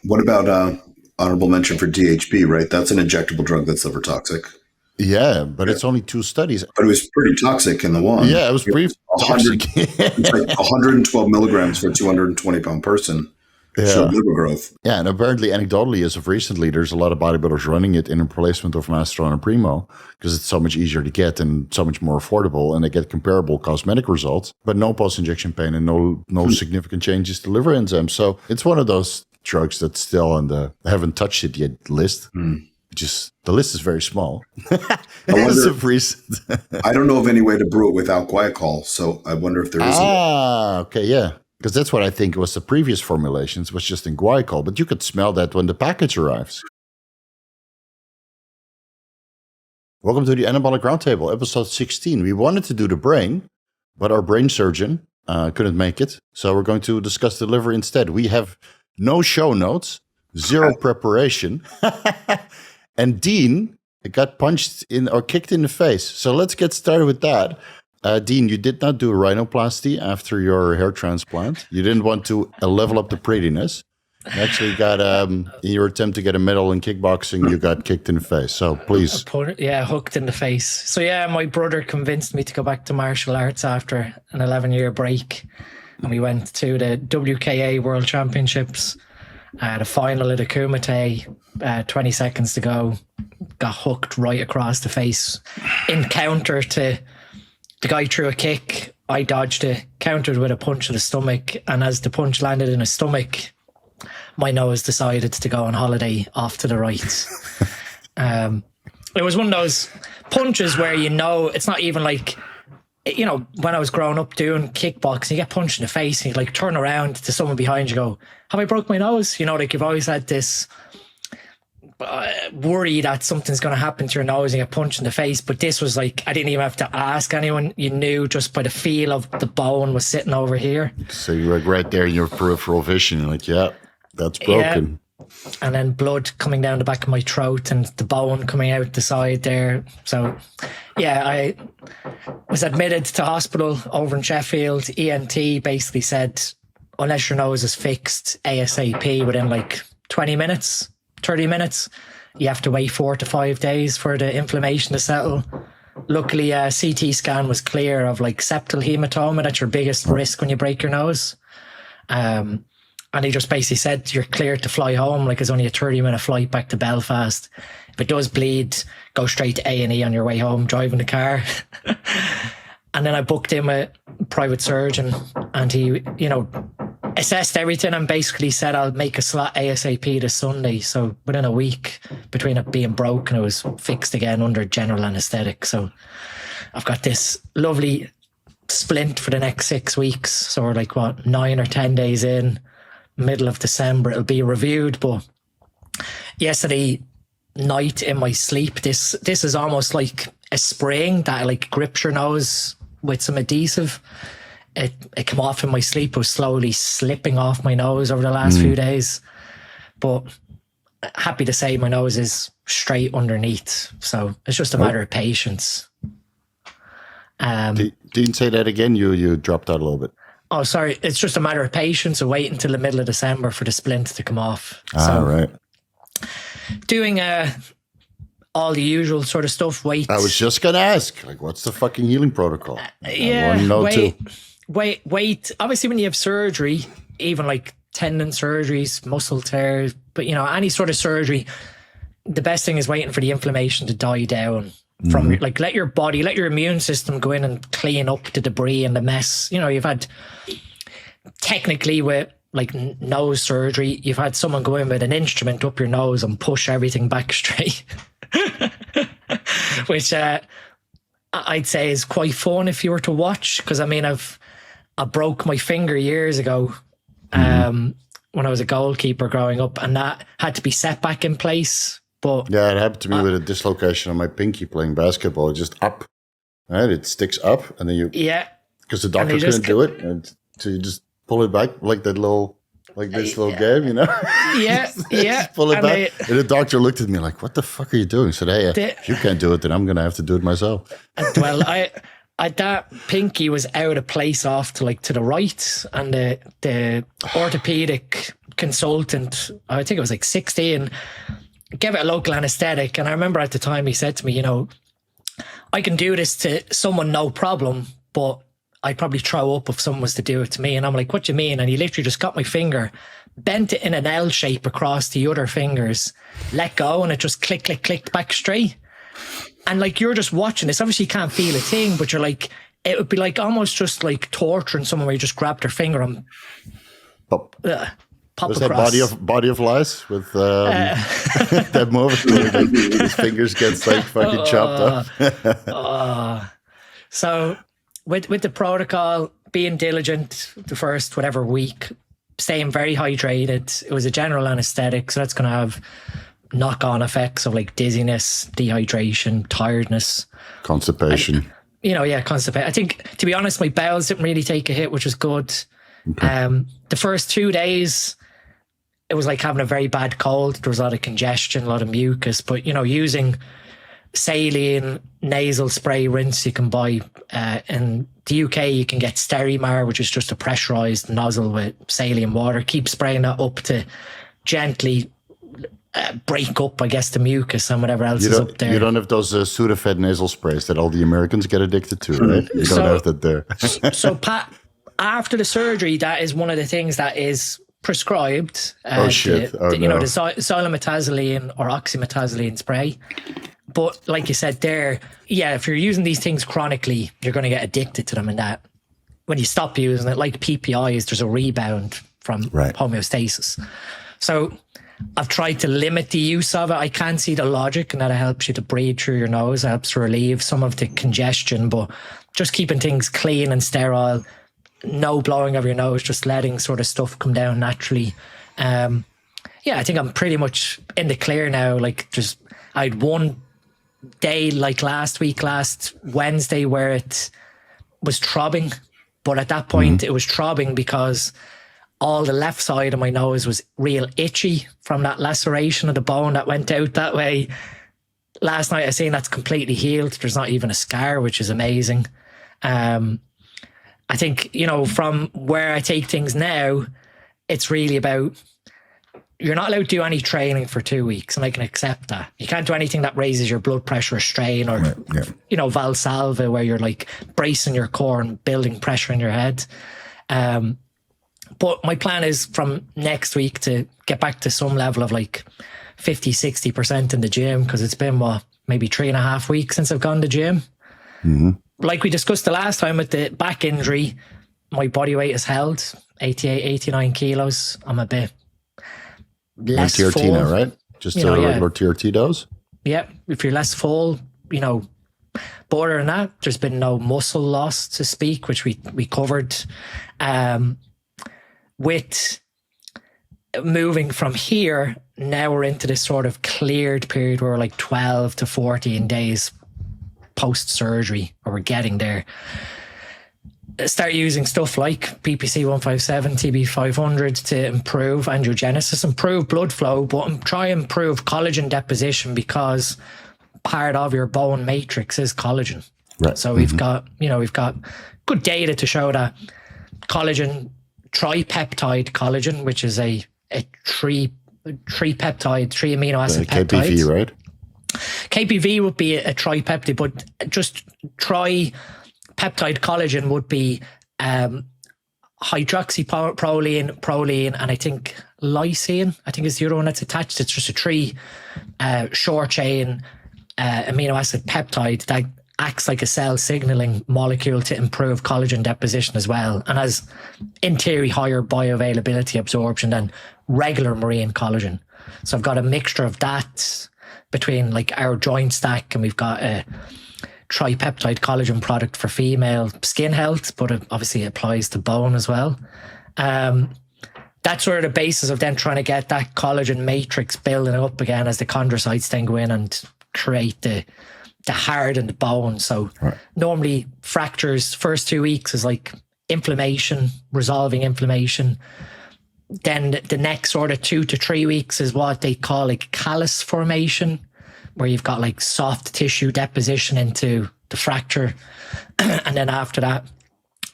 What about honorable mention for DHP, right? That's an injectable drug that's liver toxic. Yeah, but it's only 2 studies. But it was pretty toxic in the one. Yeah, it was pretty toxic. It's like 112 milligrams for a 220-pound person. Showed liver growth. Yeah, and apparently, anecdotally, as of recently, there's a lot of bodybuilders running it in replacement of Masteron and Primo because it's so much easier to get and so much more affordable, and they get comparable cosmetic results, but no post-injection pain and no significant changes to liver enzymes. So it's one of those drugs that's still on the haven't touched it yet list. Just the list is very small. As of recent. I don't know of any way to brew it without glycol, so I wonder if there is. Okay, yeah. Because that's what I think was the previous formulations, was just in glycol. But you could smell that when the package arrives. Welcome to the Anabolic Roundtable, episode 16. We wanted to do the brain, but our brain surgeon couldn't make it. So we're going to discuss the liver instead. We have no show notes, zero preparation. And Dean got punched in or kicked in the face. So let's get started with that. Dean, you did not do a rhinoplasty after your hair transplant. You didn't want to level up the prettiness. You actually got, in your attempt to get a medal in kickboxing, you got kicked in the face. So please. Hooked in the face. So yeah, my brother convinced me to go back to martial arts after an 11-year break. And we went to the WKA World Championships, the final of the Kumite, 20 seconds to go. Got hooked right across the face. In counter to... The guy threw a kick, I dodged it, countered with a punch to the stomach, and as the punch landed in his stomach, my nose decided to go on holiday off to the right. It was one of those punches where it's not even like, when I was growing up doing kickboxing, you get punched in the face and you like turn around to someone behind you go, have I broke my nose? You've always had this worry that something's going to happen to your nose and get punched in the face, but this was like I didn't even have to ask anyone. You knew just by the feel of the bone was sitting over here. So you were right there in your peripheral vision. You're like, yeah, that's broken. Yeah. And then blood coming down the back of my throat and the bone coming out the side there. So yeah, I was admitted to hospital over in Sheffield. ENT basically said, unless your nose is fixed ASAP within like 20 minutes, 30 minutes, you have to wait 4 to 5 days for the inflammation to settle. Luckily, a CT scan was clear of like septal hematoma. That's your biggest risk when you break your nose. And he just basically said, you're cleared to fly home. Like it's only a 30-minute flight back to Belfast. If it does bleed, go straight to A&E on your way home, driving the car. And then I booked in a private surgeon and he, assessed everything and basically said I'll make a slot ASAP this Sunday. So within a week between it being broken, it was fixed again under general anaesthetic. So I've got this lovely splint for the next 6 weeks. So we're like 9 or 10 days in, middle of December, it'll be reviewed. But yesterday night in my sleep, this is almost like a spring that like grips your nose with some adhesive. It came off in my sleep. It was slowly slipping off my nose over the last few days. But happy to say my nose is straight underneath. So it's just a matter of patience. Didn't say that again. You dropped out a little bit. Oh, sorry. It's just a matter of patience and wait until the middle of December for the splint to come off. Right. Doing all the usual sort of stuff. Wait. I was just going to ask, like, what's the fucking healing protocol? Wait. Obviously, when you have surgery, even like tendon surgeries, muscle tears, but any sort of surgery, the best thing is waiting for the inflammation to die down. From like let your immune system go in and clean up the debris and the mess. You've had technically with like nose surgery, you've had someone go in with an instrument up your nose and push everything back straight, which I'd say is quite fun if you were to watch. Because I broke my finger years ago when I was a goalkeeper growing up, and that had to be set back in place. But yeah, it happened to me with a dislocation on my pinky playing basketball. Just up, right? It sticks up, and then because the doctor couldn't do it, and so you just pull it back like that little, like this little game, Yeah, just pull it back. And the doctor looked at me like, "What the fuck are you doing?" I said, "Hey, if you can't do it, then I'm gonna have to do it myself." Well, that pinky was out of place off to the right, and the orthopedic consultant, I think it was like 16, gave it a local anesthetic. And I remember at the time he said to me, I can do this to someone, no problem, but I'd probably throw up if someone was to do it to me. And I'm like, what do you mean? And he literally just got my finger, bent it in an L shape across the other fingers, let go, and it just clicked back straight. And like, you're just watching this. Obviously you can't feel a thing, but you're like, it would be like almost just like torturing someone where you just grab their finger and pop was across. That body of lies with that movie where his fingers gets like fucking chopped off? So with the protocol, being diligent the first whatever week, staying very hydrated. It was a general anesthetic, so that's going to have knock-on effects of like dizziness, dehydration, tiredness, constipation. Constipation. I think, to be honest, my bowels didn't really take a hit, which was good. Okay. The first 2 days, it was like having a very bad cold. There was a lot of congestion, a lot of mucus, but using saline nasal spray rinse you can buy in the UK, you can get Sterimar, which is just a pressurized nozzle with saline water. Keep spraying that up to gently break up, I guess, the mucus and whatever else is up there. You don't have those Sudafed nasal sprays that all the Americans get addicted to, right? You don't have that there. So after the surgery, that is one of the things that is prescribed. The xylometazoline or oxymetazoline spray. But like you said there, if you're using these things chronically, you're going to get addicted to them, and that when you stop using it, like PPIs, there's a rebound from homeostasis. So I've tried to limit the use of it. I can see the logic, and that it helps you to breathe through your nose, it helps to relieve some of the congestion, but just keeping things clean and sterile, no blowing of your nose, just letting sort of stuff come down naturally. I think I'm pretty much in the clear now. Like, I had one day like last Wednesday where it was throbbing, but at that point it was throbbing because all the left side of my nose was real itchy from that laceration of the bone that went out that way. Last night I seen that's completely healed. There's not even a scar, which is amazing. I think, from where I take things now, it's really about, you're not allowed to do any training for 2 weeks, and I can accept that. You can't do anything that raises your blood pressure or strain or, Valsalva, where you're like bracing your core and building pressure in your head. But my plan is from next week to get back to some level of like 50-60% in the gym, because it's been maybe 3.5 weeks since I've gone to the gym. Like we discussed the last time with the back injury, my body weight is held 88, 89 kilos. I'm a bit less TRT full now, right? Just a regular TRT dose? Yeah. If you're less full, but other than that, there's been no muscle loss to speak, which we covered. With moving from here, now we're into this sort of cleared period where we're like 12 to 14 days post-surgery, or we're getting there. Start using stuff like PPC 157, TB 500 to improve angiogenesis, improve blood flow, but try and improve collagen deposition, because part of your bone matrix is collagen. Right. So we've got good data to show that collagen, tripeptide collagen, which is a three amino acid peptide. KPV, right? KPV would be a tripeptide, but just tripeptide collagen would be hydroxyproline, proline, and I think lysine, I think is the other one that's attached. It's just a short chain amino acid peptide that acts like a cell signaling molecule to improve collagen deposition as well, and has, in theory, higher bioavailability absorption than regular marine collagen. So I've got a mixture of that between like our joint stack, and we've got a tripeptide collagen product for female skin health, but it obviously applies to bone as well. That's sort of the basis of then trying to get that collagen matrix building up again as the chondrocytes then go in and create the hardened bone. So normally fractures, first 2 weeks is like inflammation, resolving inflammation. Then the next sort of 2 to 3 weeks is what they call like callus formation, where you've got like soft tissue deposition into the fracture. And then after that,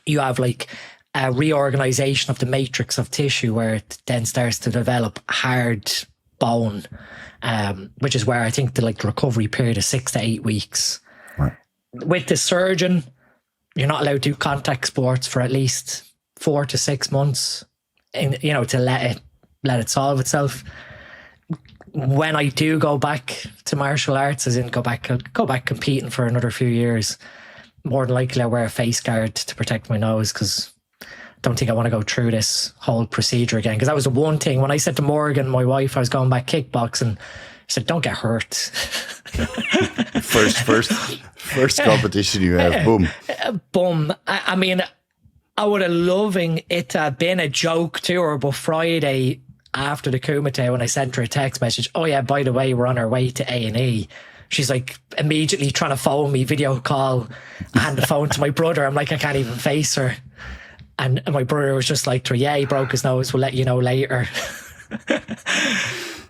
you have like a reorganization of the matrix of tissue where it then starts to develop hard bone, which is where I think the recovery period is 6 to 8 weeks. Right. With the surgeon, you're not allowed to do contact sports for at least 4 to 6 months, to let it solve itself. When I do go back to martial arts, as in go back competing for another few years, more than likely I'll wear a face guard to protect my nose, because I don't think I want to go through this whole procedure again. Because that was the one thing when I said to Morgan, my wife, I was going back kickboxing. She said, "Don't get hurt." First competition you have, boom. Boom. I mean, I would have loving it to have been a joke to her, but Friday after the Kumite, when I sent her a text message, "Oh yeah, by the way, we're on our way to A&E." She's like immediately trying to phone me, video call, hand the phone to my brother. I'm like, I can't even face her. And my brother was just like to her, "Yeah, he broke his nose. We'll let you know later."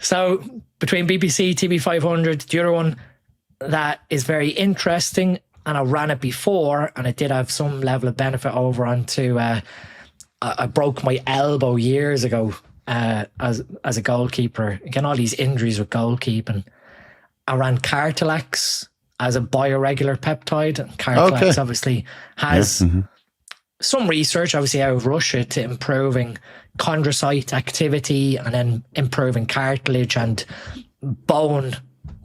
So between BBC, TB500, the other one that is very interesting, and I ran it before, and it did have some level of benefit over onto, I broke my elbow years ago as a goalkeeper. Again, all these injuries with goalkeeping. I ran Cartalax as a bioregular peptide. And Cartalax obviously has some research, obviously out of Russia, to improving chondrocyte activity and then improving cartilage and bone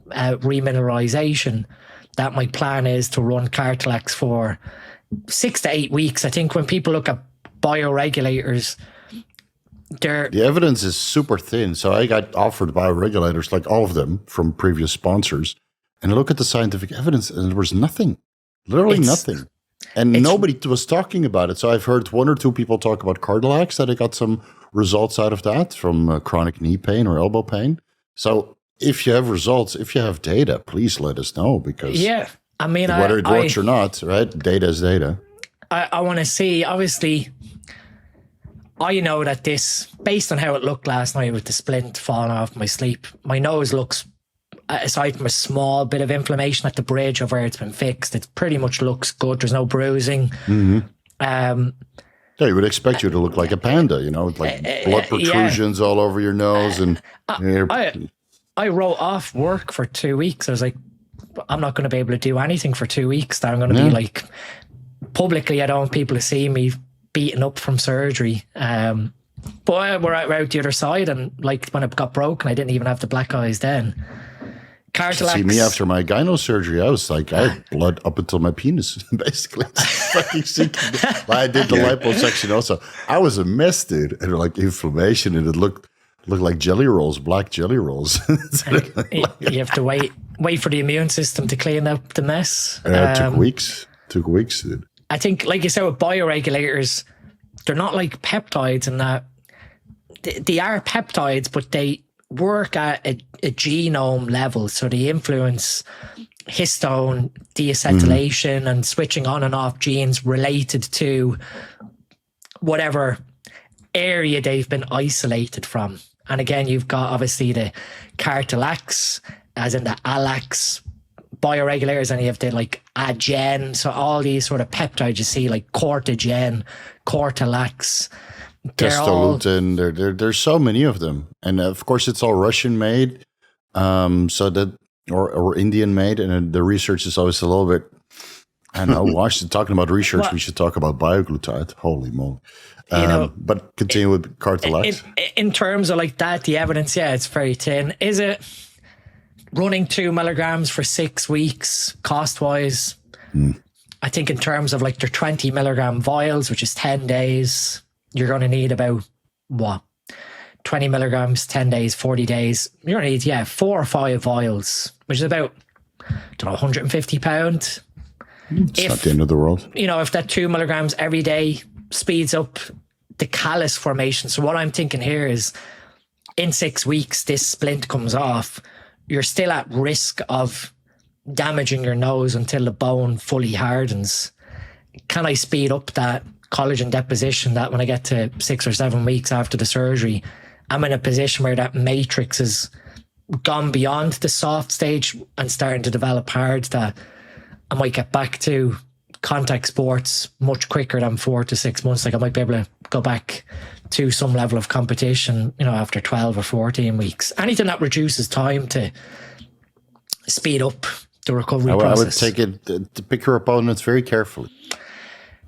remineralization. That my plan is to run Cartalax for 6 to 8 weeks. I think when people look at bioregulators, the evidence is super thin. So I got offered bioregulators, like all of them, from previous sponsors. And I look at the scientific evidence and there was nothing, literally nothing. And nobody was talking about it. So I've heard 1 or 2 people talk about Cartalax, that I got some results out of that from chronic knee pain or elbow pain. So if you have results, if you have data, please let us know, because I mean, whether it works or not, right? Data is data. I want to see, obviously, I know that this, based on how it looked last night with the splint falling off my sleep, my nose looks, aside from a small bit of inflammation at the bridge of where it's been fixed, it pretty much looks good. There's no bruising. Yeah, you would expect you to look like a panda, like blood protrusions all over your nose. And I wrote off work for 2 weeks. I was like, I'm not going to be able to do anything for 2 weeks. I'm going to be like, publicly, I don't want people to see me beaten up from surgery. But we're out the other side, and like when it got broken, I didn't even have the black eyes then. Cartalax. See me after my gyno surgery, I was like, I had blood up until my penis, basically. Fucking sick. I did the liposuction also. I was a mess, dude. And like inflammation, and it looked like jelly rolls, black jelly rolls. You have to wait for the immune system to clean up the mess. It took weeks. Dude. I think, like you said, with bioregulators, they're not like peptides in that they are peptides, but they work at a genome level. So they influence histone deacetylation and switching on and off genes related to whatever area they've been isolated from. And again, you've got obviously the Cartalax, as in the ALAX bioregulators, and you have the like AGEN. So all these sort of peptides you see, like Cortigen, Cartalax, Testogluten, there's so many of them. And of course it's all Russian made, so that or Indian made, and the research is always a little bit, I don't know, watch talking about research, we should talk about Bioglutide. Holy moly. But continue with Cartalax. In terms of like that, the evidence, it's very thin. Is it running 2 milligrams for 6 weeks cost wise? I think in terms of like their 20 milligram vials, which is 10 days, you're going to need about 20 milligrams, 10 days, 40 days. You're going to need, 4 or 5 vials, which is about, £150. It's not the end of the world. If that 2 milligrams every day speeds up the callus formation. So what I'm thinking here is in 6 weeks, this splint comes off. You're still at risk of damaging your nose until the bone fully hardens. Can I speed up that collagen deposition, that when I get to 6 or 7 weeks after the surgery, I'm in a position where that matrix has gone beyond the soft stage and starting to develop hard, that I might get back to contact sports much quicker than 4 to 6 months. Like I might be able to go back to some level of competition, after 12 or 14 weeks. Anything that reduces time to speed up the recovery process. I would take it to pick your opponents very carefully.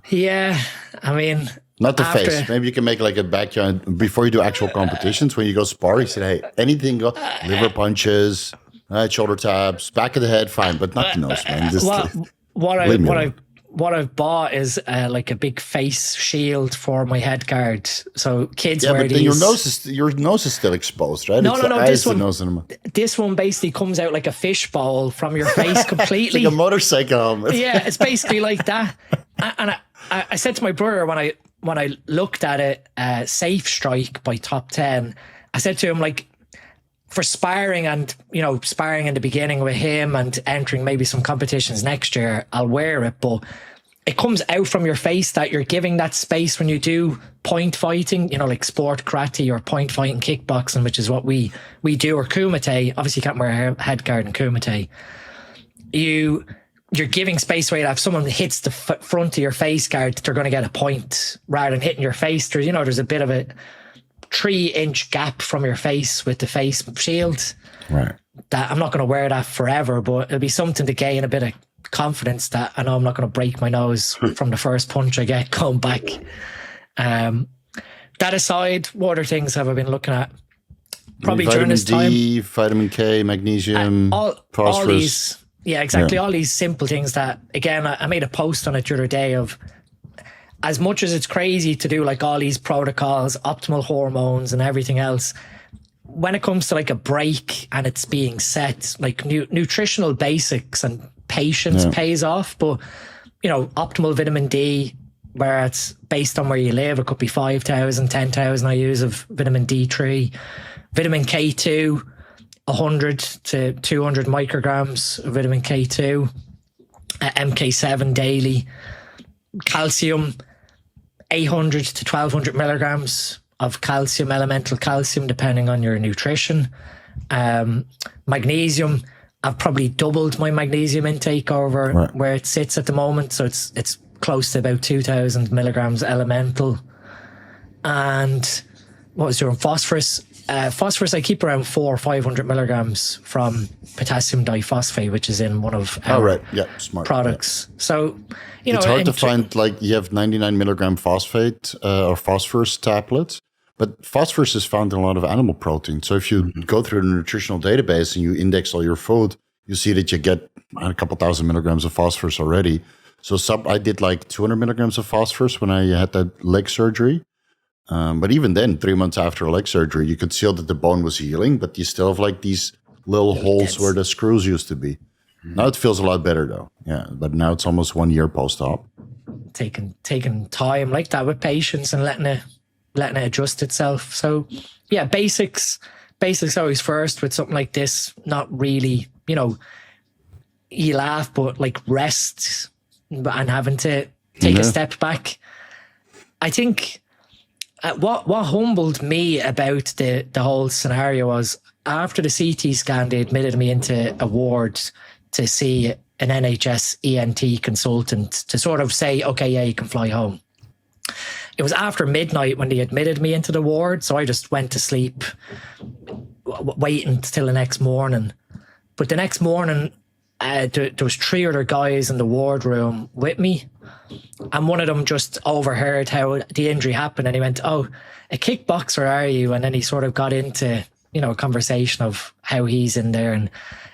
Yeah, I mean, not the face. Maybe you can make like a backyard before you do actual competitions. When you go sparring, say, hey, anything go liver punches, shoulder taps, back of the head, fine, but not the nose, man. What I've bought is like a big face shield for my head guard. So kids wear but these. Then your nose is still exposed, right? No. This one basically comes out like a fishbowl from your face completely. It's like a motorcycle helmet. Yeah, it's basically like that. And I said to my brother when I looked at it, Safe Strike by Top 10, I said to him, like, for sparring and, sparring in the beginning with him and entering maybe some competitions next year, I'll wear it. But it comes out from your face that you're giving that space when you do point fighting, like sport karate or point fighting kickboxing, which is what we do, or kumite. Obviously, you can't wear a head guard in kumite. You're giving space where if someone hits the front of your face guard, they're going to get a point rather than hitting your face. There's a bit of a 3-inch gap from your face with the face shield. Right. That I'm not going to wear that forever, but it'll be something to gain a bit of confidence that I know I'm not going to break my nose from the first punch I get going back. That aside, what other things have I been looking at? Probably during this time. Vitamin D, vitamin K, magnesium, phosphorus. All these, yeah, exactly. Yeah. All these simple things that, again, I made a post on it the other day of, as much as it's crazy to do like all these protocols, optimal hormones and everything else, when it comes to like a break and it's being set, like nutritional basics and patience pays off. But, optimal vitamin D, where it's based on where you live, it could be 5,000, 10,000 IUs of vitamin D3. Vitamin K2, 100 to 200 micrograms of vitamin K2. MK7 daily. Calcium, 800 to 1,200 milligrams of calcium, elemental calcium, depending on your nutrition. Magnesium, I've probably doubled my magnesium intake over where it sits at the moment. So it's close to about 2,000 milligrams elemental. And what was doing? Phosphorus. Phosphorus, I keep around 400 or 500 milligrams from potassium diphosphate, which is in one of our smart products. Yeah. So, it's hard to find, like, you have 99 milligram phosphate or phosphorus tablets, but phosphorus is found in a lot of animal protein. So if you go through the nutritional database and you index all your food, you see that you get a couple thousand milligrams of phosphorus already. So I did like 200 milligrams of phosphorus when I had that leg surgery. But even then, 3 months after leg surgery, you could see that the bone was healing, but you still have like these little holes where the screws used to be. Now it feels a lot better though. Yeah. But now it's almost 1 year post-op. Taking time like that with patience and letting it adjust itself. So yeah, basics always first with something like this. Not really, you laugh, but like rest and having to take a step back. I think what humbled me about the whole scenario was after the CT scan, they admitted me into a ward to see an NHS ENT consultant to sort of say, okay, yeah, you can fly home. It was after midnight when they admitted me into the ward, so I just went to sleep, waiting till the next morning. But the next morning, there was 3 other guys in the ward room with me, and one of them just overheard how the injury happened, and he went, "Oh, a kickboxer, are you?" And then he sort of got into a conversation of how he's in there, and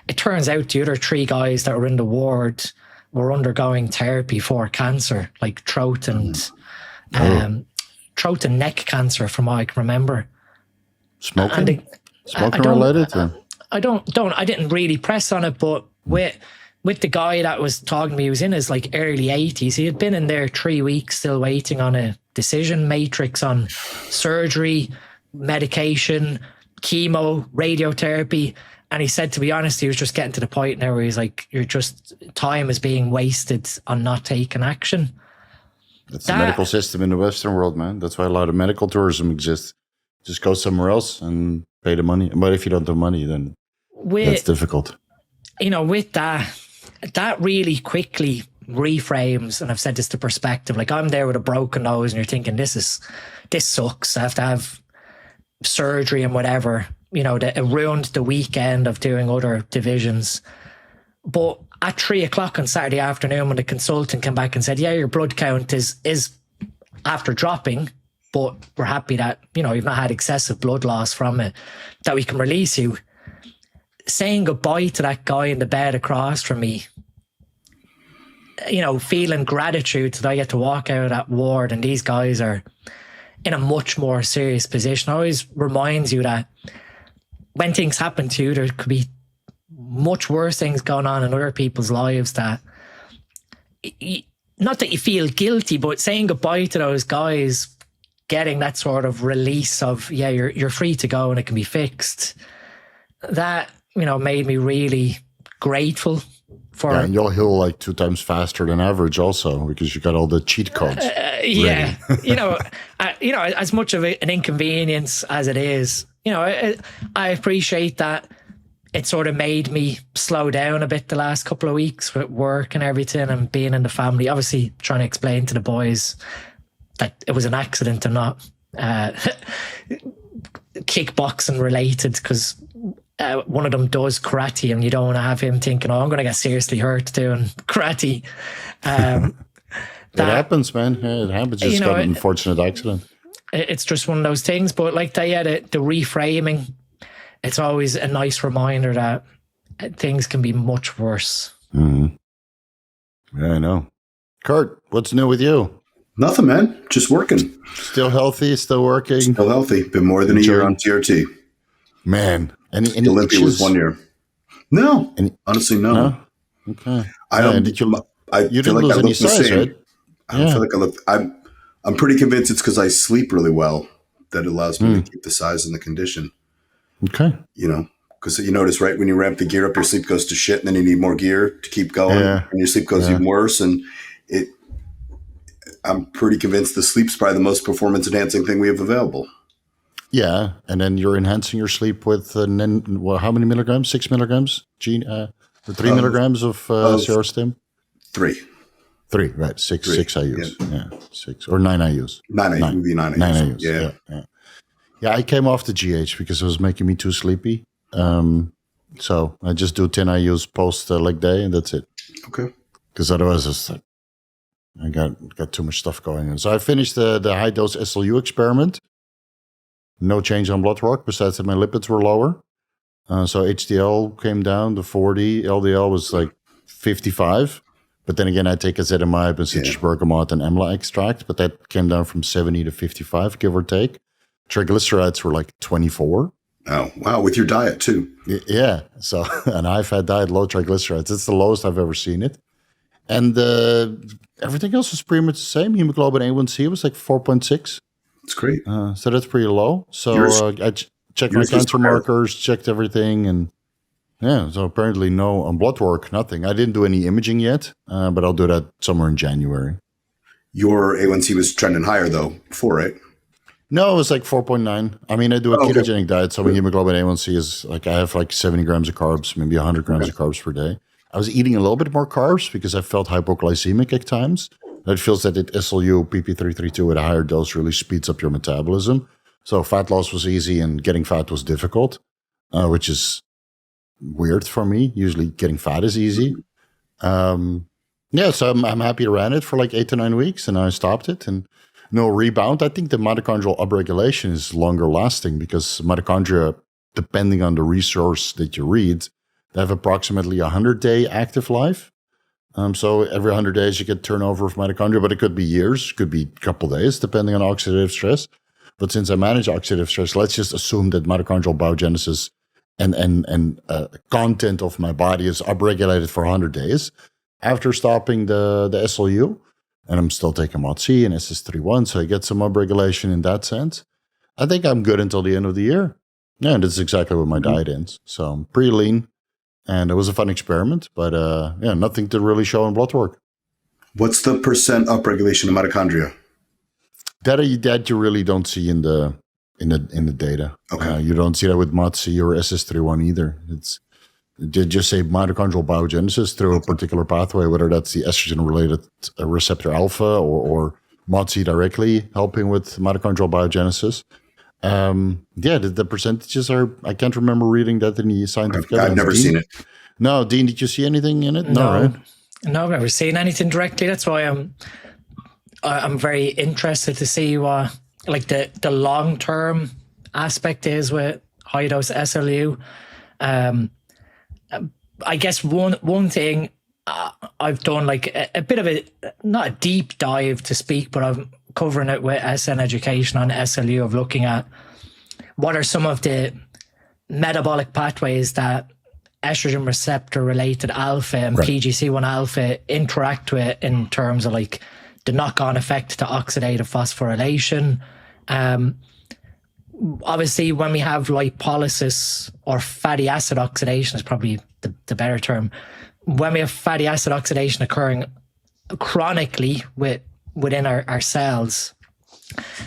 it turns out the other 3 guys that were in the ward were undergoing therapy for cancer, like throat and neck cancer, from what I can remember. Smoking related? I didn't really press on it, but with the guy that was talking to me, he was in his like early 80s. He had been in there 3 weeks still waiting on a decision matrix on surgery, medication, chemo, radiotherapy. And he said, to be honest, he was just getting to the point now where he's like, time is being wasted on not taking action. That's the medical system in the Western world, man. That's why a lot of medical tourism exists. Just go somewhere else and pay the money. But if you don't have money, then that's difficult. With that really quickly reframes, and I've said this to perspective, like I'm there with a broken nose and you're thinking, this sucks. I have to have surgery and whatever, that it ruined the weekend of doing other divisions. But at 3:00 on Saturday afternoon, when the consultant came back and said, yeah, your blood count is after dropping, but we're happy that, you've not had excessive blood loss from it, that we can release you. Saying goodbye to that guy in the bed across from me, feeling gratitude that I get to walk out of that ward and these guys are in a much more serious position, always reminds you that when things happen to you, there could be much worse things going on in other people's lives, that not that you feel guilty, but saying goodbye to those guys, getting that sort of release of, yeah, you're free to go and it can be fixed. That, made me really grateful for. Yeah, and you'll heal like 2 times faster than average also, because you got all the cheat codes. Yeah. As much of an inconvenience as it is, I appreciate that it sort of made me slow down a bit the last couple of weeks with work and everything and being in the family. Obviously, trying to explain to the boys that it was an accident and not kickboxing related, because one of them does karate and you don't want to have him thinking, I'm going to get seriously hurt doing karate. It happens, man. Yeah, it happens. Just got an unfortunate accident. It's just one of those things. But like the reframing, it's always a nice reminder that things can be much worse. Mm-hmm. Yeah, I know. Kurt, what's new with you? Nothing, man. Just working. Still healthy, still working. Still healthy. Been more than a year on TRT. Man. Any Olympia was 1 year. No. Honestly, no. No? Okay. I don't. You didn't lose any size, right? I don't feel like I look. I'm pretty convinced it's because I sleep really well that allows me to keep the size and the condition. Okay. Because you notice, right, when you ramp the gear up, your sleep goes to shit, and then you need more gear to keep going, and your sleep goes even worse. And I'm pretty convinced the sleep's probably the most performance-enhancing thing we have available. Yeah, and then you're enhancing your sleep with how many milligrams? 6 milligrams? 3 milligrams of Serostim? 3. 3, right? 6 I use. Yeah, 6 or 9 I use. 9 I use. Yeah. Yeah, I came off the GH because it was making me too sleepy. So I just do 10 IUs post leg day, and that's it. Okay. Because otherwise, it's like, I got too much stuff going on. So I finished the high dose SLU experiment. No change on blood work, besides that my lipids were lower. So HDL came down to 40. LDL was like 55. But then again, I take ezetimibe and citrus bergamot and amla extract, but that came down from 70 to 55, give or take. Triglycerides were like 24. Oh, wow. With your diet too. Yeah. So an high-fat diet, low triglycerides. It's the lowest I've ever seen it. And everything else was pretty much the same. Hemoglobin A1C was like 4.6. That's great. So that's pretty low. So I checked my cancer markers, checked everything. And yeah, so apparently no on blood work, nothing. I didn't do any imaging yet, but I'll do that somewhere in January. Your A1C was trending higher though, before, right? No, it was like 4.9. I mean, I do a ketogenic diet, so my hemoglobin A1C is like, I have like 70 grams of carbs, maybe 100 grams of carbs per day. I was eating a little bit more carbs because I felt hypoglycemic at times. It feels that SLU PP332 at a higher dose really speeds up your metabolism. So fat loss was easy and getting fat was difficult, which is weird for me. Usually getting fat is easy. So I'm happy I ran it for like 8 to 9 weeks and I stopped it and no rebound. I think the mitochondrial upregulation is longer lasting because mitochondria, depending on the resource that you read, they have approximately 100-day active life. So every 100 days you get turnover of mitochondria, but it could be years, could be a couple of days, depending on oxidative stress. But since I manage oxidative stress, let's just assume that mitochondrial biogenesis and content of my body is upregulated for 100 days after stopping the SLU. And I'm still taking MOT-C and SS31, so I get some upregulation in that sense. I think I'm good until the end of the year. Yeah, and that's exactly what my diet is. So I'm pretty lean. And it was a fun experiment, but nothing to really show in blood work. What's the percent upregulation of mitochondria? That you really don't see in the data. Okay. You don't see that with MOT-C or SS31 either. Did you say mitochondrial biogenesis through a particular pathway, whether that's the estrogen-related receptor alpha or MASLD directly helping with mitochondrial biogenesis? The percentages are, I can't remember reading that in the scientific evidence. I've never Dean? seen it. No, Dean, did you see anything in it? No, right? No, I've never seen anything directly. That's why I'm very interested to see what like the long-term aspect is with high-dose SLU. I guess one thing I've done like a bit of not a deep dive to speak, but I'm covering it with SN Education on SLU of looking at what are some of the metabolic pathways that estrogen receptor related alpha and PGC1 alpha interact with in terms of like the knock-on effect to oxidative phosphorylation. Obviously, when we have lipolysis or fatty acid oxidation is probably the better term. When we have fatty acid oxidation occurring chronically within our cells,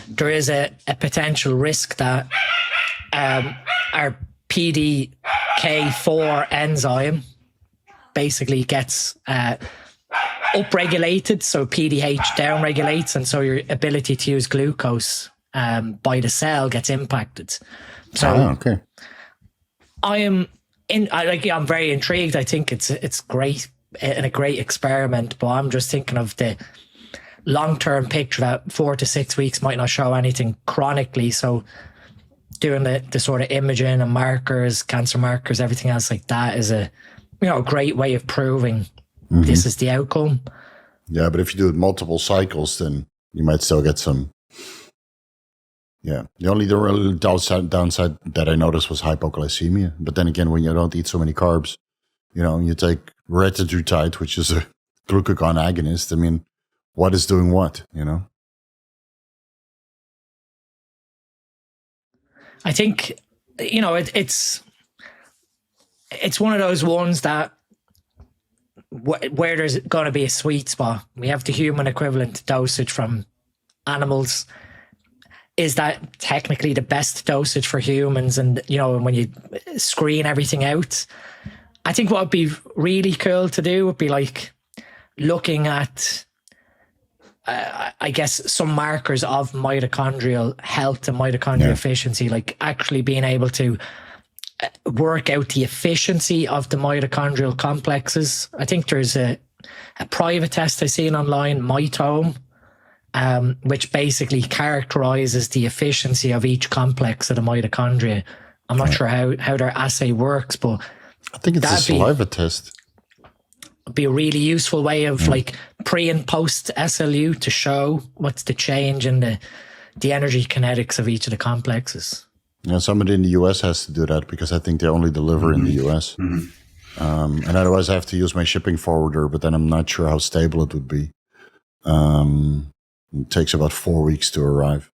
there is a potential risk that our PEDKA-II enzyme basically gets upregulated, so PDH downregulates, and so your ability to use glucose by the cell gets impacted. So I'm very intrigued. I think it's great and a great experiment, but I'm just thinking of the long-term picture that 4 to 6 weeks might not show anything chronically. So doing the sort of imaging and markers, cancer markers, everything else like that is a great way of proving this is the outcome. Yeah, but if you do it multiple cycles, then you might still get some. Yeah, the real downside that I noticed was hypoglycemia. But then again, when you don't eat so many carbs, you take retatrutide, which is a glucagon agonist. I mean, what is doing what, I think, it's one of those ones that where there's going to be a sweet spot. We have the human equivalent dosage from animals. Is that technically the best dosage for humans? And, when you screen everything out, I think what would be really cool to do would be like looking at, I guess, some markers of mitochondrial health and mitochondrial efficiency, like actually being able to work out the efficiency of the mitochondrial complexes. I think there's a private test I've seen online, Mitome, which basically characterizes the efficiency of each complex of the mitochondria. I'm not sure how their assay works, but I think it's a saliva test. Be a really useful way of like pre and post SLU to show what's the change in the energy kinetics of each of the complexes. Yeah, somebody in the US has to do that because I think they only deliver in the US. And otherwise I have to use my shipping forwarder, but then I'm not sure how stable it would be. It takes about 4 weeks to arrive.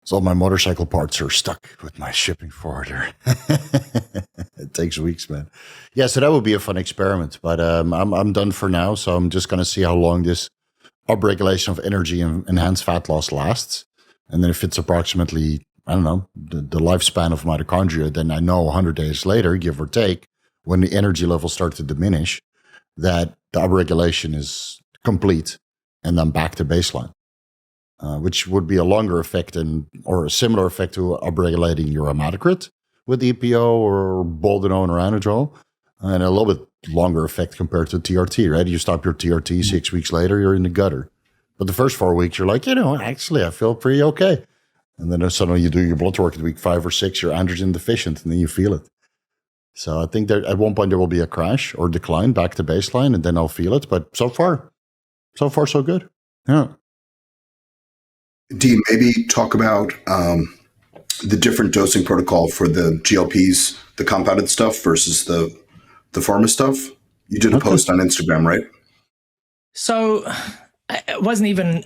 So all my motorcycle parts are stuck with my shipping forwarder. It takes weeks, man. Yeah, so that would be a fun experiment. But I'm done for now, so I'm just going to see how long this upregulation of energy and enhanced fat loss lasts. And then if it's approximately, I don't know, the lifespan of mitochondria, then I know 100 days later, give or take, when the energy levels start to diminish, that the upregulation is complete and then back to baseline. Which would be a longer effect or a similar effect to upregulating your hematocrit with EPO or boldenone or anadrol, and a little bit longer effect compared to TRT, right? You stop your TRT 6 weeks later, you're in the gutter. But the first 4 weeks, you're like, actually, I feel pretty okay. And then suddenly you do your blood work at week 5 or 6, you're androgen deficient, and then you feel it. So I think that at one point there will be a crash or decline back to baseline, and then I'll feel it. But so far, so good. Yeah. Dean, maybe talk about the different dosing protocol for the GLPs, the compounded stuff versus the pharma stuff. You did a post on Instagram, right? So it wasn't even.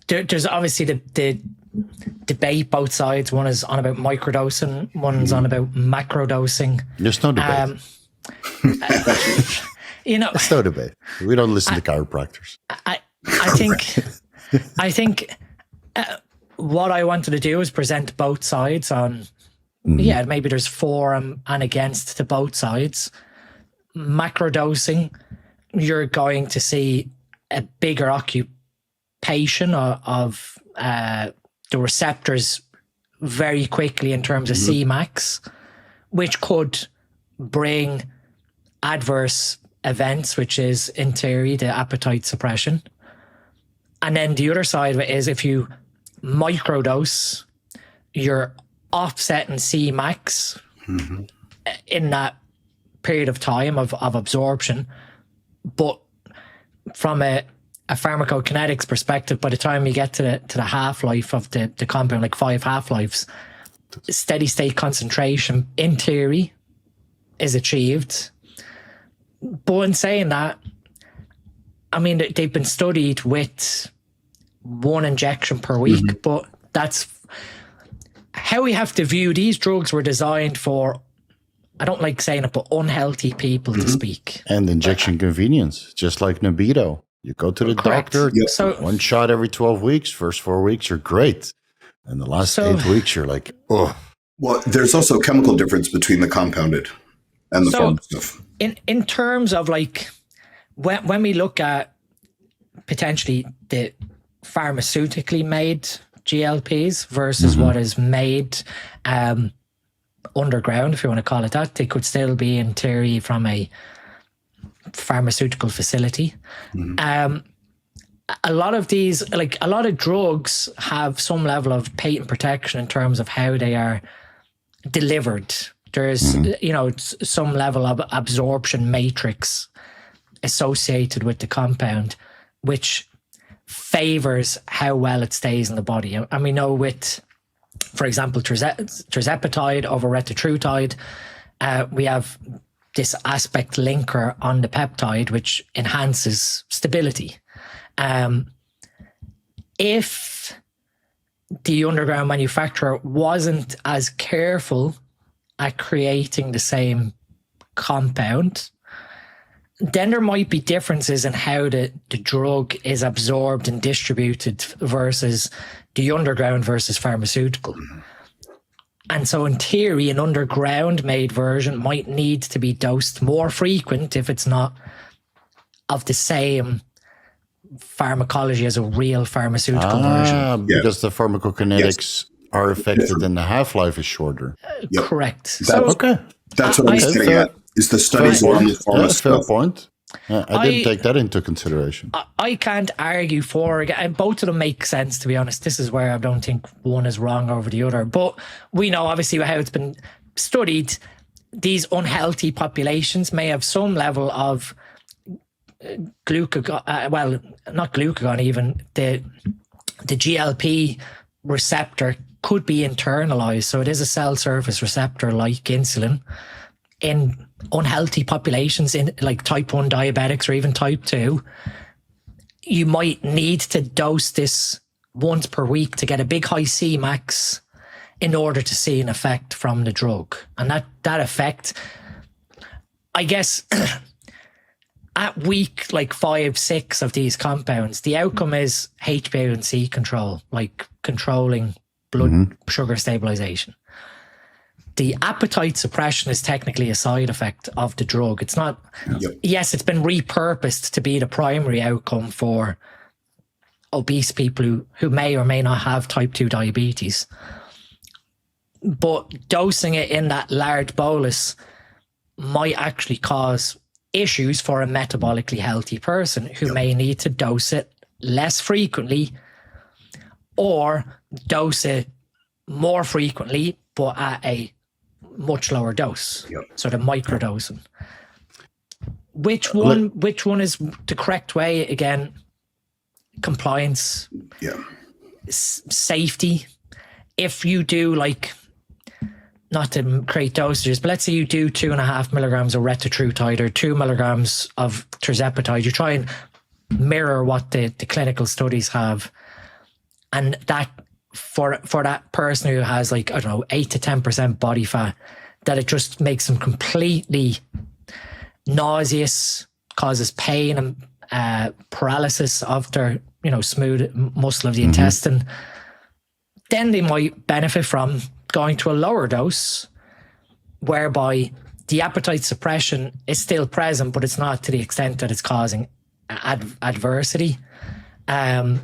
There's obviously the debate both sides. One is on about microdosing, one's on about macrodosing. There's no debate. There's no debate. We don't listen to chiropractors. I think what I wanted to do is present both sides on yeah, maybe there's for and against to both sides. Macrodosing, you're going to see a bigger occupation of the receptors very quickly in terms of Cmax, which could bring adverse events, which is in theory the appetite suppression. And then the other side of it is if you microdose, you're offsetting Cmax in that period of time of absorption. But from a pharmacokinetics perspective, by the time you get to the half-life of the compound, like 5 half-lives, steady state concentration in theory is achieved. But in saying that, I mean, they've been studied with 1 injection per week, but that's how we have to view these drugs were designed for, I don't like saying it, but unhealthy people to speak. And injection convenience, just like Nebido. You go to the doctor, So 1 shot every 12 weeks. First 4 weeks, you're great. And the last 8 weeks, you're like, oh. Well, there's also a chemical difference between the compounded and the pharma stuff. In terms of like, when we look at potentially the pharmaceutically made GLPs versus what is made underground, if you want to call it that, they could still be in theory from a pharmaceutical facility. A lot of these, like a lot of drugs have some level of patent protection in terms of how they are delivered. There's, some level of absorption matrix associated with the compound, which favors how well it stays in the body. And we know with, for example, tirzepatide over retatrutide, we have this aspect linker on the peptide, which enhances stability. If the underground manufacturer wasn't as careful at creating the same compound, then there might be differences in how the drug is absorbed and distributed versus the underground versus pharmaceutical. And so in theory, an underground made version might need to be dosed more frequent if it's not of the same pharmacology as a real pharmaceutical version. Because the pharmacokinetics are affected and the half-life is shorter. Correct. That's what I was getting at, is the studies on the pharma stuff. Fair point. I didn't take that into consideration. I can't argue for it. And both of them make sense, to be honest. This is where I don't think one is wrong over the other. But we know, obviously, how it's been studied. These unhealthy populations may have some level of glucagon, not glucagon even, the GLP receptor could be internalized. So it is a cell surface receptor like insulin in unhealthy populations, in like type 1 diabetics or even type 2. You might need to dose this once per week to get a big high Cmax in order to see an effect from the drug. And that effect, I guess, at week like 5, 6 of these compounds, the outcome is HbA1c control, like controlling blood sugar stabilization. The appetite suppression is technically a side effect of the drug. It's not, yes, it's been repurposed to be the primary outcome for obese people who may or may not have type 2 diabetes. But dosing it in that large bolus might actually cause issues for a metabolically healthy person who may need to dose it less frequently or dose it more frequently, but at a much lower dose. So the microdosing. Which one is the correct way? Again, compliance, safety. If you do, like, not to create dosages, but let's say you do 2.5 milligrams of retatrutide or 2 milligrams of tirzepatide, you try and mirror what the clinical studies have, and that for that person who has, like, I don't know, 8 to 10% body fat, that it just makes them completely nauseous, causes pain and paralysis of their, smooth muscle of the intestine, then they might benefit from going to a lower dose, whereby the appetite suppression is still present, but it's not to the extent that it's causing adversity. And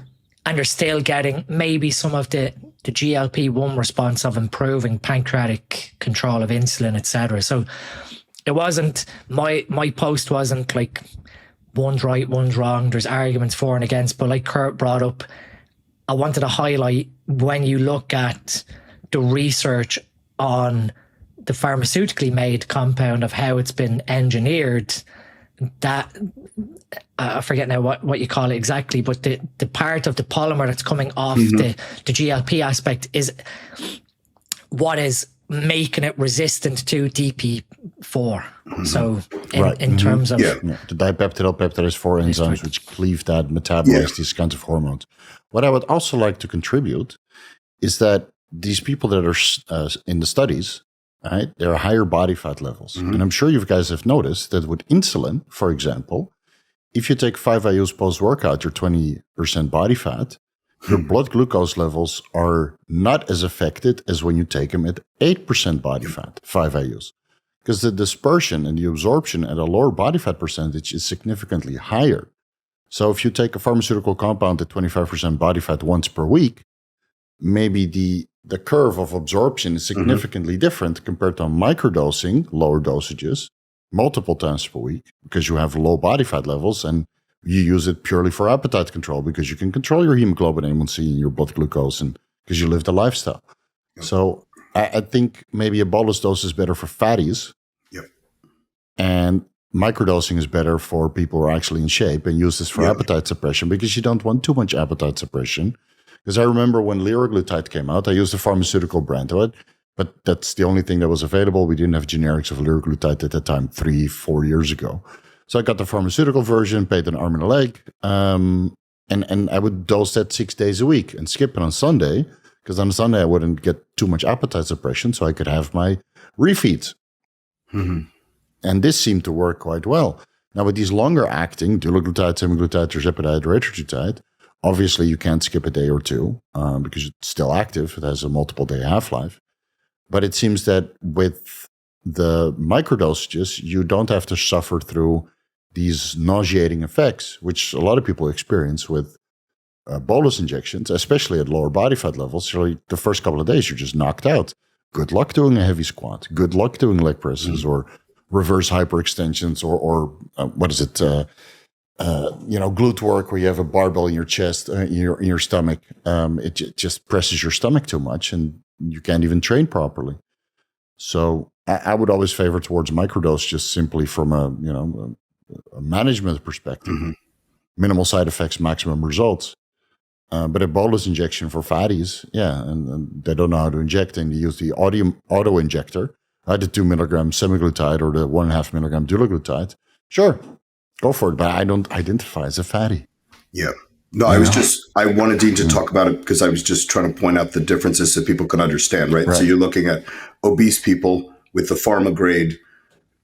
you're still getting maybe some of the GLP-1 response of improving pancreatic control of insulin, etc. So it wasn't, my post wasn't like one's right, one's wrong. There's arguments for and against, but like Kurt brought up, I wanted to highlight when you look at the research on the pharmaceutically made compound of how it's been engineered, that I forget now what you call it exactly, but the part of the polymer that's coming off the GLP aspect is what is making it resistant to DP4. So in terms of the dipeptidyl peptidase 4 enzymes, which cleave that, metabolize these kinds of hormones. What I would also like to contribute is that these people that are in the studies, right, there are higher body fat levels. And I'm sure you guys have noticed that with insulin, for example, if you take 5 IUs post-workout, you're 20% body fat, your blood glucose levels are not as affected as when you take them at 8% body fat, 5 IUs. Because the dispersion and the absorption at a lower body fat percentage is significantly higher. So if you take a pharmaceutical compound at 25% body fat once per week, maybe the curve of absorption is significantly different compared to microdosing, lower dosages, multiple times per week, because you have low body fat levels and you use it purely for appetite control because you can control your hemoglobin A1C and your blood glucose and because you live the lifestyle. So I think maybe a bolus dose is better for fatties. And microdosing is better for people who are actually in shape and use this for appetite suppression because you don't want too much appetite suppression. Because I remember when liraglutide came out, I used a pharmaceutical brand of it, but that's the only thing that was available. We didn't have generics of liraglutide at that time, 3-4 years ago. So I got the pharmaceutical version, paid an arm and a leg, and I would dose that 6 days a week and skip it on Sunday, because on Sunday I wouldn't get too much appetite suppression, so I could have my refeeds. And this seemed to work quite well. Now with these longer acting, dulaglutide, semaglutide, tirzepatide, or retatrutide, obviously you can't skip a day or two because it's still active. It has a multiple day half-life. But it seems that with the microdosages, you don't have to suffer through these nauseating effects, which a lot of people experience with bolus injections, especially at lower body fat levels. So the first couple of days, you're just knocked out. Good luck doing a heavy squat. Good luck doing leg presses or reverse hyperextensions or what is it? Glute work where you have a barbell in your chest, in your stomach. It just presses your stomach too much and you can't even train properly. So I would always favor towards microdose just simply from a management perspective. Minimal side effects, maximum results. But a bolus injection for fatties, and they don't know how to inject, and you use the auto injector, the 2 milligram semaglutide or the 1.5 milligram dulaglutide. Sure, go for it. But I don't identify as a fatty. No, I wanted Dean to talk about it because I was just trying to point out the differences so people can understand, right? So you're looking at obese people with the pharma grade,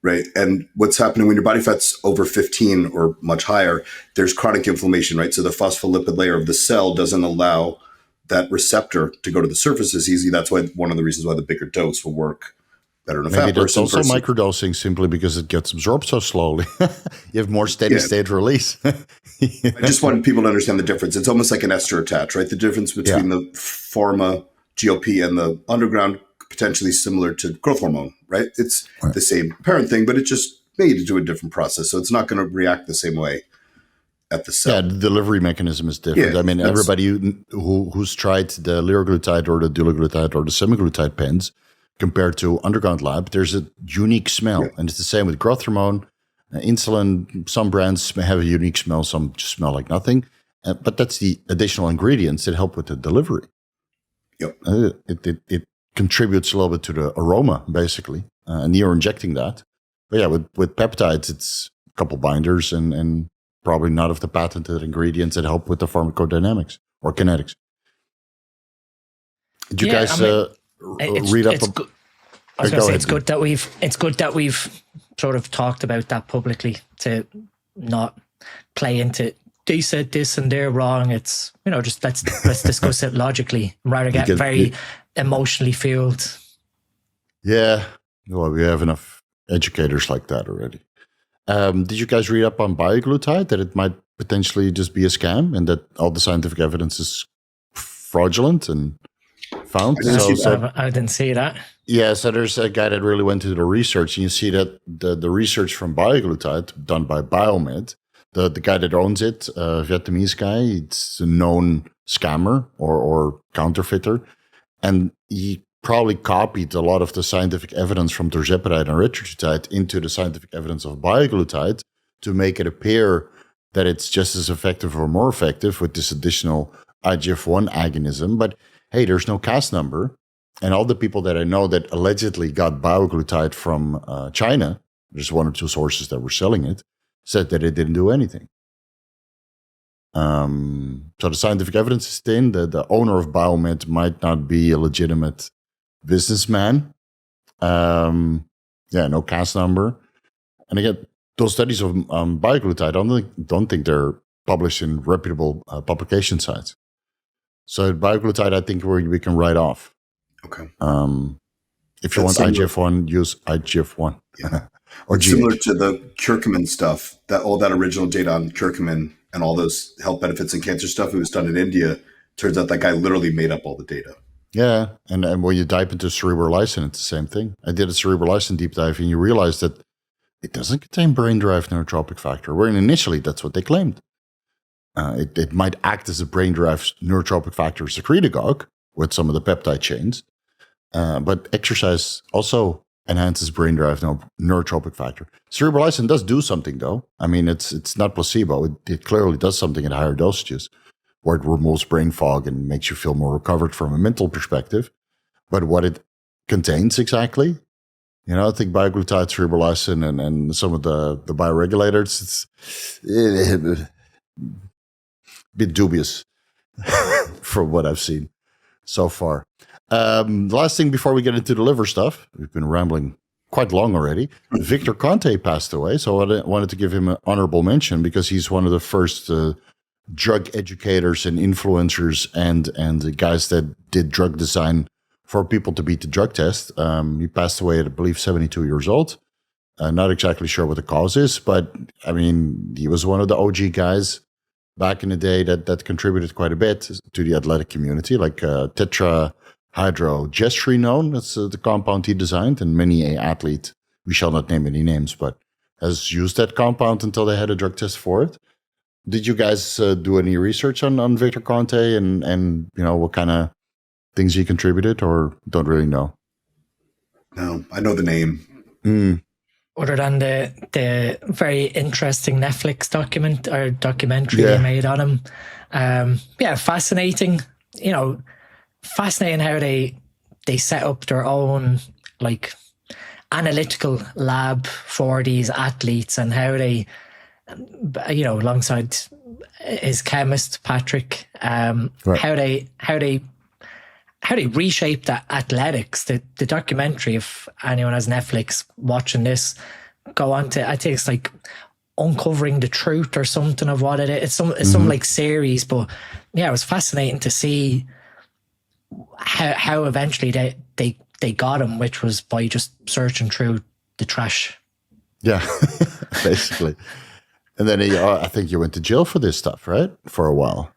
right? And what's happening when your body fat's over 15 or much higher, there's chronic inflammation, right? So the phospholipid layer of the cell doesn't allow that receptor to go to the surface as easy. That's why one of the reasons why the bigger dose will work better in a fat person. Maybe that's also microdosing simply because it gets absorbed so slowly. You have more steady state release. I just want people to understand the difference. It's almost like an ester attach, right? The difference between the pharma GLP and the underground, potentially similar to growth hormone, right? It's the same parent thing, but it just made to do a different process. So it's not going to react the same way at the cell. The delivery mechanism is different. I mean, everybody who's tried the liraglutide or the dulaglutide or the semaglutide pens compared to underground lab, there's a unique smell. And it's the same with growth hormone, insulin. Some brands may have a unique smell, some just smell like nothing. But that's the additional ingredients that help with the delivery. It contributes a little bit to the aroma, basically. And you're injecting that. But with peptides, it's a couple binders and probably not of the patented ingredients that help with the pharmacodynamics or kinetics. Did you guys read up? I was going to say it's good that we've sort of talked about that publicly to not play into they said this and they're wrong. It's, just let's discuss it logically rather than get very emotionally fueled. Yeah. Well, we have enough educators like that already. Did you guys read up on Bioglutide, that it might potentially just be a scam and that all the scientific evidence is fraudulent and found? I didn't see that. Yeah, so there's a guy that really went into the research, and you see that the research from Bioglutide done by Biomed, the guy that owns it, Vietnamese guy, it's a known scammer or counterfeiter, and he probably copied a lot of the scientific evidence from tirzepatide and retatrutide into the scientific evidence of Bioglutide to make it appear that it's just as effective or more effective with this additional IGF-1 agonism. But hey, there's no CAS number. And all the people that I know that allegedly got Bioglutide from China, there's one or two sources that were selling it, said that it didn't do anything. So the scientific evidence is thin. The owner of Biomed might not be a legitimate businessman. No CAS number. And again, those studies of Bioglutide, I don't think they're published in reputable publication sites. So Bioglutide, I think we can write off. Okay. If you want IGF-1, use IGF-1. Yeah. Or similar to the curcumin stuff, that all that original data on curcumin and all those health benefits and cancer stuff, it was done in India. Turns out that guy literally made up all the data. Yeah, and when you dive into cerebrolysin, it's the same thing. I did a cerebrolysin deep dive, and you realize that it doesn't contain brain-derived neurotropic factor, where initially that's what they claimed. It might act as a brain-derived neurotropic factor secretagogue with some of the peptide chains, but exercise also enhances brain-derived neurotropic factor. Cerebrolysin does do something, though. I mean, it's not placebo. It clearly does something at higher dosages, where it removes brain fog and makes you feel more recovered from a mental perspective. But what it contains exactly, I think Bioglutide, cerebrolysin, and some of the bioregulators, it's a bit dubious from what I've seen so far. Last thing before we get into the liver stuff, we've been rambling quite long already. Victor Conte passed away, so I wanted to give him an honorable mention because he's one of the first drug educators and influencers and the guys that did drug design for people to beat the drug test. He passed away at, I believe, 72 years old. Not exactly sure what the cause is, but I mean, he was one of the OG guys back in the day that contributed quite a bit to the athletic community, like tetrahydrogesterone. That's the compound he designed, and many athlete, we shall not name any names, but has used that compound until they had a drug test for it. Did you guys do any research on Victor Conte and what kind of things he contributed, or don't really know? No, I know the name. Other than the very interesting Netflix documentary they made on him. Fascinating. Fascinating how they set up their own analytical lab for these athletes, and how they, alongside his chemist Patrick, how they reshape the athletics. The documentary, if anyone has Netflix watching this, go on to, I think it's like Uncovering the Truth or something of what it is. It's some like series, but yeah, it was fascinating to see how eventually they got him, which was by just searching through the trash. Yeah, basically. And then I think you went to jail for this stuff, right? For a while.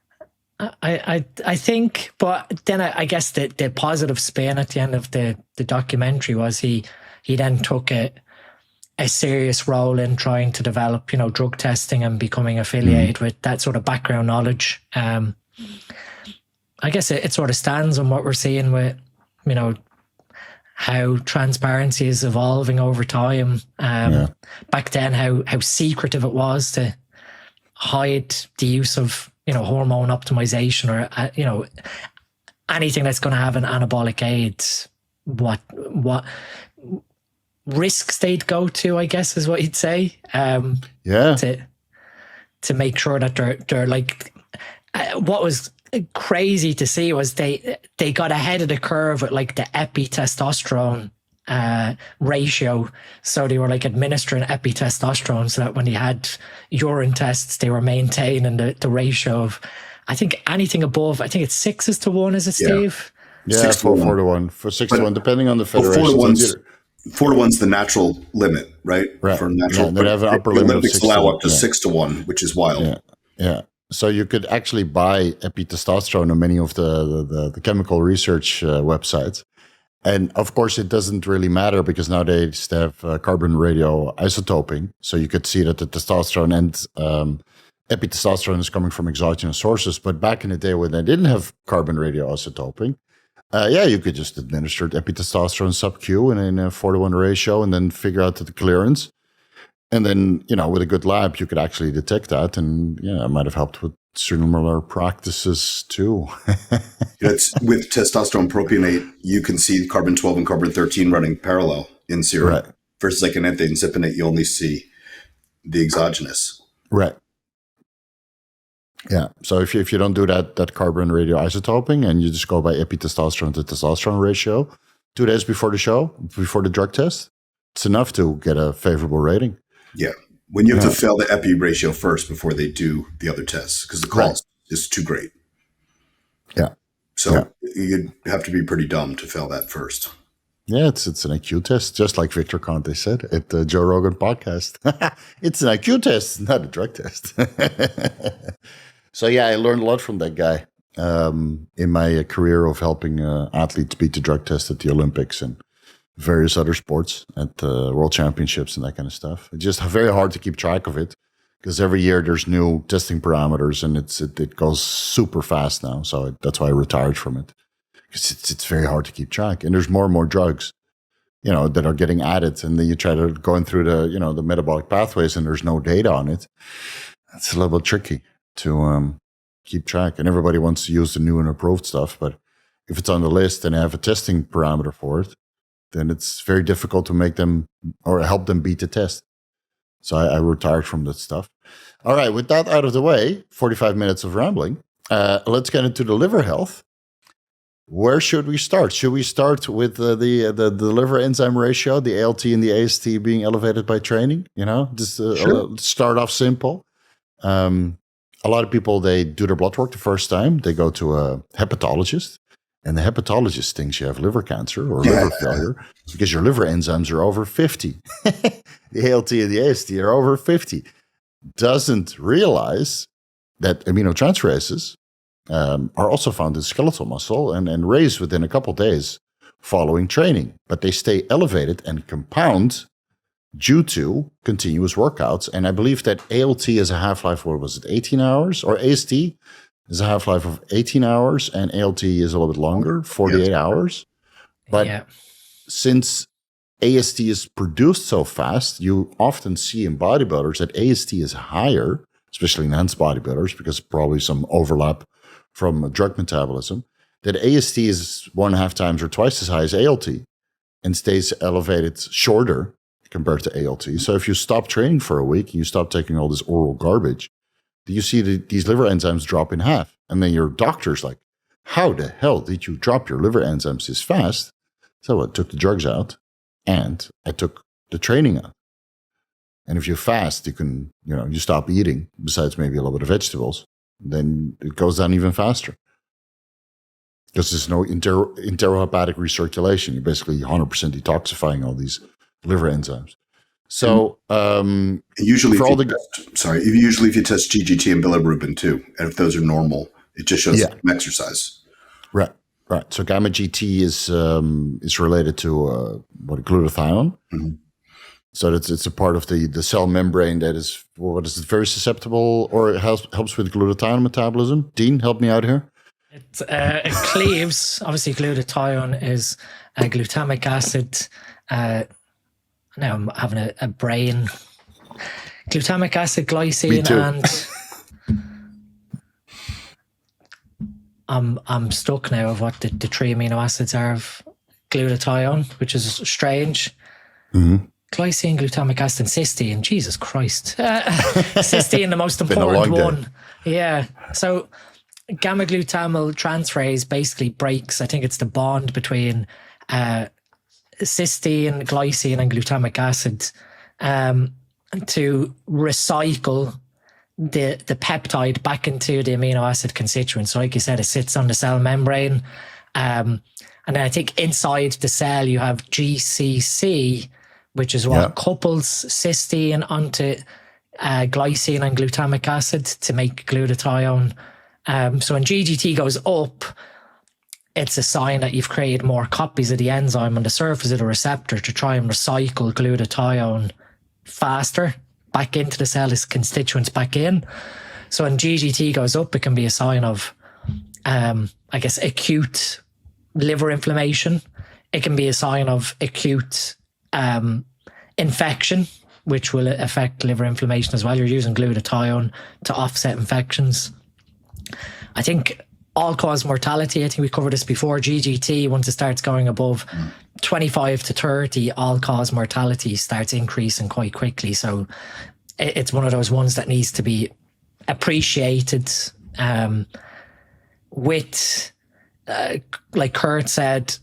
I think, but then I guess the positive spin at the end of the documentary was he then took a serious role in trying to develop, drug testing and becoming affiliated with that sort of background knowledge. I guess it sort of stands on what we're seeing with, how transparency is evolving over time. Back then, how secretive it was to hide the use of, hormone optimization or, anything that's going to have an anabolic aid. What risks they'd go to, I guess, is what you'd say. To make sure that they're like, what was crazy to see was they got ahead of the curve with like the epi testosterone ratio. So they were like administering epitestosterone so that when you had urine tests, they were maintaining the ratio of, I think anything above, I think it's 6:1, is it, Steve? Yeah, 4:1. For 6:1, depending on the Well, federation. 4:1's the natural limit, right? Right. For natural, they have an upper limit of Olympics 6 allow to 1. up to 6:1, which is wild. Yeah. So you could actually buy epitestosterone on many of the chemical research websites. And of course, it doesn't really matter because nowadays they have carbon radio isotoping. So you could see that the testosterone and epitestosterone is coming from exogenous sources. But back in the day when they didn't have carbon radio isotoping, you could just administer epitestosterone sub-Q in a 4:1 ratio and then figure out the clearance. And then, with a good lab, you could actually detect that. And it might have helped with similar practices too. It's with testosterone propionate, you can see carbon 12 and carbon 13 running parallel in serum. Right. Versus like an ethane you only see the exogenous. Right. Yeah. So if you don't do that carbon radioisotoping and you just go by epitestosterone to testosterone ratio 2 days before the show, before the drug test, it's enough to get a favorable rating. Yeah. When you have to fail the epi ratio first before they do the other tests, because the cost is too great. Yeah. So you'd have to be pretty dumb to fail that first. Yeah, it's an IQ test, just like Victor Conte said at the Joe Rogan podcast. It's an IQ test, not a drug test. So I learned a lot from that guy in my career of helping athletes beat the drug test at the Olympics and various other sports at world championships and that kind of stuff. It's just very hard to keep track of it because every year there's new testing parameters and it goes super fast now. So that's why I retired from it because it's very hard to keep track. And there's more and more drugs, that are getting added. And then you try to go through the metabolic pathways and there's no data on it. It's a little bit tricky to keep track. And everybody wants to use the new and approved stuff. But if it's on the list and they have a testing parameter for it, then it's very difficult to make them or help them beat the test. So I retired from that stuff. All right, with that out of the way, 45 minutes of rambling, let's get into the liver health. Where should we start? Should we start with the liver enzyme ratio, the ALT and the AST being elevated by training? Just start off simple. A lot of people, they do their blood work the first time. They go to a hepatologist. And the hepatologist thinks you have liver cancer or liver failure because your liver enzymes are over 50. The ALT and the AST are over 50. Doesn't realize that aminotransferases are also found in skeletal muscle and raised within a couple days following training. But they stay elevated and compound due to continuous workouts. And I believe that ALT has a half-life, 18 hours? Or AST is a half-life of 18 hours, and ALT is a little bit longer, 48 hours. But since AST is produced so fast, you often see in bodybuilders that AST is higher, especially enhanced bodybuilders, because probably some overlap from drug metabolism, that AST is 1.5 times or twice as high as ALT and stays elevated shorter compared to ALT. So if you stop training for a week and you stop taking all this oral garbage, you see these liver enzymes drop in half. And then your doctor's like, how the hell did you drop your liver enzymes this fast? So I took the drugs out and I took the training out. And if you fast, you can, you stop eating, besides maybe a little bit of vegetables, then it goes down even faster. Because there's no enterohepatic recirculation. You're basically 100% detoxifying all these liver enzymes. So usually, if you test GGT and bilirubin too, and if those are normal, it just shows some exercise. Right. So gamma GT is related to glutathione. Mm-hmm. So it's a part of the cell membrane that is very susceptible, or it helps with glutathione metabolism. Dean, help me out here. It cleaves. Obviously, glutathione is glutamic acid. Now I'm having a brain. Glutamic acid, glycine, and I'm stuck now of what the 3 amino acids are of glutathione, which is strange. Mm-hmm. Glycine, glutamic acid, and cysteine. Jesus Christ. Cysteine, the most important one. Yeah. So gamma glutamyl transferase basically breaks, I think it's the bond between cysteine, glycine, and glutamic acid to recycle the peptide back into the amino acid constituents. So like you said, it sits on the cell membrane. And then I think inside the cell you have GCC, which is what couples cysteine onto glycine and glutamic acid to make glutathione. So when GGT goes up, it's a sign that you've created more copies of the enzyme on the surface of the receptor to try and recycle glutathione faster back into the cell as constituents back in. So when GGT goes up, it can be a sign of, I guess, acute liver inflammation. It can be a sign of acute infection, which will affect liver inflammation as well. You're using glutathione to offset infections. I think all-cause mortality, I think we covered this before, GGT, once it starts going above 25 to 30, all-cause mortality starts increasing quite quickly. So it's one of those ones that needs to be appreciated with, like Kurt said,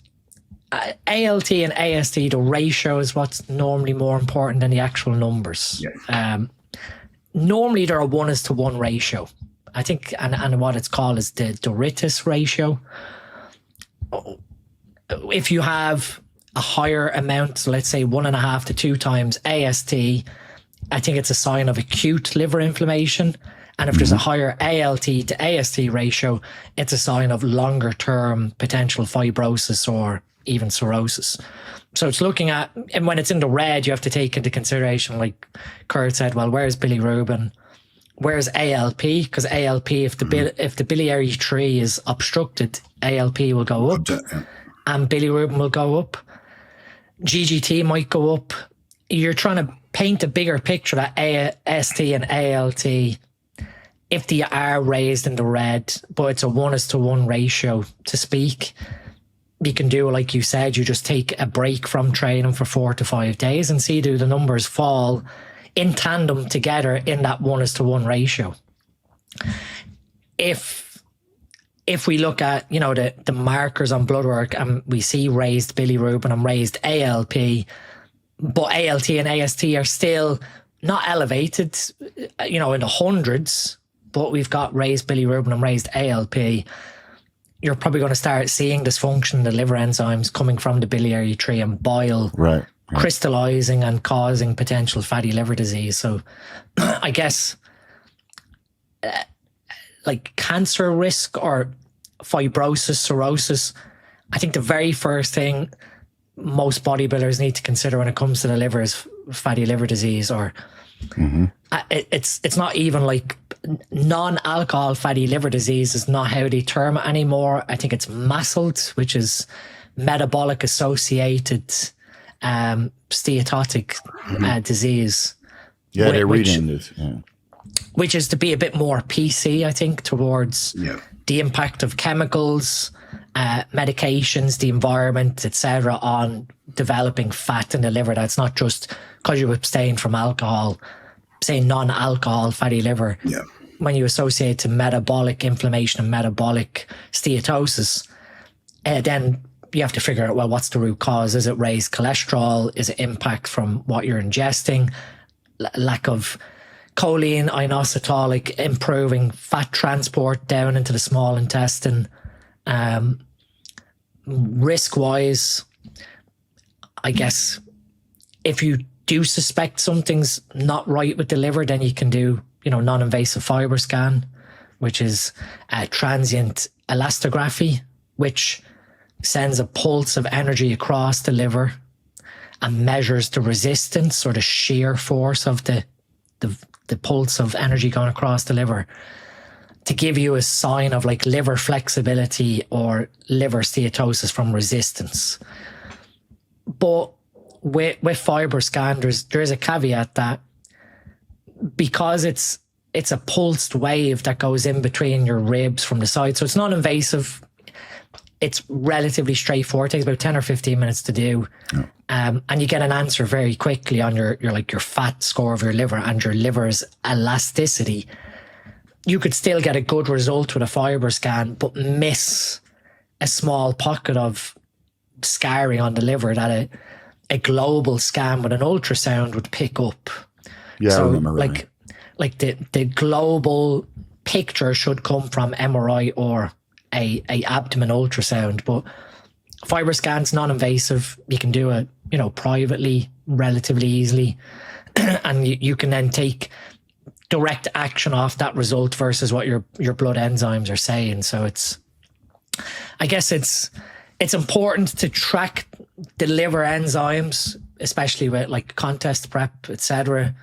ALT and AST, the ratio is what's normally more important than the actual numbers. Yeah. Normally they're a 1:1 ratio. I think, and what it's called is the Doritis ratio. If you have a higher amount, so let's say 1.5 to 2 times AST, I think it's a sign of acute liver inflammation. And if there's a higher ALT to AST ratio, it's a sign of longer term potential fibrosis or even cirrhosis. So it's looking at, and when it's in the red, you have to take into consideration, like Kurt said, well, where's bilirubin? Where's ALP? Because ALP, if the biliary tree is obstructed, ALP will go up and bilirubin will go up. GGT might go up. You're trying to paint a bigger picture that AST and ALT, if they are raised in the red, but it's a 1:1 ratio to speak, you can do, like you said, you just take a break from training for 4 to 5 days and see do the numbers fall in tandem together in that 1:1 ratio. If we look at, you know, the markers on blood work and we see raised bilirubin and raised ALP, but ALT and AST are still not elevated, you know, in the hundreds, but we've got raised bilirubin and raised ALP, you're probably going to start seeing dysfunction in the liver enzymes coming from the biliary tree and bile crystallizing and causing potential fatty liver disease. So I guess like cancer risk or fibrosis, cirrhosis, I think the very first thing most bodybuilders need to consider when it comes to the liver is fatty liver disease, or it's not even like non-alcohol fatty liver disease is not how they term it anymore. I think it's MASLD, which is metabolic associated steatotic disease. Yeah, they're reading it. Yeah. Which is to be a bit more PC, I think, towards the impact of chemicals, medications, the environment, etc., on developing fat in the liver. That's not just because you abstain from alcohol, say non-alcohol fatty liver. Yeah. When you associate to metabolic inflammation and metabolic steatosis, then you have to figure out, well, what's the root cause? Is it raised cholesterol? Is it impact from what you're ingesting? Lack of choline, inositol, like improving fat transport down into the small intestine. Risk-wise, I guess if you do suspect something's not right with the liver, then you can do, you know, non-invasive fiber scan, which is a transient elastography, which sends a pulse of energy across the liver and measures the resistance or the shear force of the pulse of energy going across the liver to give you a sign of like liver flexibility or liver steatosis from resistance. But with fiber scan, there is a caveat that because it's a pulsed wave that goes in between your ribs from the side, so it's not invasive. It's relatively straightforward. It takes about 10 or 15 minutes to do. Yeah. And you get an answer very quickly on your fat score of your liver and your liver's elasticity. You could still get a good result with a fiber scan, but miss a small pocket of scarring on the liver that a global scan with an ultrasound would pick up. Yeah, so I remember. Like the global picture should come from MRI or a abdomen ultrasound, but FibroScan's non-invasive. You can do it, privately, relatively easily, and you can then take direct action off that result versus what your blood enzymes are saying. So I guess it's important to track the liver enzymes, especially with like contest prep, etc.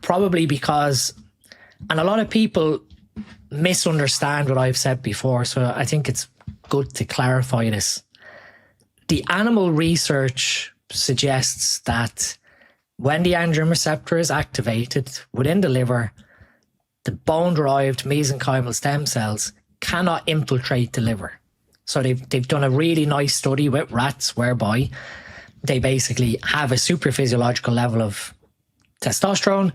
Probably because, and a lot of people misunderstand what I've said before, so I think it's good to clarify this. The animal research suggests that when the androgen receptor is activated within the liver, the bone-derived mesenchymal stem cells cannot infiltrate the liver. So they've done a really nice study with rats whereby they basically have a super physiological level of testosterone,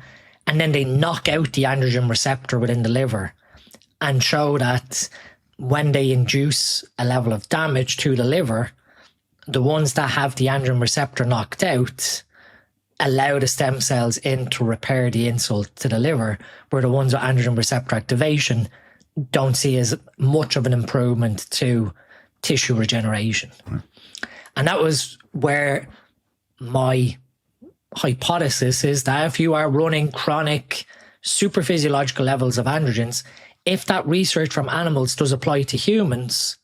and then they knock out the androgen receptor within the liver and show that when they induce a level of damage to the liver, the ones that have the androgen receptor knocked out allow the stem cells in to repair the insult to the liver, where the ones with androgen receptor activation don't see as much of an improvement to tissue regeneration. And that was where my hypothesis is that if you are running chronic superphysiological levels of androgens, if that research from animals does apply to humans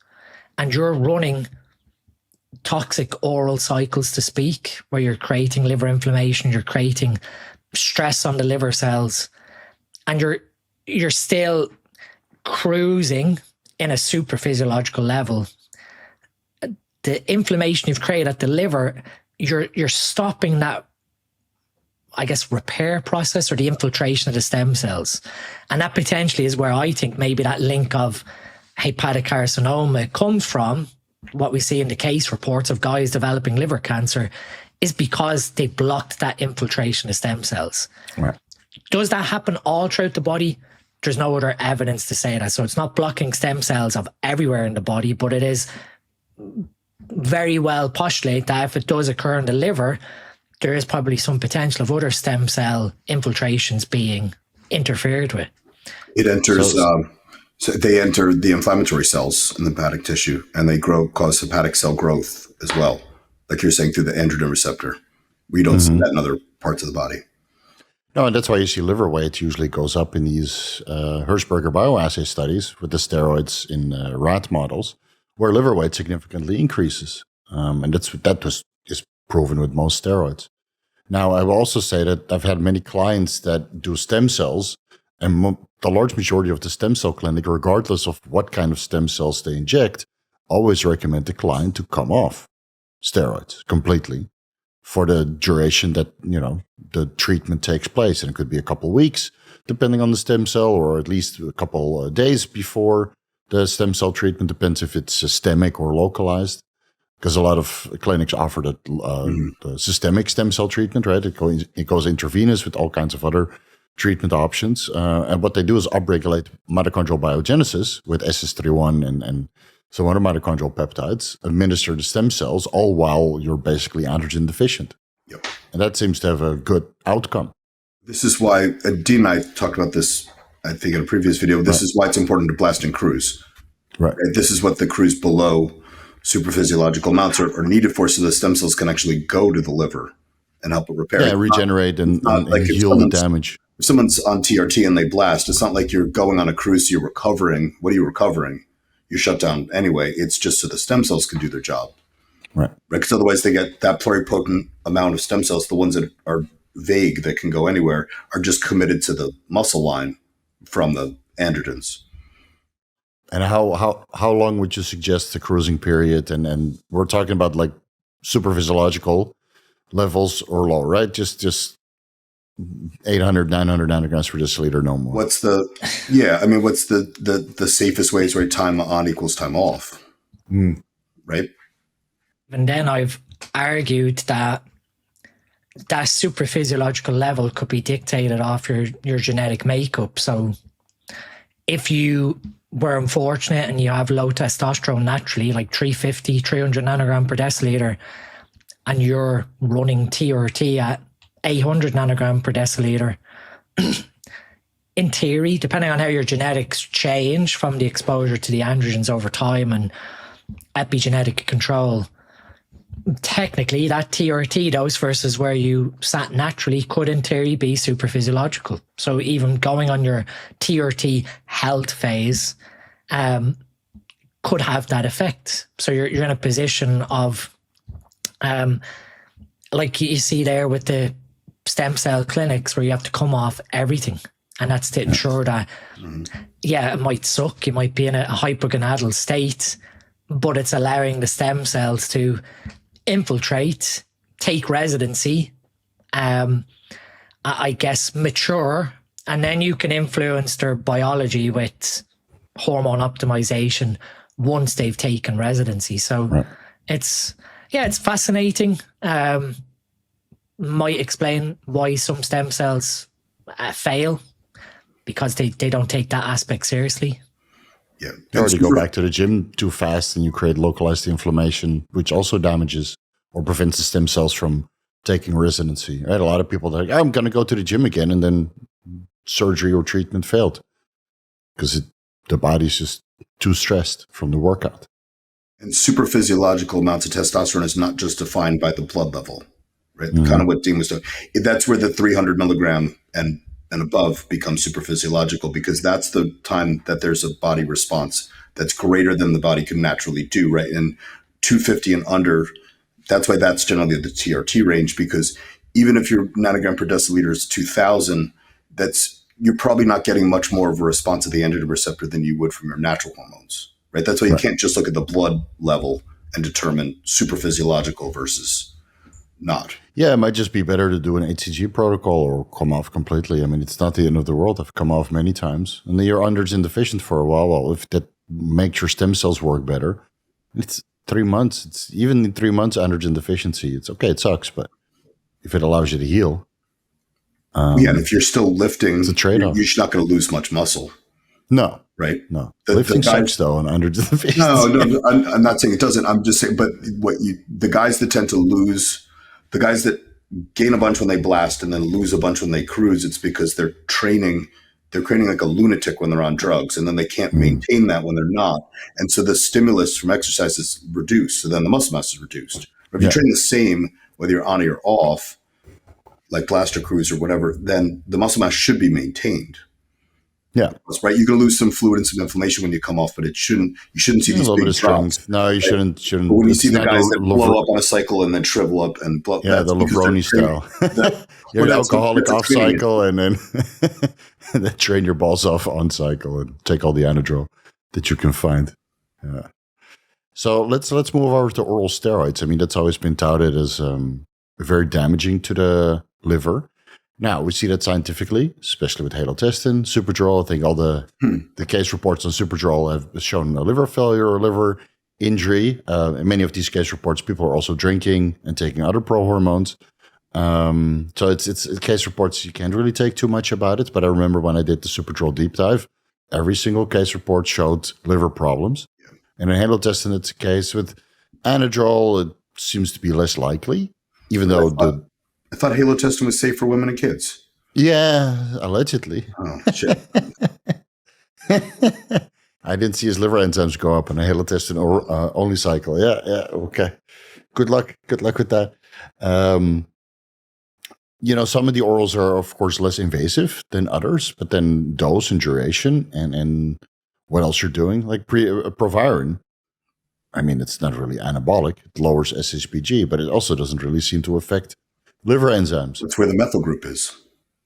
and you're running toxic oral cycles to speak, where you're creating liver inflammation, you're creating stress on the liver cells, and you're still cruising in a superphysiological level, the inflammation you've created at the liver, you're stopping that, I guess, repair process or the infiltration of the stem cells. And that potentially is where I think maybe that link of hepatic carcinoma comes from. What we see in the case reports of guys developing liver cancer is because they blocked that infiltration of stem cells. Right. Does that happen all throughout the body? There's no other evidence to say that. So it's not blocking stem cells of everywhere in the body, but it is very well postulate that if it does occur in the liver, there is probably some potential of other stem cell infiltrations being interfered with. It enters, so they enter the inflammatory cells in the hepatic tissue, and they cause hepatic cell growth as well, like you're saying, through the androgen receptor. We don't see that in other parts of the body. No, and that's why you see liver weight usually goes up in these Hirschberger bioassay studies with the steroids in rat models, where liver weight significantly increases. And that is proven with most steroids. Now, I will also say that I've had many clients that do stem cells, and the large majority of the stem cell clinic, regardless of what kind of stem cells they inject, always recommend the client to come off steroids completely for the duration that, the treatment takes place. And it could be a couple of weeks, depending on the stem cell, or at least a couple of days before the stem cell treatment. Depends if it's systemic or localized, because a lot of clinics offer the systemic stem cell treatment, right? It goes intravenous with all kinds of other treatment options. And what they do is upregulate mitochondrial biogenesis with SS31 and some other mitochondrial peptides, administer the stem cells, all while you're basically androgen deficient. Yep. And that seems to have a good outcome. This is why, Dean and I talked about this, I think, in a previous video. This is why it's important to blast and cruise. Right. This is what the cruise below superphysiological amounts are needed for, so the stem cells can actually go to the liver and help it repair. Yeah, regenerate and heal the damage. If someone's on TRT and they blast, it's not like you're going on a cruise, you're recovering. What are you recovering? You shut down anyway. It's just so the stem cells can do their job. Right. Because otherwise they get that pluripotent amount of stem cells. The ones that are vague, that can go anywhere, are just committed to the muscle line from the androgens. And how long would you suggest the cruising period? And we're talking about like super physiological levels or low, right? Just 800, 900 nanograms per deciliter, no more. What's the safest way is right? Time on equals time off. Right? And then I've argued that super physiological level could be dictated off your genetic makeup. So if you were unfortunate and you have low testosterone naturally, like 350, 300 nanogram per deciliter, and you're running TRT at 800 nanogram per deciliter, in theory, depending on how your genetics change from the exposure to the androgens over time and epigenetic control, technically that TRT dose versus where you sat naturally could in theory be super physiological. So even going on your TRT health phase could have that effect. So you're in a position of, like you see there with the stem cell clinics where you have to come off everything. And that's to ensure that, it might suck. You might be in a hypergonadal state, but it's allowing the stem cells to infiltrate, take residency, I guess mature, and then you can influence their biology with hormone optimization once they've taken residency. So it's fascinating. Might explain why some stem cells fail, because they don't take that aspect seriously. Yeah. Or you go back to the gym too fast and you create localized inflammation, which also damages or prevents the stem cells from taking residency. Right? A lot of people are like, I'm going to go to the gym again, and then surgery or treatment failed because the body's just too stressed from the workout. And super physiological amounts of testosterone is not just defined by the blood level, right? Kind of what Dean was doing. That's where the 300 milligram and above becomes super physiological, because that's the time that there's a body response that's greater than the body can naturally do, right? And 250 and under, that's why that's generally the TRT range, because even if your nanogram per deciliter is 2000, you're probably not getting much more of a response to the androgen receptor than you would from your natural hormones, right? That's why you can't just look at the blood level and determine super physiological versus not. Yeah, it might just be better to do an HCG protocol or come off completely. I mean, it's not the end of the world. I've come off many times. And then you're androgen deficient for a while. Well, if that makes your stem cells work better, it's 3 months. It's even in 3 months androgen deficiency. It's okay. It sucks, but if it allows you to heal. And if you're still lifting, it's a trade-off. You're not going to lose much muscle. No. Right? No. Lifting sucks, though, on androgen deficiency. No, I'm not saying it doesn't. I'm just saying, but the guys that tend to lose, the guys that gain a bunch when they blast and then lose a bunch when they cruise, it's because they're training like a lunatic when they're on drugs, and then they can't maintain that when they're not. And so the stimulus from exercise is reduced. So then the muscle mass is reduced. But if you train the same, whether you're on or off, like blast or cruise or whatever, then the muscle mass should be maintained. Yeah. That's right. You're going to lose some fluid and some inflammation when you come off, but you shouldn't see these big drops. No, you shouldn't. But when you see the guys that blow up on a cycle and then shrivel up and blow, the Levroni style. You're an alcoholic off cycle and then and then train your balls off on cycle and take all the anadrol that you can find. Yeah. So let's move over to oral steroids. I mean, that's always been touted as very damaging to the liver. Now, we see that scientifically, especially with halotestin, Superdrol. I think all the case reports on Superdrol have shown a liver failure or liver injury. In many of these case reports, people are also drinking and taking other pro-hormones. So it's case reports, you can't really take too much about it. But I remember when I did the Superdrol deep dive, every single case report showed liver problems. And in halotestin, it's a case with anadrol. It seems to be less likely, even though I thought halotestin was safe for women and kids. Yeah, allegedly. Oh, shit. I didn't see his liver enzymes go up on a halotestin only cycle. Yeah, okay. Good luck with that. Some of the orals are, of course, less invasive than others, but then dose and duration and what else you're doing, like Proviron. I mean, it's not really anabolic. It lowers SHBG, but it also doesn't really seem to affect liver enzymes. That's where the methyl group is.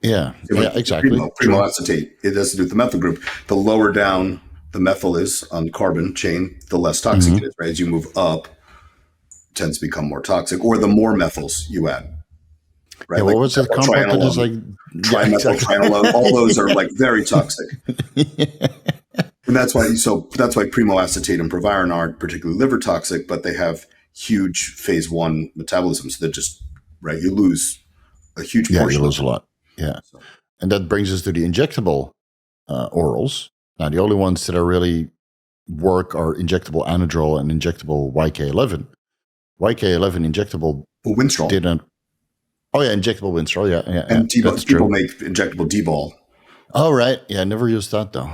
Yeah, exactly. Primo acetate. It has to do with the methyl group. The lower down the methyl is on carbon chain, the less toxic it is. Right? As you move up, it tends to become more toxic. Or the more methyls you add. Right? Yeah, what was that compound that is like trimethyl, all those are like very toxic. And that's why Primo acetate and Proviron aren't particularly liver toxic, but they have huge phase 1 metabolism. So they're just you lose a huge portion. Yeah, you lose a lot. Yeah. And that brings us to the injectable orals. Now, the only ones that are really work are injectable anadrol and injectable YK11. YK11 injectable Winstrol. didn't. Oh yeah, injectable Winstrol. Yeah. And That's people true. make injectable D-ball. Oh right, yeah. I never used that though.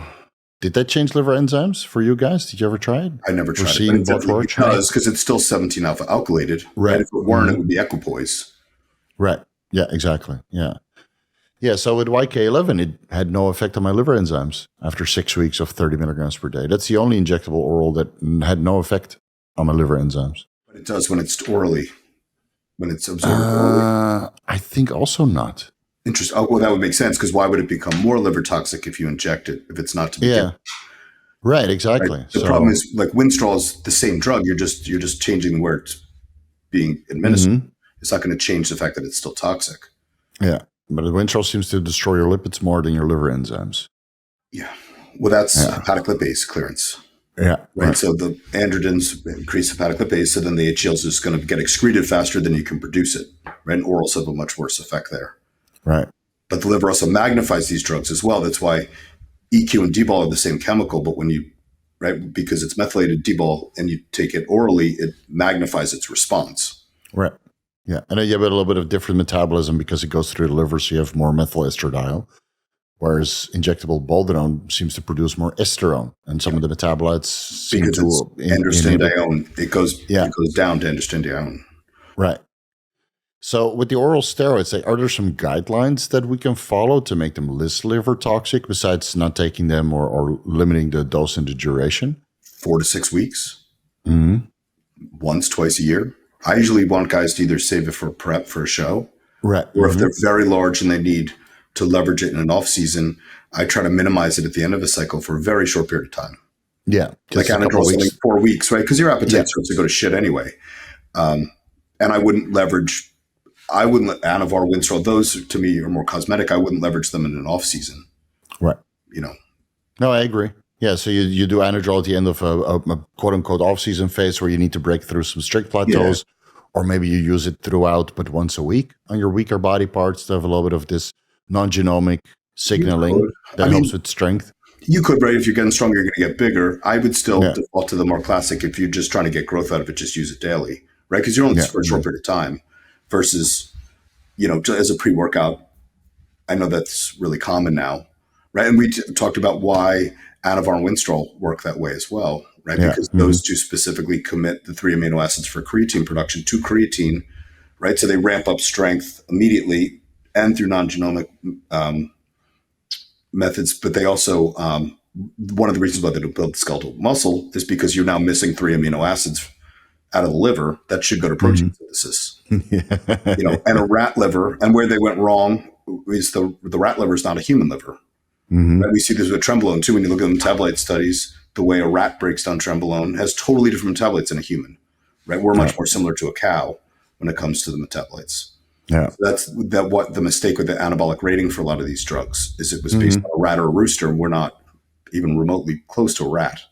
Did that change liver enzymes for you guys? Did you ever try it? I never tried seeing it. But both it does, because it's still 17 alpha alkylated. Right. And if it weren't, it would be equipoise. Right. Yeah. Exactly. Yeah. Yeah. So with YK11, it had no effect on my liver enzymes after 6 weeks of 30 milligrams per day. That's the only injectable oral that had no effect on my liver enzymes. But it does when it's orally. When it's absorbed orally. I think also not. Interesting. Oh, well, that would make sense, because why would it become more liver toxic if you inject it, if it's not to begin? Yeah. Right. Exactly. Right? The problem is, like, Winstrol is the same drug. You're just changing where it's being administered. It's not going to change the fact that it's still toxic. Yeah. But the Winstrol seems to destroy your lipids more than your liver enzymes. Yeah. Well, that's hepatic lipase clearance. Yeah. Right. So the androgens increase hepatic lipase, so then the HDL is just going to get excreted faster than you can produce it. Right. And orals have a much worse effect there. Right. But the liver also magnifies these drugs as well. That's why EQ and D-ball are the same chemical, but when you, right, because it's methylated D-ball and you take it orally, it magnifies its response. Right. Yeah. And then you have a little bit of different metabolism because it goes through the liver, so you have more methyl estradiol. Whereas injectable boldenone seems to produce more esterone, and some of the metabolites seem because to androstenedione. It goes down to androstenedione. Right. So with the oral steroids, are there some guidelines that we can follow to make them less liver toxic besides not taking them or limiting the dose and the duration? 4 to 6 weeks. Once, twice a year. I usually want guys to either save it for prep for a show, right? Or if they're very large and they need to leverage it in an off season, I try to minimize it at the end of a cycle for a very short period of time. Yeah. Like anadrol's only 4 weeks, right? Because your appetite starts to go to shit anyway. And I wouldn't leverage, Anavar, Winstrol, those to me are more cosmetic. I wouldn't leverage them in an off season. Right. You know. No, I agree. Yeah, so you do anadrol at the end of a quote unquote off season phase where you need to break through some strict plateaus, or maybe you use it throughout, but once a week on your weaker body parts to have a little bit of this non-genomic signaling that helps with strength. You could, right? If you're getting stronger, you're going to get bigger. I would still default to the more classic. If you're just trying to get growth out of it, just use it daily, right? Because you're only for a short period of time versus, as a pre-workout. I know that's really common now, right? And we talked about why Anavar and Winstrol work that way as well, right? Because those two specifically commit the 3 amino acids for creatine production to creatine, right? So they ramp up strength immediately and through non-genomic methods. But they also, one of the reasons why they don't build skeletal muscle is because you're now missing 3 amino acids out of the liver that should go to protein synthesis. And a rat liver, and where they went wrong is the rat liver is not a human liver. Right? We see this with Trenbolone too. When you look at the metabolite studies, the way a rat breaks down Trenbolone has totally different metabolites than a human. Right? We're much more similar to a cow when it comes to the metabolites. Yeah, so that's what the mistake with the anabolic rating for a lot of these drugs is. It was based on a rat or a rooster, and we're not even remotely close to a rat.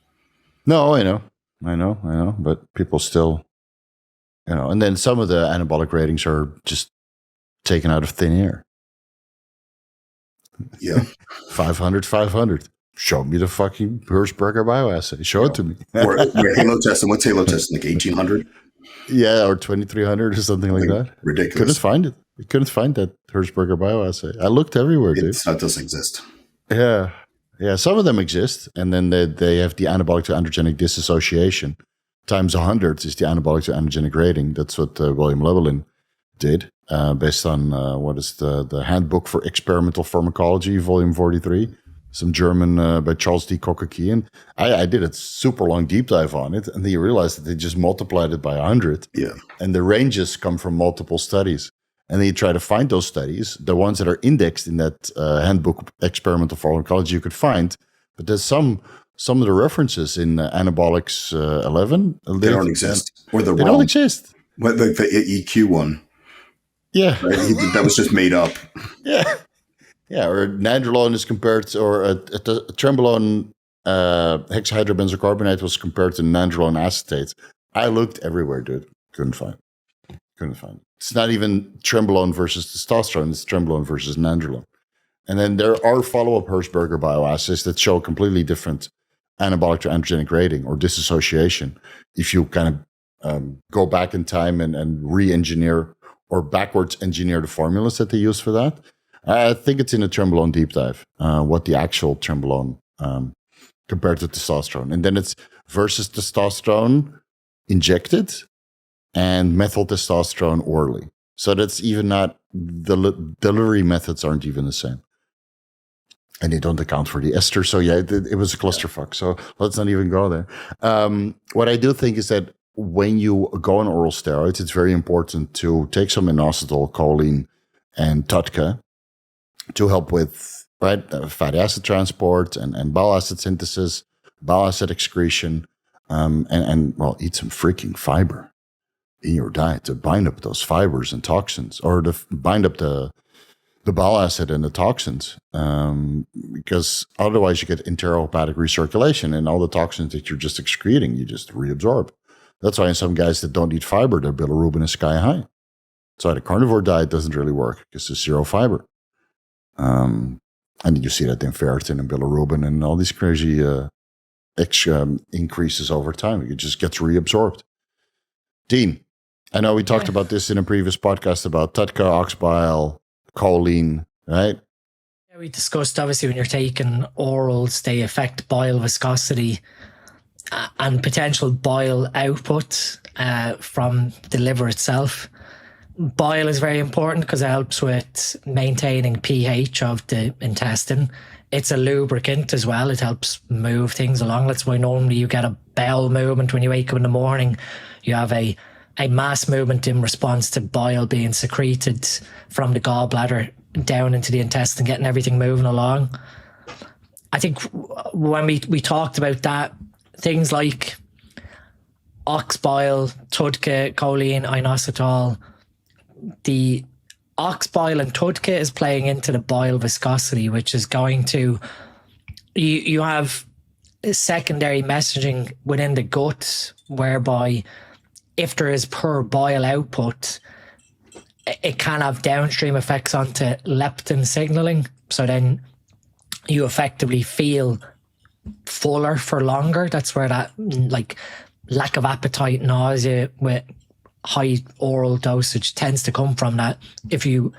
No, I know, but people still, and then some of the anabolic ratings are just taken out of thin air. Yeah. 500. Show me the fucking Hirschberger bioassay. Show it to me. or halo testing. What's halo testing? Like 1800? Yeah, or 2300 or something like that. Ridiculous. Couldn't find it. You couldn't find that Hirschberger bioassay. I looked everywhere, dude. That doesn't exist. Yeah. Yeah, some of them exist. And then they have the anabolic to androgenic disassociation. Times 100 is the anabolic to androgenic rating. That's what William Lebelin did. Based on what is the Handbook for Experimental Pharmacology, volume 43, some German by Charles D. Kokaki. And I did a super long deep dive on it, and then you realize that they just multiplied it by 100. Yeah. And the ranges come from multiple studies. And then you try to find those studies, the ones that are indexed in that Handbook Experimental Pharmacology you could find. But there's some of the references in Anabolics 11. They don't exist. Or they don't exist. But the EQ one. Yeah. Right? That was just made up. Yeah. Yeah, or nandrolone is compared to, or a Trenbolone hexahydrobenzocarbonate was compared to nandrolone acetate. I looked everywhere, dude. Couldn't find it. It's not even Trenbolone versus testosterone. It's Trenbolone versus nandrolone. And then there are follow-up Hershberger bioassays that show a completely different anabolic to androgenic rating or dissociation if you kind of go back in time and re-engineer or backwards engineer the formulas that they use for that. I think it's in a Trenbolone deep dive, what the actual Trenbolone compared to testosterone. And then it's versus testosterone injected and methyl testosterone orally. So that's even not, the delivery methods aren't even the same. And they don't account for the ester. So yeah, it was a clusterfuck. So let's not even go there. What I do think is that when you go on oral steroids, it's very important to take some inositol, choline, and TUDCA to help with fatty acid transport and bile acid synthesis, bile acid excretion, and eat some freaking fiber in your diet to bind up those fibers and toxins, or to bind up the bile acid and the toxins, because otherwise you get enterohepatic recirculation, and all the toxins that you're just excreting, you just reabsorb. That's why in some guys that don't eat fiber, their bilirubin is sky high. So the carnivore diet doesn't really work because there's zero fiber. And you see that in ferritin and bilirubin and all these crazy increases over time. It just gets reabsorbed. Dean, I know we talked about this in a previous podcast about TUDCA, oxbile, choline, right? Yeah, we discussed obviously when you're taking orals, they affect bile viscosity and potential bile output from the liver itself. Bile is very important because it helps with maintaining pH of the intestine. It's a lubricant as well. It helps move things along. That's why normally you get a bowel movement when you wake up in the morning. You have a mass movement in response to bile being secreted from the gallbladder down into the intestine, getting everything moving along. I think when we talked about that, things like oxbile, TUDCA, choline, inositol, the oxbile and TUDCA is playing into the bile viscosity, which is going to, you have secondary messaging within the gut, whereby if there is poor bile output, it can have downstream effects onto leptin signaling. So then you effectively feel fuller for longer. That's where that like lack of appetite, nausea with high oral dosage tends to come from. That if you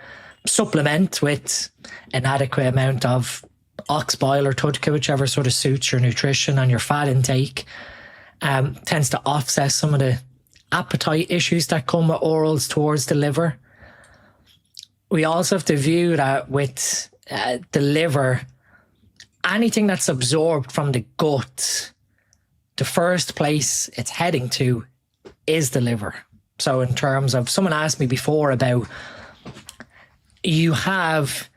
supplement with an adequate amount of oxbile or TUDCA, whichever sort of suits your nutrition and your fat intake, tends to offset some of the appetite issues that come with orals towards the liver. We also have to view that with the liver, anything that's absorbed from the gut, the first place it's heading to is the liver. So in terms of, someone asked me before about, you have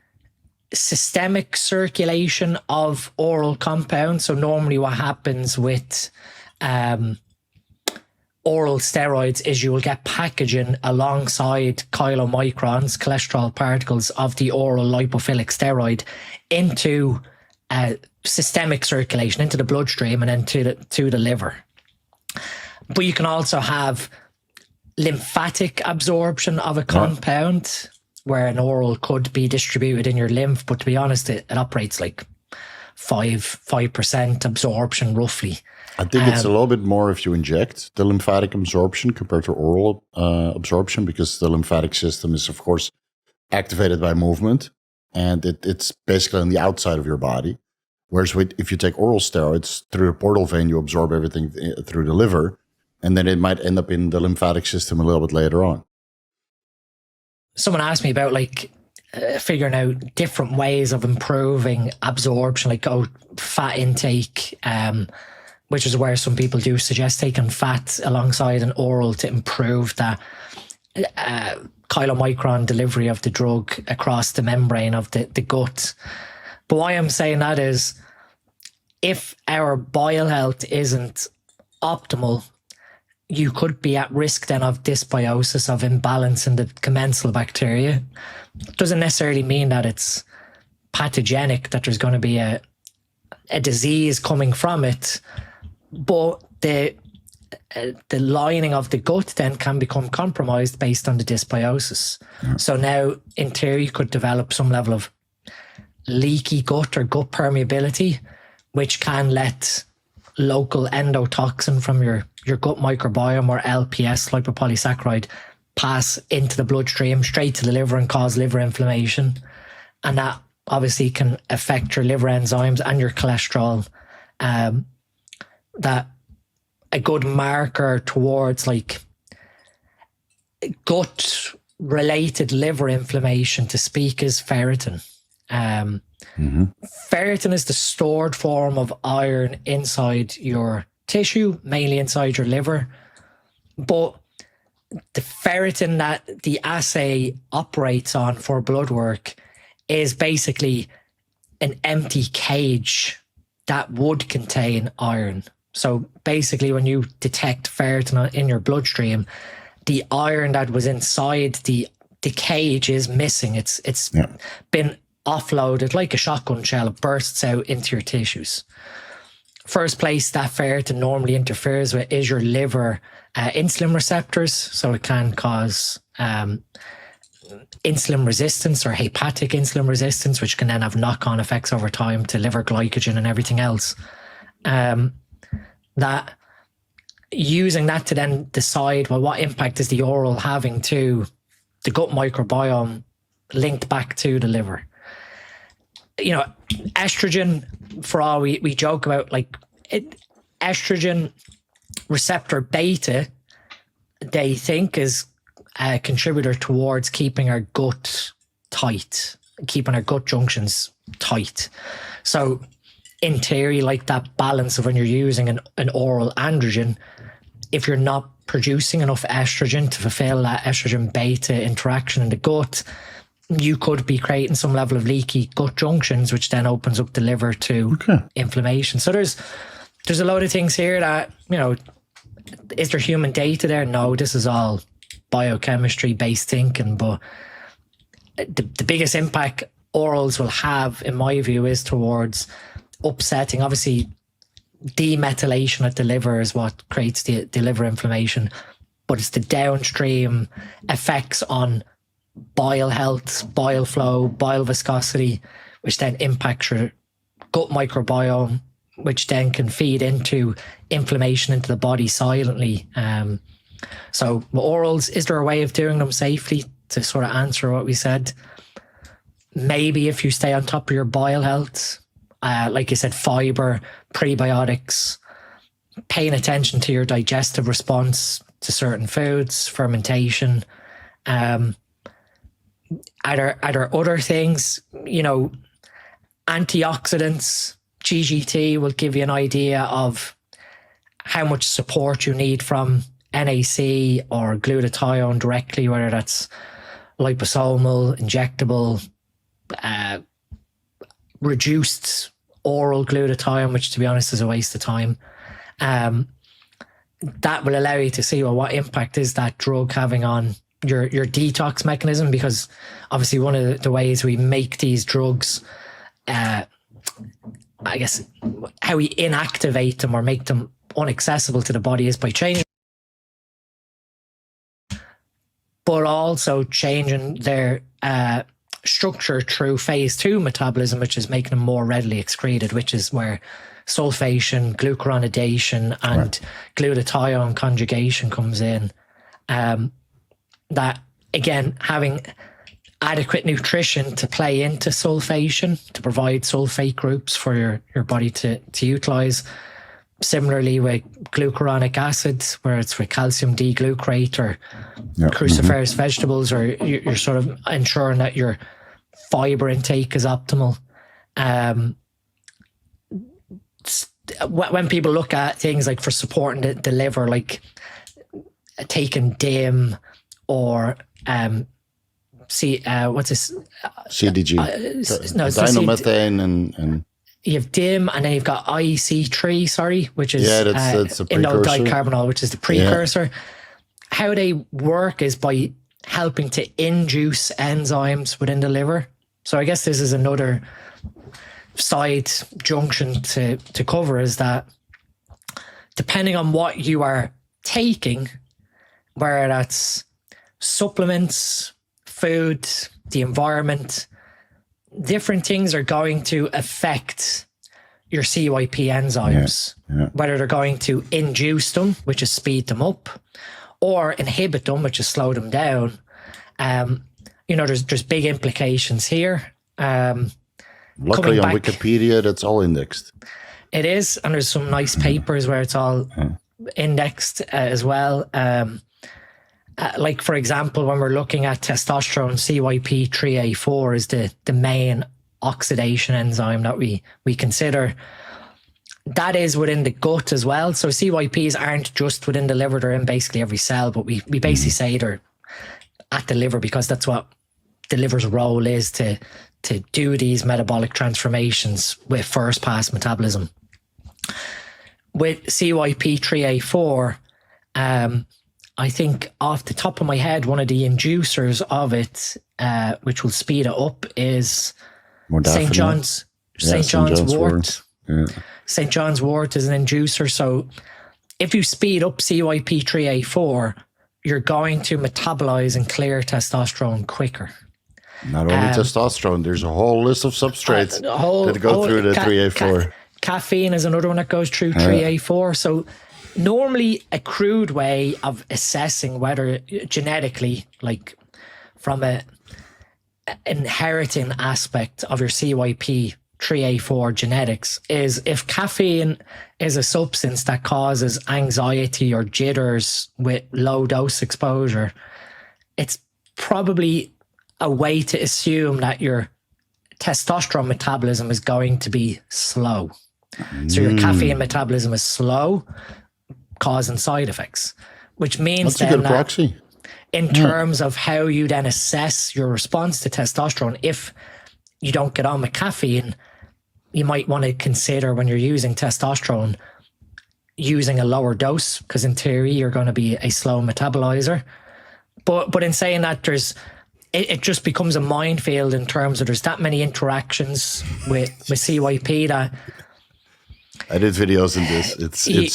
systemic circulation of oral compounds. So normally what happens with oral steroids is you will get packaging alongside chylomicrons, cholesterol particles of the oral lipophilic steroid into systemic circulation, into the bloodstream and then to the liver. But you can also have lymphatic absorption of a compound where an oral could be distributed in your lymph, but to be honest, it operates like 5% absorption roughly. I think it's a little bit more if you inject the lymphatic absorption compared to oral absorption, because the lymphatic system is, of course, activated by movement, and it's basically on the outside of your body. Whereas if you take oral steroids, through the portal vein, you absorb everything through the liver, and then it might end up in the lymphatic system a little bit later on. Someone asked me about figuring out different ways of improving absorption, like fat intake, which is where some people do suggest taking fat alongside an oral to improve that chylomicron delivery of the drug across the membrane of the gut. But why I'm saying that is, if our bile health isn't optimal, you could be at risk then of dysbiosis, of imbalance in the commensal bacteria. It doesn't necessarily mean that it's pathogenic, that there's going to be a disease coming from it, but the lining of the gut then can become compromised based on the dysbiosis. Yeah. So now, in theory, you could develop some level of leaky gut or gut permeability, which can let local endotoxin from your gut microbiome or LPS, lipopolysaccharide, pass into the bloodstream straight to the liver and cause liver inflammation. And that obviously can affect your liver enzymes and your cholesterol. That a good marker towards like gut related liver inflammation to speak is ferritin. Ferritin is the stored form of iron inside your tissue, mainly inside your liver. But the ferritin that the assay operates on for blood work is basically an empty cage that would contain iron. So basically, when you detect ferritin in your bloodstream, the iron that was inside the cage is missing. It's been offloaded like a shotgun shell. It bursts out into your tissues. First place that ferritin normally interferes with is your liver insulin receptors. So it can cause insulin resistance or hepatic insulin resistance, which can then have knock-on effects over time to liver glycogen and everything else. That using that to then decide, well, what impact is the oral having to the gut microbiome linked back to the liver? You know, estrogen, for all we joke about, like estrogen receptor beta, they think is a contributor towards keeping our gut tight, keeping our gut junctions tight. So in theory, like that balance of when you're using an oral androgen, if you're not producing enough estrogen to fulfill that estrogen beta interaction in the gut, you could be creating some level of leaky gut junctions, which then opens up the liver to inflammation. So there's a load of things here that, you know, is there human data there? No, this is all biochemistry based thinking, but the biggest impact orals will have, in my view, is towards upsetting. Obviously, demethylation at the liver is what creates the liver inflammation, but it's the downstream effects on bile health, bile flow, bile viscosity, which then impacts your gut microbiome, which then can feed into inflammation into the body silently. So orals, is there a way of doing them safely, to sort of answer what we said? Maybe if you stay on top of your bile health, like you said, fiber, prebiotics, paying attention to your digestive response to certain foods, fermentation. Are there other things? You know, antioxidants, GGT will give you an idea of how much support you need from NAC or glutathione directly, whether that's liposomal, injectable, reduced oral glutathione, which to be honest is a waste of time. That will allow you to see, well, what impact is that drug having on your detox mechanism, because obviously one of the ways we make these drugs, I guess how we inactivate them or make them unaccessible to the body is by changing, but also changing their structure through phase 2 metabolism, which is making them more readily excreted, which is where sulfation, glucuronidation, and glutathione conjugation comes in. That, again, having adequate nutrition to play into sulfation, to provide sulfate groups for your body to utilize. Similarly with glucuronic acid, where it's with calcium D-glucarate or cruciferous vegetables, or you're sort of ensuring that your fiber intake is optimal. When people look at things like for supporting the liver, like taking DIM or what's this? CDG. Dinomethane and you have DIM, and then you've got IC3, which is that's a precursor. Indole-dicarbonyl, which is the precursor. Yeah. How they work is by helping to induce enzymes within the liver. So I guess this is another side junction to cover, is that depending on what you are taking, whether that's supplements, food, the environment, different things are going to affect your CYP enzymes, whether they're going to induce them, which is speed them up, or inhibit them, which is slow them down. There's big implications here. Luckily on Wikipedia, that's all indexed. It is, and there's some nice papers where it's all indexed as well. Like, for example, when we're looking at testosterone, CYP3A4 is the main oxidation enzyme that we consider. That is within the gut as well. So CYPs aren't just within the liver, they're in basically every cell, but we basically say they're at the liver because that's what the liver's role is, to do these metabolic transformations with first pass metabolism. With CYP3A4, I think off the top of my head, one of the inducers of it, which will speed it up, is St. John's wort. Yeah. St. John's wort is an inducer. So if you speed up CYP3A4, you're going to metabolize and clear testosterone quicker. Not only testosterone, there's a whole list of substrates that go through the 3A4. Caffeine is another one that goes through 3A4. So normally a crude way of assessing whether genetically, like from a inheriting aspect of your CYP3A4 genetics, is if caffeine is a substance that causes anxiety or jitters with low dose exposure, it's probably a way to assume that your testosterone metabolism is going to be slow. So your caffeine metabolism is slow, causing side effects, which means that's a good proxy. In terms of how you then assess your response to testosterone, if you don't get on with caffeine, you might want to consider, when you're using testosterone, using a lower dose, because in theory you're going to be a slow metabolizer. But in saying that, it just becomes a minefield in terms of there's that many interactions with CYP that I did videos in this.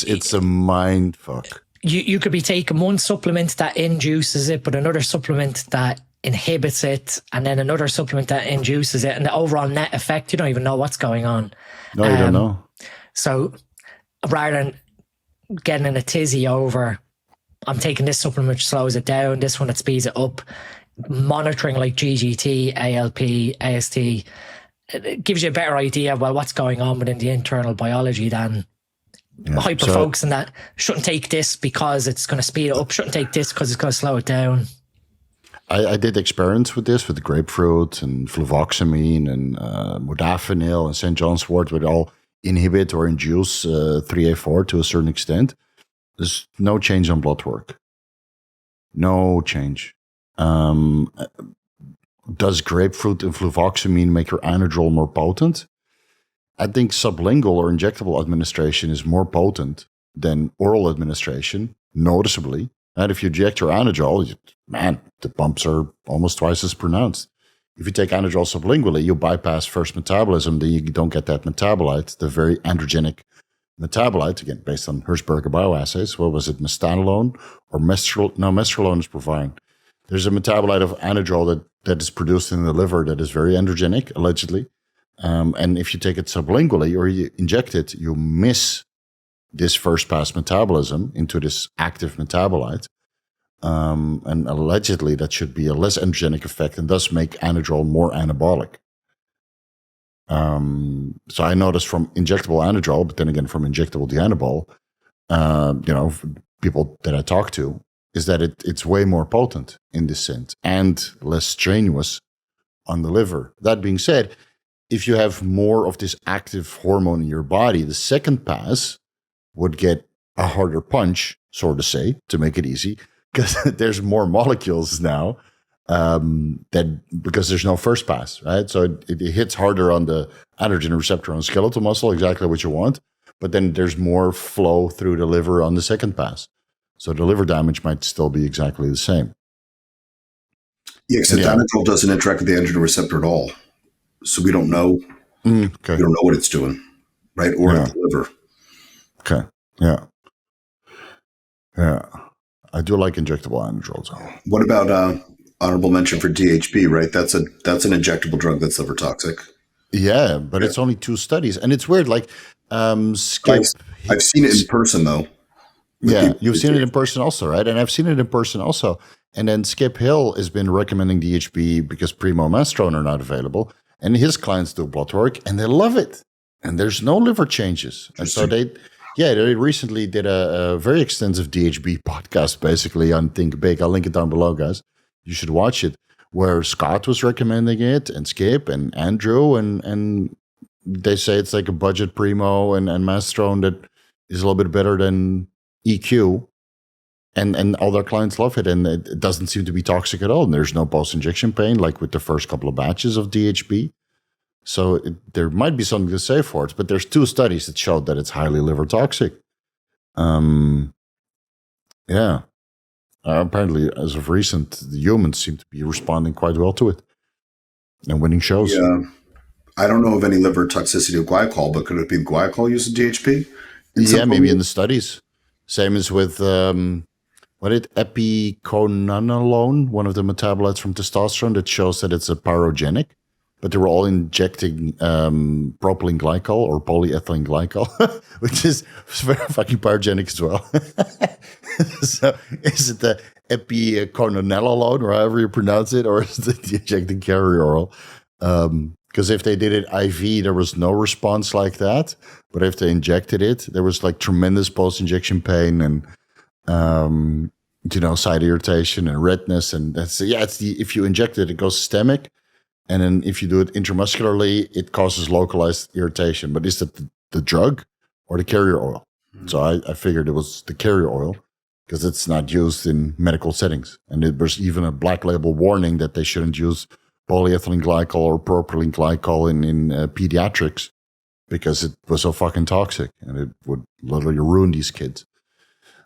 It's a mind fuck. You could be taking one supplement that induces it, but another supplement that inhibits it, and then another supplement that induces it, and the overall net effect, you don't even know what's going on. No, you don't know. So rather than getting in a tizzy over, I'm taking this supplement which slows it down, this one that speeds it up, monitoring like GGT, ALP, AST, it gives you a better idea of what's going on within the internal biology than hyper-focusing that shouldn't take this because it's going to speed it up, shouldn't take this because it's going to slow it down. I did experiments with this, with grapefruit and fluvoxamine and modafinil and St. John's wort, would all inhibit or induce 3A4 to a certain extent. There's no change on blood work. No change. Does grapefruit and fluvoxamine make your anadrol more potent? I think sublingual or injectable administration is more potent than oral administration, noticeably. And if you inject your anadrol, man, the bumps are almost twice as pronounced. If you take anadrol sublingually, you bypass first metabolism, then you don't get that metabolite, the very androgenic metabolite, again, based on Hirschberger bioassays. What was it, mestanolone or mestrolone? No, mestrolone is providing. There's a metabolite of anadrol that is produced in the liver that is very androgenic, allegedly. And if you take it sublingually or you inject it, you miss this first pass metabolism into this active metabolite. And allegedly that should be a less androgenic effect and thus make anadrol more anabolic. So I noticed from injectable anadrol, but then again from injectable dianabol, people that I talk to, is that it's way more potent in this sense and less strenuous on the liver. That being said, if you have more of this active hormone in your body, the second pass would get a harder punch, so to say, to make it easy, because there's more molecules now because there's no first pass, right? So it hits harder on the androgen receptor on skeletal muscle, exactly what you want, but then there's more flow through the liver on the second pass. So the liver damage might still be exactly the same. Yeah, except anadrol doesn't interact with the androgen receptor at all. So we don't know. We don't know what it's doing, right? Or the liver. Okay. Yeah. I do like injectable anadrol. What about honorable mention for DHB, right? That's an injectable drug that's liver toxic. Yeah, but it's only 2 studies, and it's weird. Like Skip, I've seen it in person though. Yeah, you've seen it in person also, right? And I've seen it in person also. And then Skip Hill has been recommending DHB because Primo and Mastrone are not available, and his clients do blood work and they love it, and there's no liver changes. And so they recently did a very extensive DHB podcast, basically on Think Big. I'll link it down below, guys. You should watch it. Where Scott was recommending it, and Skip and Andrew, and they say it's like a budget Primo and Mastrone that is a little bit better than EQ, and all their clients love it, and it doesn't seem to be toxic at all. And there's no post-injection pain like with the first couple of batches of DHB. So there might be something to say for it, but there's 2 studies that showed that it's highly liver toxic. Yeah. Apparently, as of recent, the humans seem to be responding quite well to it and winning shows. Yeah. I don't know of any liver toxicity of glycol, but could it be glycol using DHP? Yeah, maybe in the studies. Same as with, epicorinolone, one of the metabolites from testosterone that shows that it's a pyrogenic. But they were all injecting propylene glycol or polyethylene glycol, which is very fucking pyrogenic as well. So is it the epicorinolone, or however you pronounce it, or is it the injecting carrier oil? Because if they did it IV, there was no response like that. But if they injected it, there was like tremendous post-injection pain and, side irritation and redness. And that's, if you inject it, it goes systemic. And then if you do it intramuscularly, it causes localized irritation. But is that the drug or the carrier oil? Mm-hmm. So I figured it was the carrier oil because it's not used in medical settings. And there's even a black label warning that they shouldn't use polyethylene glycol or propylene glycol in pediatrics because it was so fucking toxic and it would literally ruin these kids.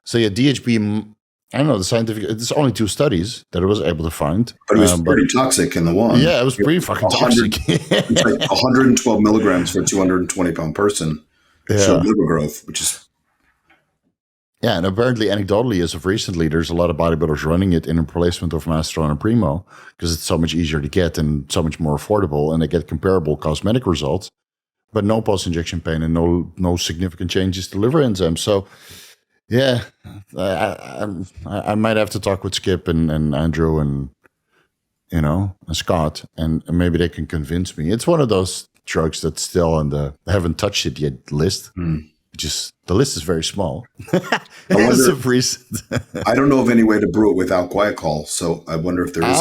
So yeah, DHB, I don't know, it's only 2 studies that I was able to find. But it was pretty toxic in the one. Yeah, it was pretty fucking toxic. It's like 112 milligrams for a 220-pound person. Showed liver growth, which is... Yeah, and apparently, anecdotally, as of recently, there's a lot of bodybuilders running it in replacement of Mastrone and Primo because it's so much easier to get and so much more affordable, and they get comparable cosmetic results, but no post-injection pain and no significant changes to liver enzymes. So, yeah, I might have to talk with Skip and Andrew and Scott, and maybe they can convince me. It's one of those drugs that's still on the haven't touched it yet list. Just the list is very small. As of recent. I don't know of any way to brew it without glycol, so I wonder if there is.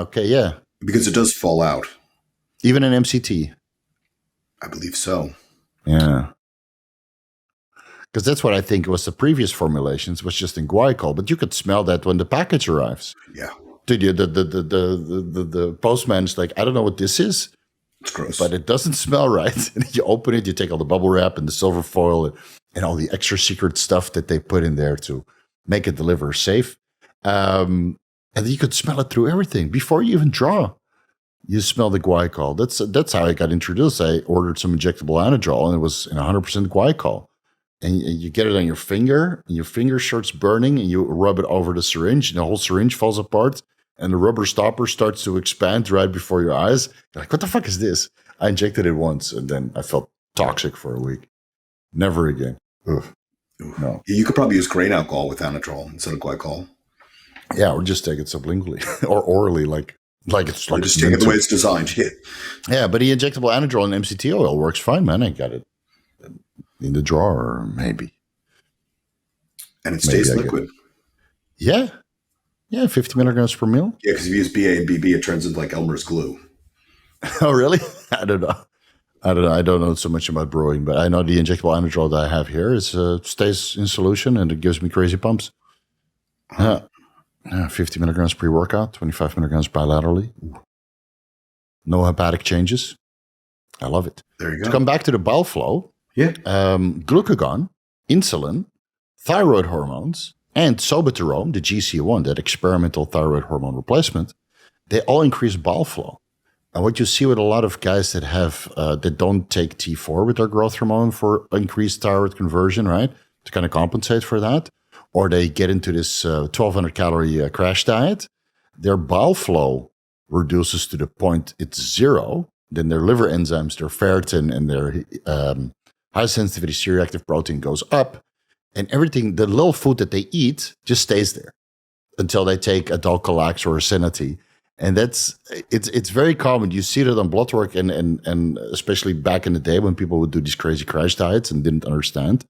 Okay, yeah. Because it does fall out. Even in MCT. I believe so. Yeah. Because that's what I think was the previous formulations was just in glycol, but you could smell that when the package arrives. Yeah. Dude, the postman is like, I don't know what this is. It's gross. But it doesn't smell right. And you open it, you take all the bubble wrap and the silver foil and all the extra secret stuff that they put in there to make it deliver safe. And you could smell it through everything. Before you even draw, you smell the glycol. That's how I got introduced. I ordered some injectable anadrol, and it was in 100% glycol. And you get it on your finger, and your finger starts burning, and you rub it over the syringe, and the whole syringe falls apart. And the rubber stopper starts to expand right before your eyes. You're like, what the fuck is this? I injected it once, and then I felt toxic for a week. Never again. Ugh. No. You could probably use grain alcohol with anadrol instead of glycol. Yeah, or just take it sublingually or orally, like it's like just take it the way it's designed. Yeah, but the injectable anadrol and MCT oil works fine, man. I got it in the drawer, maybe. And it stays liquid. Yeah. Yeah, 50 milligrams per mil. Yeah, because if you use BA and BB, it turns into like Elmer's glue. Oh, really? I don't know. I don't know so much about brewing, but I know the injectable anadrol that I have here stays in solution and it gives me crazy pumps. 50 milligrams pre-workout, 25 milligrams bilaterally. Ooh. No hepatic changes. I love it. There you go. To come back to the bile flow, glucagon, insulin, thyroid hormones, and soboterone, the GC1, that experimental thyroid hormone replacement, they all increase bile flow. And what you see with a lot of guys that have that don't take T4 with their growth hormone for increased thyroid conversion, right, to kind of compensate for that, or they get into this 1,200 calorie crash diet, their bile flow reduces to the point it's zero, then their liver enzymes, their ferritin, and their high sensitivity C-reactive protein goes up, and everything, the little food that they eat just stays there until they take a Cartalax or a Senati. And it's very common. You see that on blood work and especially back in the day when people would do these crazy crash diets and didn't understand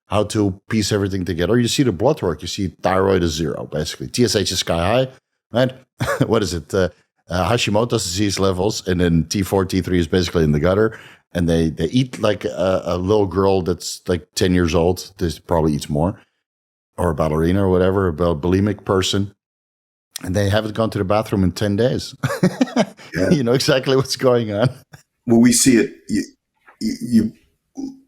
how to piece everything together. You see the blood work, you see thyroid is zero, basically. TSH is sky high, right? What is it? Hashimoto's disease levels, and then T4, T3 is basically in the gutter. And they eat like a little girl that's like 10 years old. This probably eats more, or a ballerina or whatever, a bulimic person. And they haven't gone to the bathroom in 10 days. Yeah. You know exactly what's going on. Well, we see it. You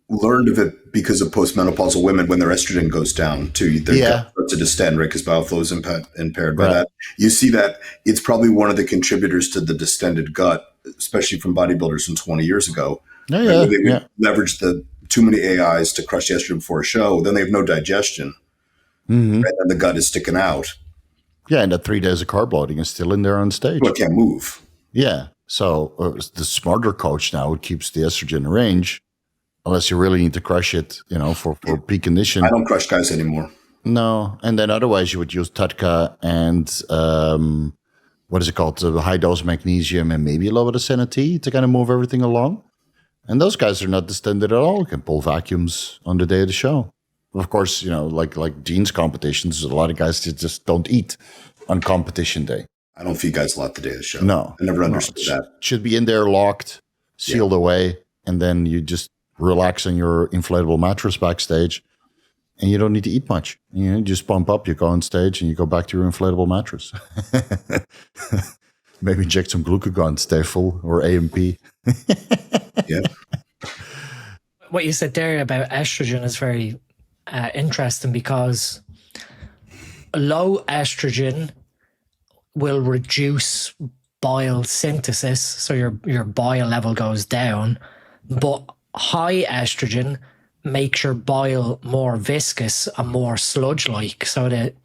learned of it because of postmenopausal women when their estrogen goes down too. Their gut starts to distend, right? Because bile flow is impaired by that. You see that it's probably one of the contributors to the distended gut, especially from bodybuilders from 20 years ago. They leverage the too many AIs to crush the estrogen before a show. Then they have no digestion, right? And the gut is sticking out. Yeah, and that 3 days of carb loading is still in there on stage. Well, it can't move. Yeah, so the smarter coach now keeps the estrogen in range, unless you really need to crush it, for peak condition. I don't crush guys anymore. No, and then otherwise you would use TUDCA and what is it called? The high dose magnesium and maybe a little bit of Senati to kind of move everything along. And those guys are not distended at all. You can pull vacuums on the day of the show. Of course, like Gene's competitions, a lot of guys just don't eat on competition day. I don't feed guys a lot the day of the show. No. I never understood that. Should be in there locked, sealed away, and then you just relax on your inflatable mattress backstage, and you don't need to eat much. You just pump up, you go on stage, and you go back to your inflatable mattress. Maybe inject some glucagon, stay full, or AMP. Yeah. What you said there about estrogen is very interesting, because low estrogen will reduce bile synthesis, so your bile level goes down, but high estrogen makes your bile more viscous and more sludge-like, so that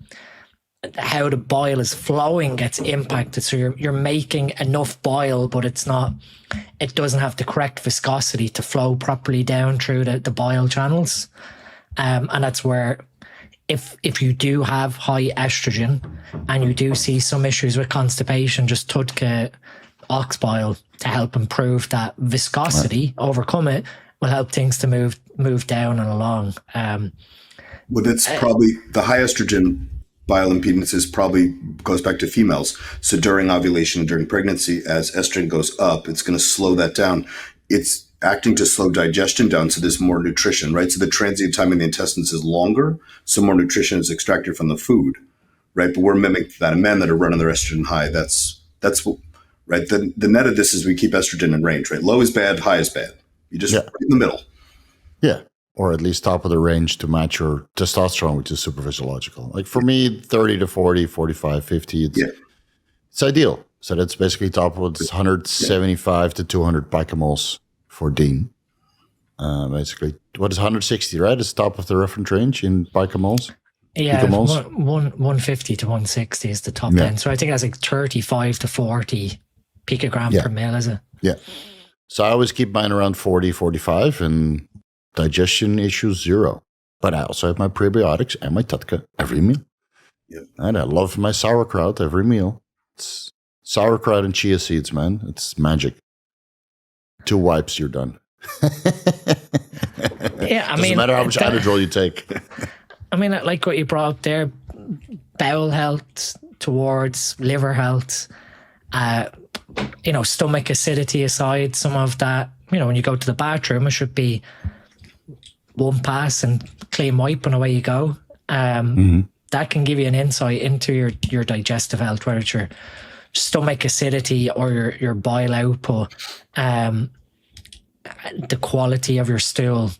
how the bile is flowing gets impacted. So you're making enough bile, but it doesn't have the correct viscosity to flow properly down through the bile channels. And that's where if you do have high estrogen and you do see some issues with constipation, just TUDCA ox bile to help improve that viscosity, overcome it, will help things to move down and along. Well, that's probably the high estrogen bile impedances probably goes back to females. So during ovulation, during pregnancy, as estrogen goes up, it's going to slow that down. It's acting to slow digestion down, so there's more nutrition, right? So the transient time in the intestines is longer, so more nutrition is extracted from the food, right? But we're mimicking that in men that are running their estrogen high. That's what, right? The net of this is we keep estrogen in range, right? Low is bad, high is bad. You just right in the middle. Yeah, or at least top of the range to match your testosterone, which is super physiological. Like for me, 30 to 40, 45, 50, it's ideal. So that's basically top of 175 to 200 picomoles for Dean. Basically, what is 160, right? It's top of the reference range in picomoles. Yeah, 150 to 160 is the top end. So I think that's like 35 to 40 picogram per mil, is it? Yeah. So I always keep mine around 40, 45, and digestion issues 0. But I also have my prebiotics and my TUDCA every meal. Yep. And I love my sauerkraut every meal. It's sauerkraut and chia seeds, man. It's magic. 2 wipes, you're done. Yeah, I mean, doesn't matter how much Anadrol you take. I mean, like what you brought up there, bowel health towards liver health, stomach acidity aside, some of that, when you go to the bathroom, it should be one pass and clean wipe and away you go. That can give you an insight into your digestive health, whether it's your stomach acidity or your bile output, the quality of your stool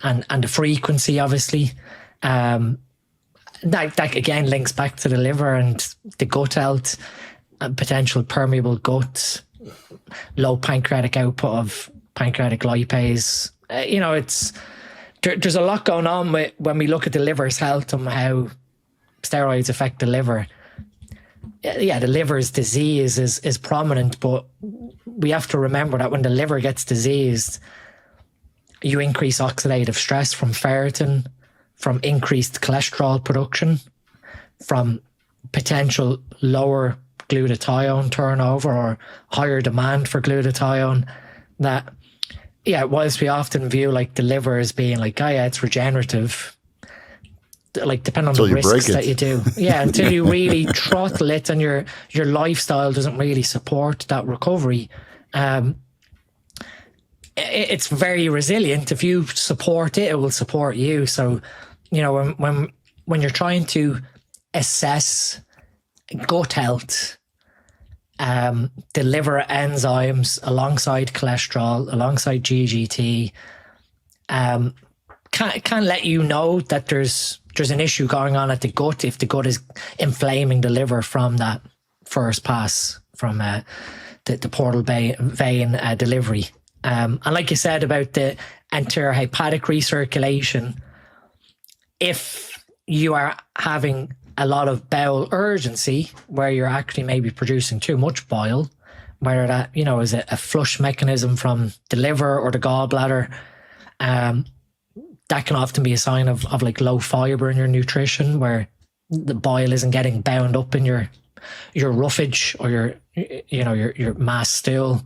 and the frequency, obviously. That again links back to the liver and the gut health, and potential permeable gut, low pancreatic output of pancreatic lipase. There's a lot going on when we look at the liver's health and how steroids affect the liver. yeah, the liver's disease is prominent, but we have to remember that when the liver gets diseased, you increase oxidative stress from ferritin, from increased cholesterol production, from potential lower glutathione turnover or higher demand for glutathione. That, yeah, whilst we often view like the liver as being like, oh yeah, it's regenerative, like depending on the risks that you do. Yeah, until you really throttle it and your lifestyle doesn't really support that recovery. It's very resilient. If you support it, it will support you. So, you know, when you're trying to assess gut health, the liver enzymes alongside cholesterol, alongside GGT, can let you know that there's an issue going on at the gut if the gut is inflaming the liver from that first pass from the portal vein delivery. And like you said about the anterior hepatic recirculation, if you are having a lot of bowel urgency where you're actually maybe producing too much bile, whether that, you know, is a flush mechanism from the liver or the gallbladder, that can often be a sign of like low fiber in your nutrition, where the bile isn't getting bound up in your roughage or your mast stool.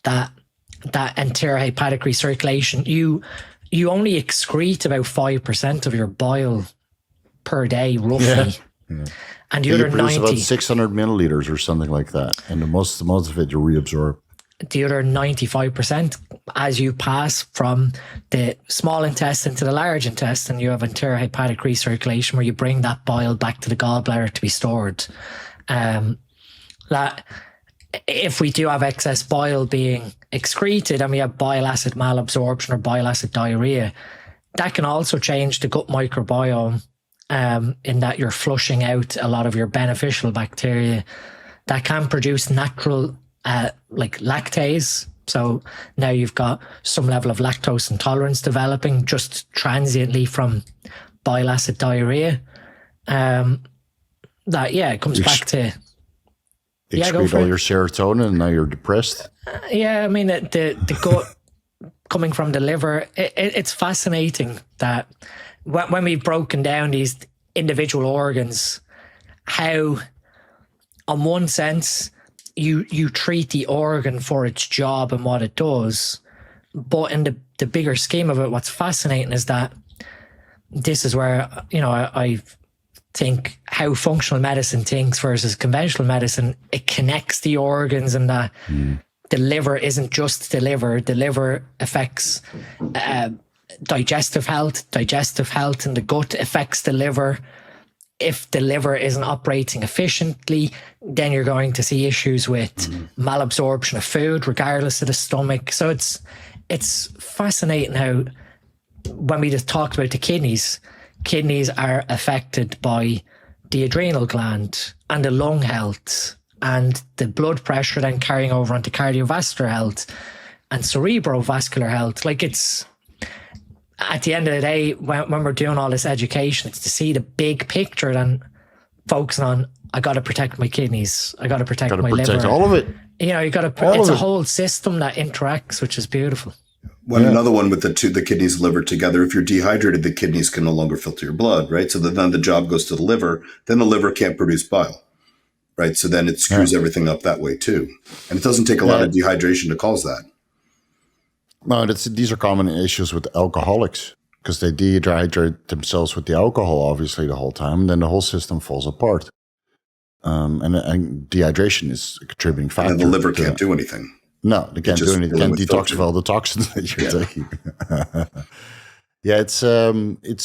That anterior hepatic recirculation, you only excrete about 5% of your bile per day, roughly. Yeah. And the other 90, about 600 milliliters or something like that, and the most of it you reabsorb. The other 95%, as you pass from the small intestine to the large intestine, you have anterior hepatic recirculation where you bring that bile back to the gallbladder to be stored. That if we do have excess bile being excreted and we have bile acid malabsorption or bile acid diarrhea, that can also change the gut microbiome, in that you're flushing out a lot of your beneficial bacteria that can produce natural like lactase. So now you've got some level of lactose intolerance developing just transiently from bile acid diarrhea. It comes back to excrete all your serotonin and now you're depressed. I mean the gut coming from the liver, it's fascinating that when we've broken down these individual organs, how on one sense you treat the organ for its job and what it does, but in the bigger scheme of it, what's fascinating is that this is where, you know, I think how functional medicine thinks versus conventional medicine, it connects the organs, and that the liver isn't just the liver. The liver affects digestive health in the gut affects the liver. If the liver isn't operating efficiently, then you're going to see issues with malabsorption of food, regardless of the stomach. So it's fascinating how, when we just talked about the kidneys are affected by the adrenal gland and the lung health and the blood pressure then carrying over onto cardiovascular health and cerebrovascular health. Like, it's, at the end of the day, when we're doing all this education, it's to see the big picture and focusing on, I got to protect my kidneys. I got to protect my liver. Protect all of it. You know, you got to, it's a whole system that interacts, which is beautiful. Another one with the kidneys, liver together. If you're dehydrated, the kidneys can no longer filter your blood, right? So then the job goes to the liver. Then the liver can't produce bile, right? So then it screws everything up that way too. And it doesn't take a lot of dehydration to cause that. No, these are common issues with alcoholics, because they dehydrate themselves with the alcohol, obviously, the whole time, and then the whole system falls apart. And dehydration is a contributing factor. And the liver can't do anything. No, they can't do anything. They can't detoxify all the toxins that you're taking. It's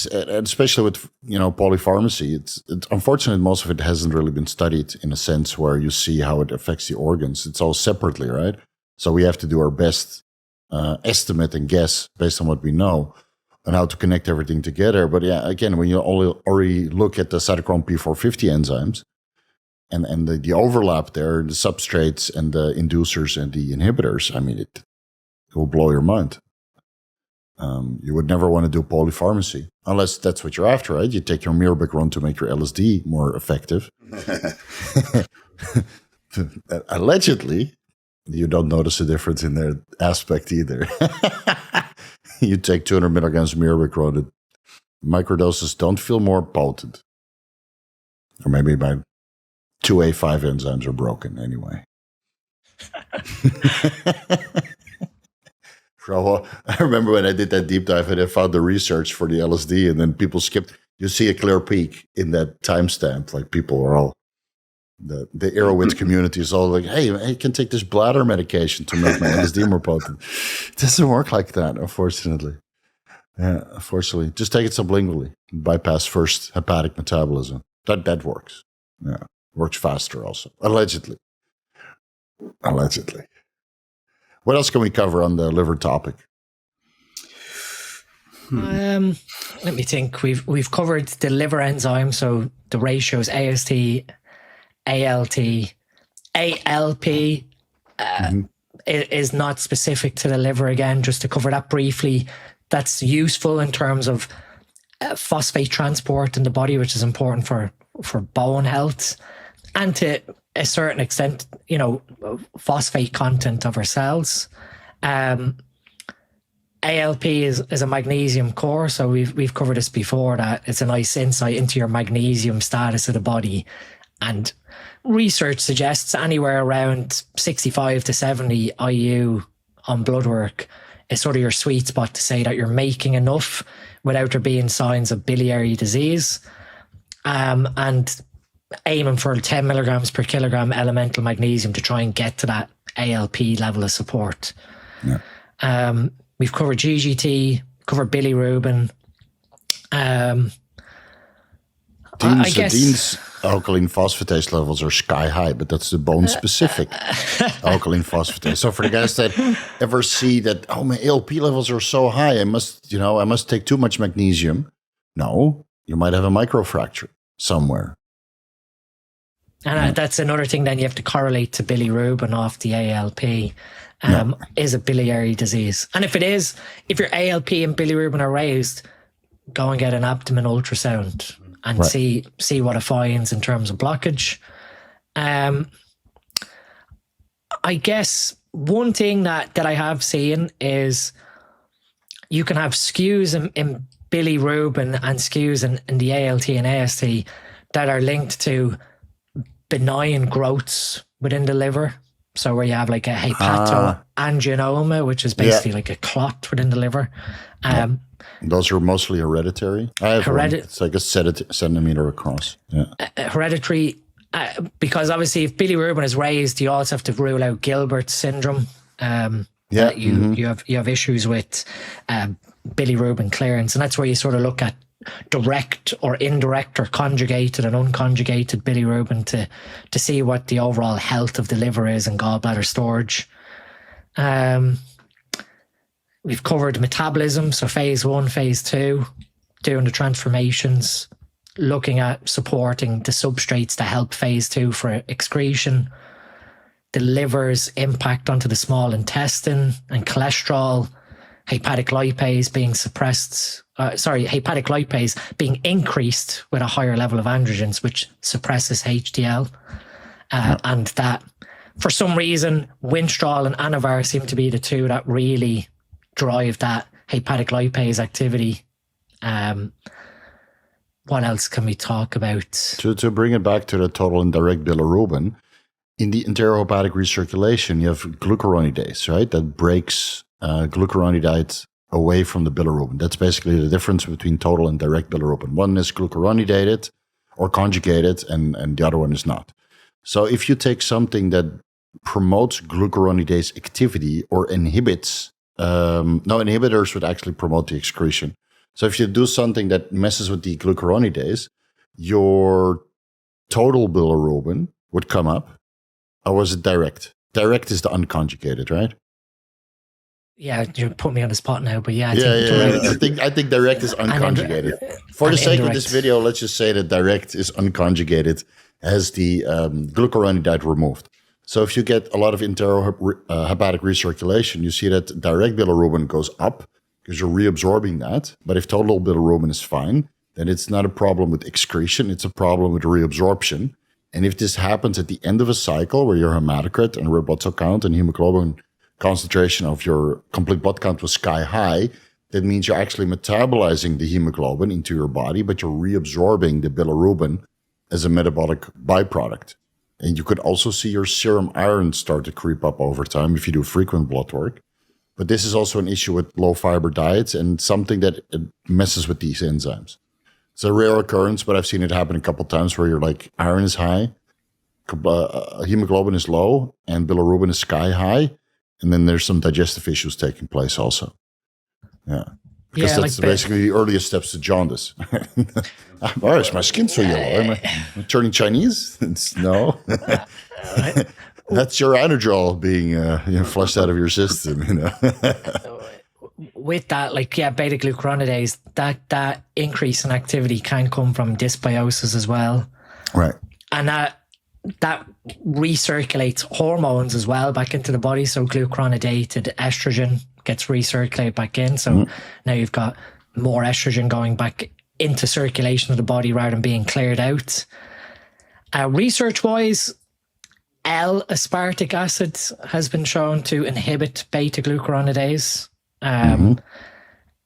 especially with, you know, polypharmacy. It's unfortunate most of it hasn't really been studied in a sense where you see how it affects the organs. It's all separately, right? So we have to do our best estimate and guess based on what we know and how to connect everything together. But yeah, again, when you already look at the cytochrome P450 enzymes and the overlap there, the substrates and the inducers and the inhibitors, I mean, it will blow your mind. You would never want to do polypharmacy unless that's what you're after, right? You take your mirabegron to make your LSD more effective. Allegedly, you don't notice a difference in their aspect either. You take 200 milligrams of mirabegron, microdoses don't feel more potent. Or maybe my 2A5 enzymes are broken anyway. So I remember when I did that deep dive and I found the research for the LSD, and then people skipped. You see a clear peak in that timestamp. Like people are all, the Arrowhead community is all like, hey, I can take this bladder medication to make my LSD more potent. It doesn't work like that, unfortunately. Yeah, unfortunately. Just take it sublingually. Bypass first hepatic metabolism. That works. Yeah, works faster also. Allegedly. What else can we cover on the liver topic? Let me think. We've covered the liver enzyme, so the ratios AST, ALT, ALP is not specific to the liver. Again, just to cover that briefly, that's useful in terms of phosphate transport in the body, which is important for bone health, and to a certain extent, phosphate content of our cells. ALP is a magnesium core, so we've covered this before, that it's a nice insight into your magnesium status of the body. And research suggests anywhere around 65 to 70 IU on blood work is sort of your sweet spot to say that you're making enough without there being signs of biliary disease. And aiming for 10 milligrams per kilogram elemental magnesium to try and get to that ALP level of support. Yeah. We've covered GGT, covered bilirubin. Dean's alkaline phosphatase levels are sky high, but that's the bone specific alkaline phosphatase. So for the guys that ever see that, oh, my ALP levels are so high, I must take too much magnesium. No, you might have a microfracture somewhere. And that's another thing then you have to correlate to bilirubin off the ALP. Is a biliary disease. And if your ALP and bilirubin are raised, go and get an abdomen ultrasound and see what it finds in terms of blockage. I guess one thing that I have seen is you can have skews in bilirubin and skews in the ALT and AST that are linked to benign growths within the liver. So where you have like a hepatoangioma, which is basically like a clot within the liver. Those are mostly hereditary. I have it's like a centimeter across. Yeah. Hereditary, because obviously if bilirubin is raised, you also have to rule out Gilbert's syndrome. You have issues with bilirubin clearance, and that's where you sort of look at direct or indirect or conjugated and unconjugated bilirubin to see what the overall health of the liver is and gallbladder storage. We've covered metabolism, so phase 1, phase 2, doing the transformations, looking at supporting the substrates to help phase 2 for excretion, the liver's impact onto the small intestine and cholesterol, hepatic lipase being increased with a higher level of androgens, which suppresses HDL. And that, for some reason, Winstrol and Anavar seem to be the two that really drive that hepatic lipase activity. What else can we talk about? To bring it back to the total and direct bilirubin, in the enterohepatic recirculation, you have glucuronidase, right? That breaks glucuronidase away from the bilirubin. That's basically the difference between total and direct bilirubin. One is glucuronidated or conjugated, and the other one is not. So if you take something that promotes glucuronidase activity or inhibits, inhibitors would actually promote the excretion. So if you do something that messes with the glucuronidase, your total bilirubin would come up. Or was it direct? Direct is the unconjugated, right? Yeah, you put me on the spot now, but I think direct is unconjugated. For the sake of this video, let's just say that direct is unconjugated, has the glucuronidase removed. So if you get a lot of enterohepatic recirculation, you see that direct bilirubin goes up because you're reabsorbing that. But if total bilirubin is fine, then it's not a problem with excretion. It's a problem with reabsorption. And if this happens at the end of a cycle where your hematocrit and red blood cell count and hemoglobin concentration of your complete blood count was sky high, that means you're actually metabolizing the hemoglobin into your body, but you're reabsorbing the bilirubin as a metabolic byproduct. And you could also see your serum iron start to creep up over time if you do frequent blood work. But this is also an issue with low fiber diets and something that messes with these enzymes. It's a rare occurrence, but I've seen it happen a couple of times where you're like, iron is high, hemoglobin is low, and bilirubin is sky high. And then there's some digestive issues taking place also. Yeah. Because that's basically the earliest steps to jaundice. Why is my skin so yellow? Am I turning Chinese? No. That's your anadrol being flushed out of your system. With that, beta-glucuronidase, that increase in activity can come from dysbiosis as well. Right. And that recirculates hormones as well back into the body. So glucuronidated estrogen gets recirculated back in. So now you've got more estrogen going back into circulation of the body rather than being cleared out. Research-wise, L-aspartic acid has been shown to inhibit beta-glucuronidase.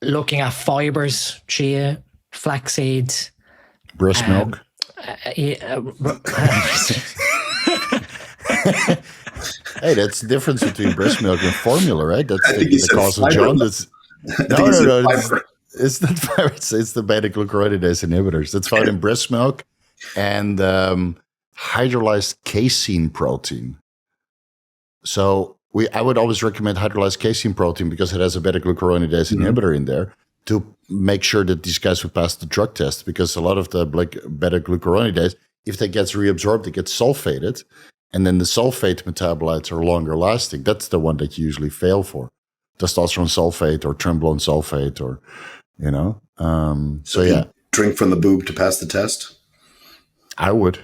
Looking at fibers, chia, flaxseed, breast milk. Hey, that's the difference between breast milk and formula, right? That's the cause of jaundice. No. It's not fiber. It's the beta-glucuronidase inhibitors. That's found in breast milk and hydrolyzed casein protein. So I would always recommend hydrolyzed casein protein because it has a beta-glucuronidase inhibitor in there to make sure that these guys would pass the drug test, because a lot of the beta-glucuronidase, if they gets reabsorbed, it gets sulfated, and then the sulfate metabolites are longer lasting. That's the one that you usually fail for. Testosterone sulfate or trenbolone sulfate or, Drink from the boob to pass the test? I would.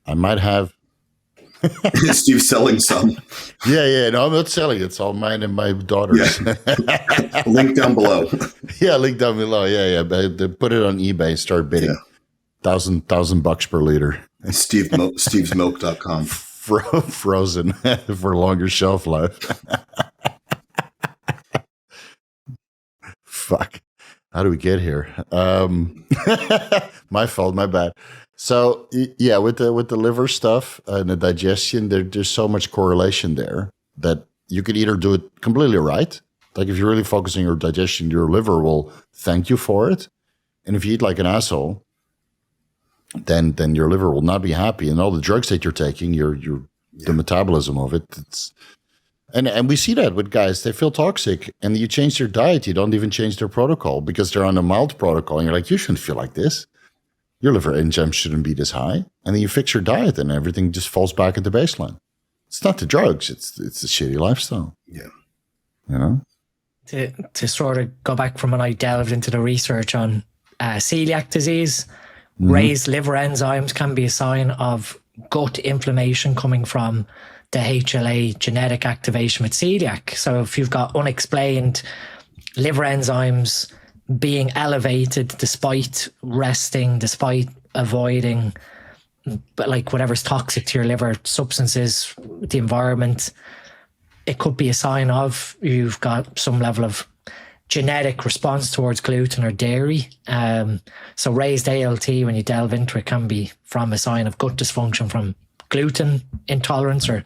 I might have. Steve's selling some. Yeah. No, I'm not selling. It's all mine and my daughter's. Yeah. Link down below. Yeah, link down below. Yeah. They put it on eBay and start bidding. $1,000 per liter. Stevesmilk.com. Frozen for longer shelf life. Fuck. How do we get here? My fault. My bad. So yeah, with the liver stuff and the digestion, there's so much correlation there that you could either do it completely right. Like if you're really focusing on your digestion, your liver will thank you for it. And if you eat like an asshole, then your liver will not be happy. And all the drugs that you're taking, the metabolism of it, and we see that with guys, they feel toxic and you change their diet. You don't even change their protocol because they're on a mild protocol. And you're like, you shouldn't feel like this. Your liver enzymes shouldn't be this high. And then you fix your diet and everything just falls back into baseline. It's not the drugs. It's the shitty lifestyle. Yeah. To sort of go back from when I delved into the research on celiac disease, raised liver enzymes can be a sign of gut inflammation coming from the HLA genetic activation with celiac. So if you've got unexplained liver enzymes being elevated despite resting, despite avoiding, but like whatever's toxic to your liver, substances, the environment, it could be a sign of you've got some level of genetic response towards gluten or dairy. So raised ALT, when you delve into it, can be from a sign of gut dysfunction from gluten intolerance or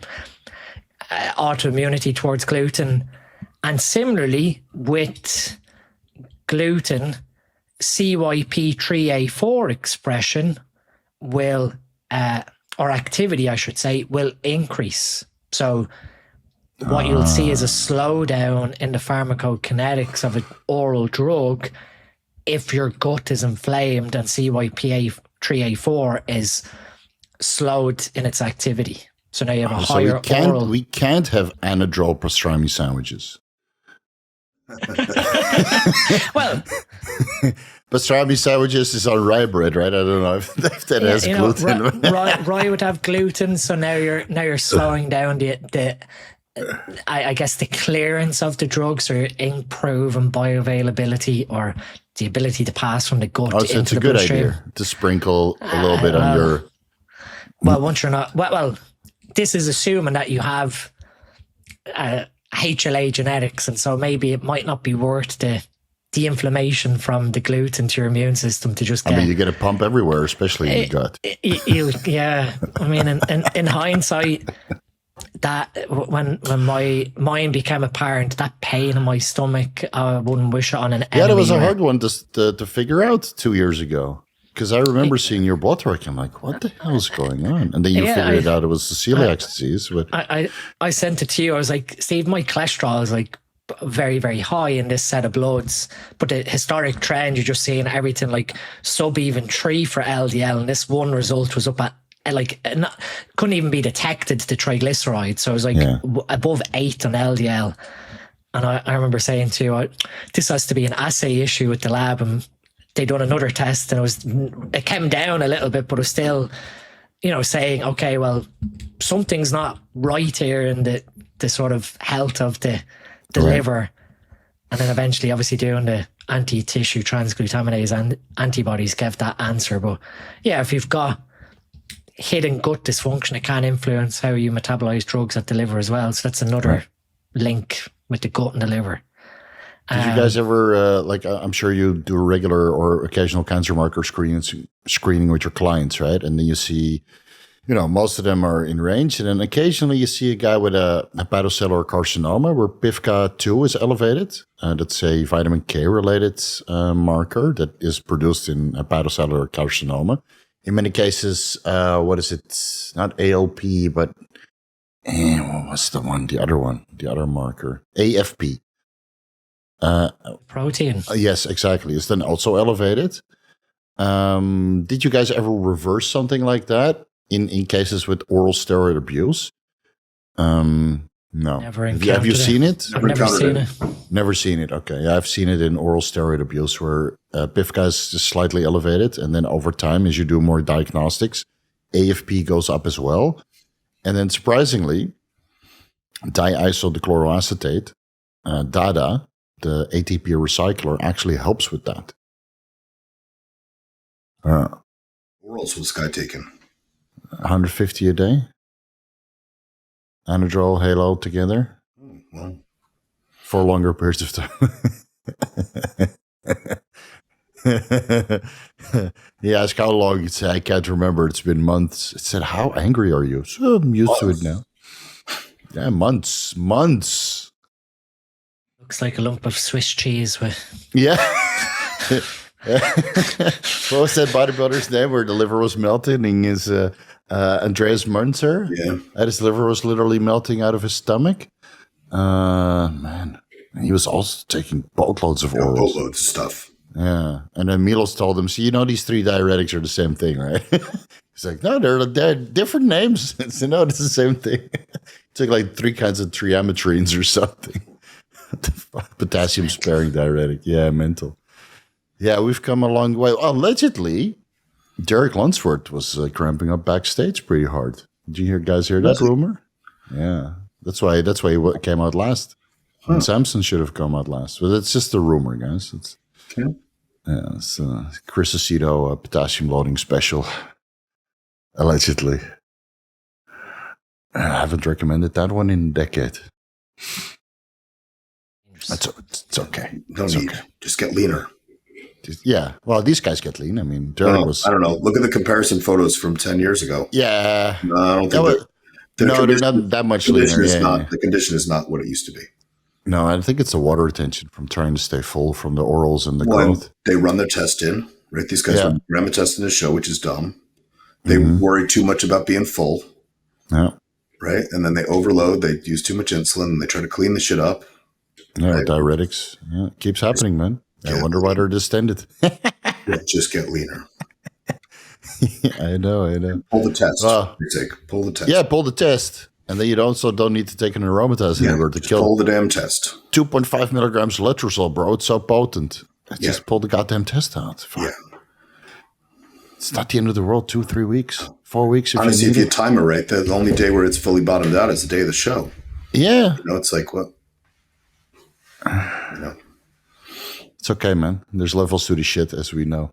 autoimmunity towards gluten. And similarly with gluten, CYP3A4 expression will, or activity, I should say, will increase. So what you'll see is a slowdown in the pharmacokinetics of an oral drug if your gut is inflamed and CYP3A4 is slowed in its activity. So now you have a higher oral. We can't have anadrol pastrami sandwiches. Well, pastrami sandwiches is on rye bread, right? I don't know if that has gluten. Rye would have gluten, so now you're slowing down the I guess the clearance of the drugs or improving bioavailability or the ability to pass from the gut into it's a the good bloodstream. idea to sprinkle a little bit on your. Well, once you're not well, this is assuming that you have HLA genetics, and so maybe it might not be worth the inflammation from the gluten to your immune system to just get. I mean, you get a pump everywhere, especially in the gut. Yeah, I mean, in hindsight, that when my mind became apparent, that pain in my stomach, I wouldn't wish it on an enemy. Yeah, that was a hard one to figure out 2 years ago. Because I remember seeing your blood work, I'm like, what the hell is going on? And then you figured it out it was the celiac disease. But I sent it to you. I was like, Steve, my cholesterol is like very, very high in this set of bloods. But the historic trend, you're just seeing everything like sub even 3 for LDL. And this one result was up at couldn't even be detected, the triglycerides. So it was like above 8 on LDL. And I remember saying to you, this has to be an assay issue with the lab. And they done another test and it came down a little bit, but it was still, saying, okay, well, something's not right here in the sort of health of the liver. And then eventually, obviously, doing the anti-tissue transglutaminase and antibodies gave that answer. But yeah, if you've got hidden gut dysfunction, it can influence how you metabolize drugs at the liver as well. So that's another link with the gut and the liver. Did you guys ever, I'm sure you do regular or occasional cancer marker screening with your clients, right? And then you see, most of them are in range. And then occasionally you see a guy with a hepatocellular carcinoma where PEVKA-II is elevated. That's a vitamin K related marker that is produced in hepatocellular carcinoma. In many cases, what is it? Not ALP, but what was the other marker? AFP. Protein. Yes, exactly. It's then also elevated. Did you guys ever reverse something like that in cases with oral steroid abuse? No. Never Have you seen it? I've never seen it. Never seen it. Okay. Yeah, I've seen it in oral steroid abuse where PEVKA is just slightly elevated. And then over time, as you do more diagnostics, AFP goes up as well. And then surprisingly, diisodechloroacetate, DADA, the ATP recycler, actually helps with that. Orals was guy taken? 150 a day. Anadrol, Halo together. Oh, well. For longer periods of time. Yeah, ask how long. It said, I can't remember. It's been months. It said, how angry are you? So I'm used to it now. Yeah, months. Looks like a lump of Swiss cheese with. Yeah. What was that bodybuilder's name where the liver was melting? And his Andreas Münzer. Yeah. His liver was literally melting out of his stomach. Man. He was also taking boatloads of orals. Boatloads of stuff. Yeah. And then Milos told him, see, these 3 diuretics are the same thing, right? He's like, no, they're different names. So, no, it's the same thing. Took like 3 kinds of triametrines or something. Potassium sparing diuretic. Yeah, mental. Yeah, we've come a long way. Allegedly, Derek Lunsford was cramping up backstage pretty hard. Did you guys hear that rumor? Yeah, that's why he came out last. And Samson should have come out last, but it's just a rumor, guys. It's Chris Aceto potassium loading special, allegedly. I haven't recommended that one in a decade. It's okay. No need. Okay. Just get leaner. Yeah. Well, these guys get lean. I mean, Derek was. I don't know. Look at the comparison photos from 10 years ago. Yeah. No, I don't think they're not that much leaner. The condition is not what it used to be. No, I think it's the water retention from trying to stay full from the orals and the growth. They run their test in, right? These guys run a test in the show, which is dumb. They worry too much about being full. Yeah. Right? And then they overload. They use too much insulin and they try to clean the shit up. Yeah, right? Diuretics. Yeah, it keeps happening, man. I wonder why they're distended. Just get leaner. I know. Pull the test. Pull the test. Yeah, pull the test. And then you also don't need to take an aromatase inhibitor to kill. Pull the damn test. 2.5 milligrams letrozole, bro. It's so potent. Just pull the goddamn test out. Fuck. Yeah. It's not the end of the world. 2-3 weeks, 4 weeks. Honestly, if you time it right, the only day where it's fully bottomed out is the day of the show. Yeah. It's like, what? It's okay, man. There's levels to the shit, as we know.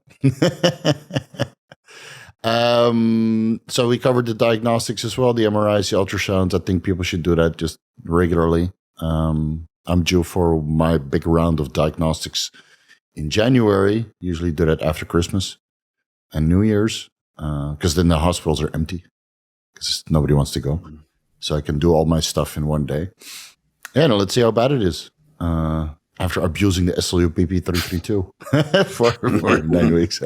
So we covered the diagnostics as well, the MRIs, the ultrasounds. I think people should do that just regularly. I'm due for my big round of diagnostics in January. Usually do that after Christmas and New Year's, because then the hospitals are empty because nobody wants to go. So I can do all my stuff in one day. Yeah, now let's see how bad it is. After abusing the SLU-PP332 for 9 weeks.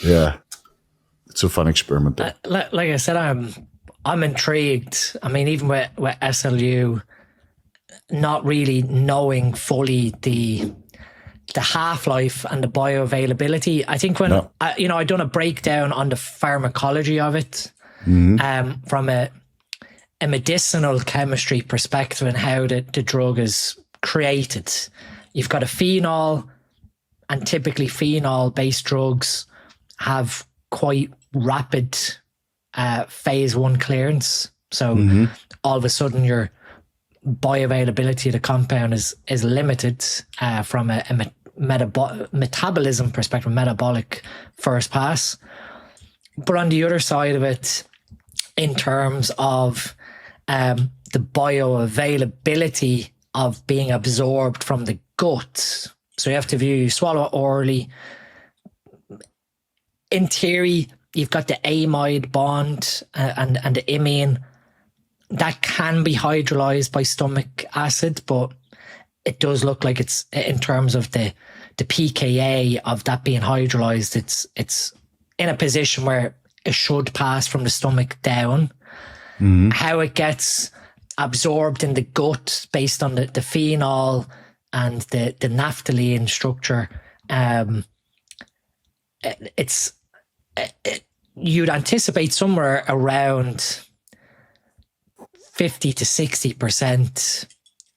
Yeah. It's a fun experiment, though. Like I said, I'm intrigued. I mean, even with SLU, not really knowing fully the half-life and the bioavailability. I think when I done a breakdown on the pharmacology of it, from a medicinal chemistry perspective and how the drug is created. You've got a phenol, and typically phenol-based drugs have quite rapid phase 1 clearance. So all of a sudden your bioavailability of the compound is limited from a metabolism perspective, metabolic first pass. But on the other side of it, in terms of the bioavailability of being absorbed from the gut, so you have to view, you swallow it orally. In theory, you've got the amide bond and the imine that can be hydrolyzed by stomach acid, but it does look like it's, in terms of the pKa of that being hydrolyzed, it's in a position where it should pass from the stomach down. How it gets absorbed in the gut based on the phenol and the naphthalene structure, you'd anticipate somewhere around 50 to 60%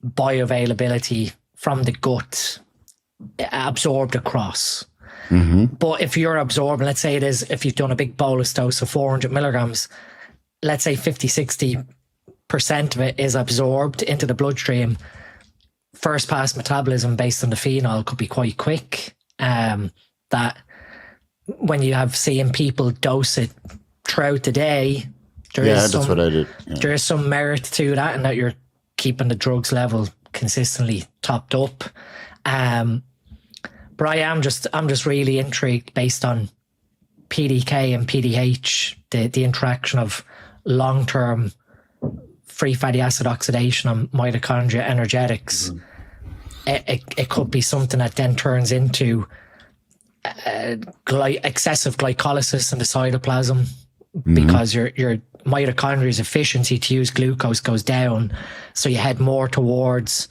bioavailability from the gut absorbed across. But if you're absorbing, let's say it is, if you've done a big bolus dose of 400 milligrams, let's say 50, 60% of it is absorbed into the bloodstream. First pass metabolism based on the phenol could be quite quick. That when you have seeing people dose it throughout the day, that's what I did. Yeah. There is some merit to that, and that you're keeping the drugs level consistently topped up. But I'm just really intrigued based on PDK and PDH, the interaction of long-term free fatty acid oxidation on mitochondria energetics. It could be something that then turns into excessive glycolysis in the cytoplasm, because your mitochondria's efficiency to use glucose goes down, so you head more towards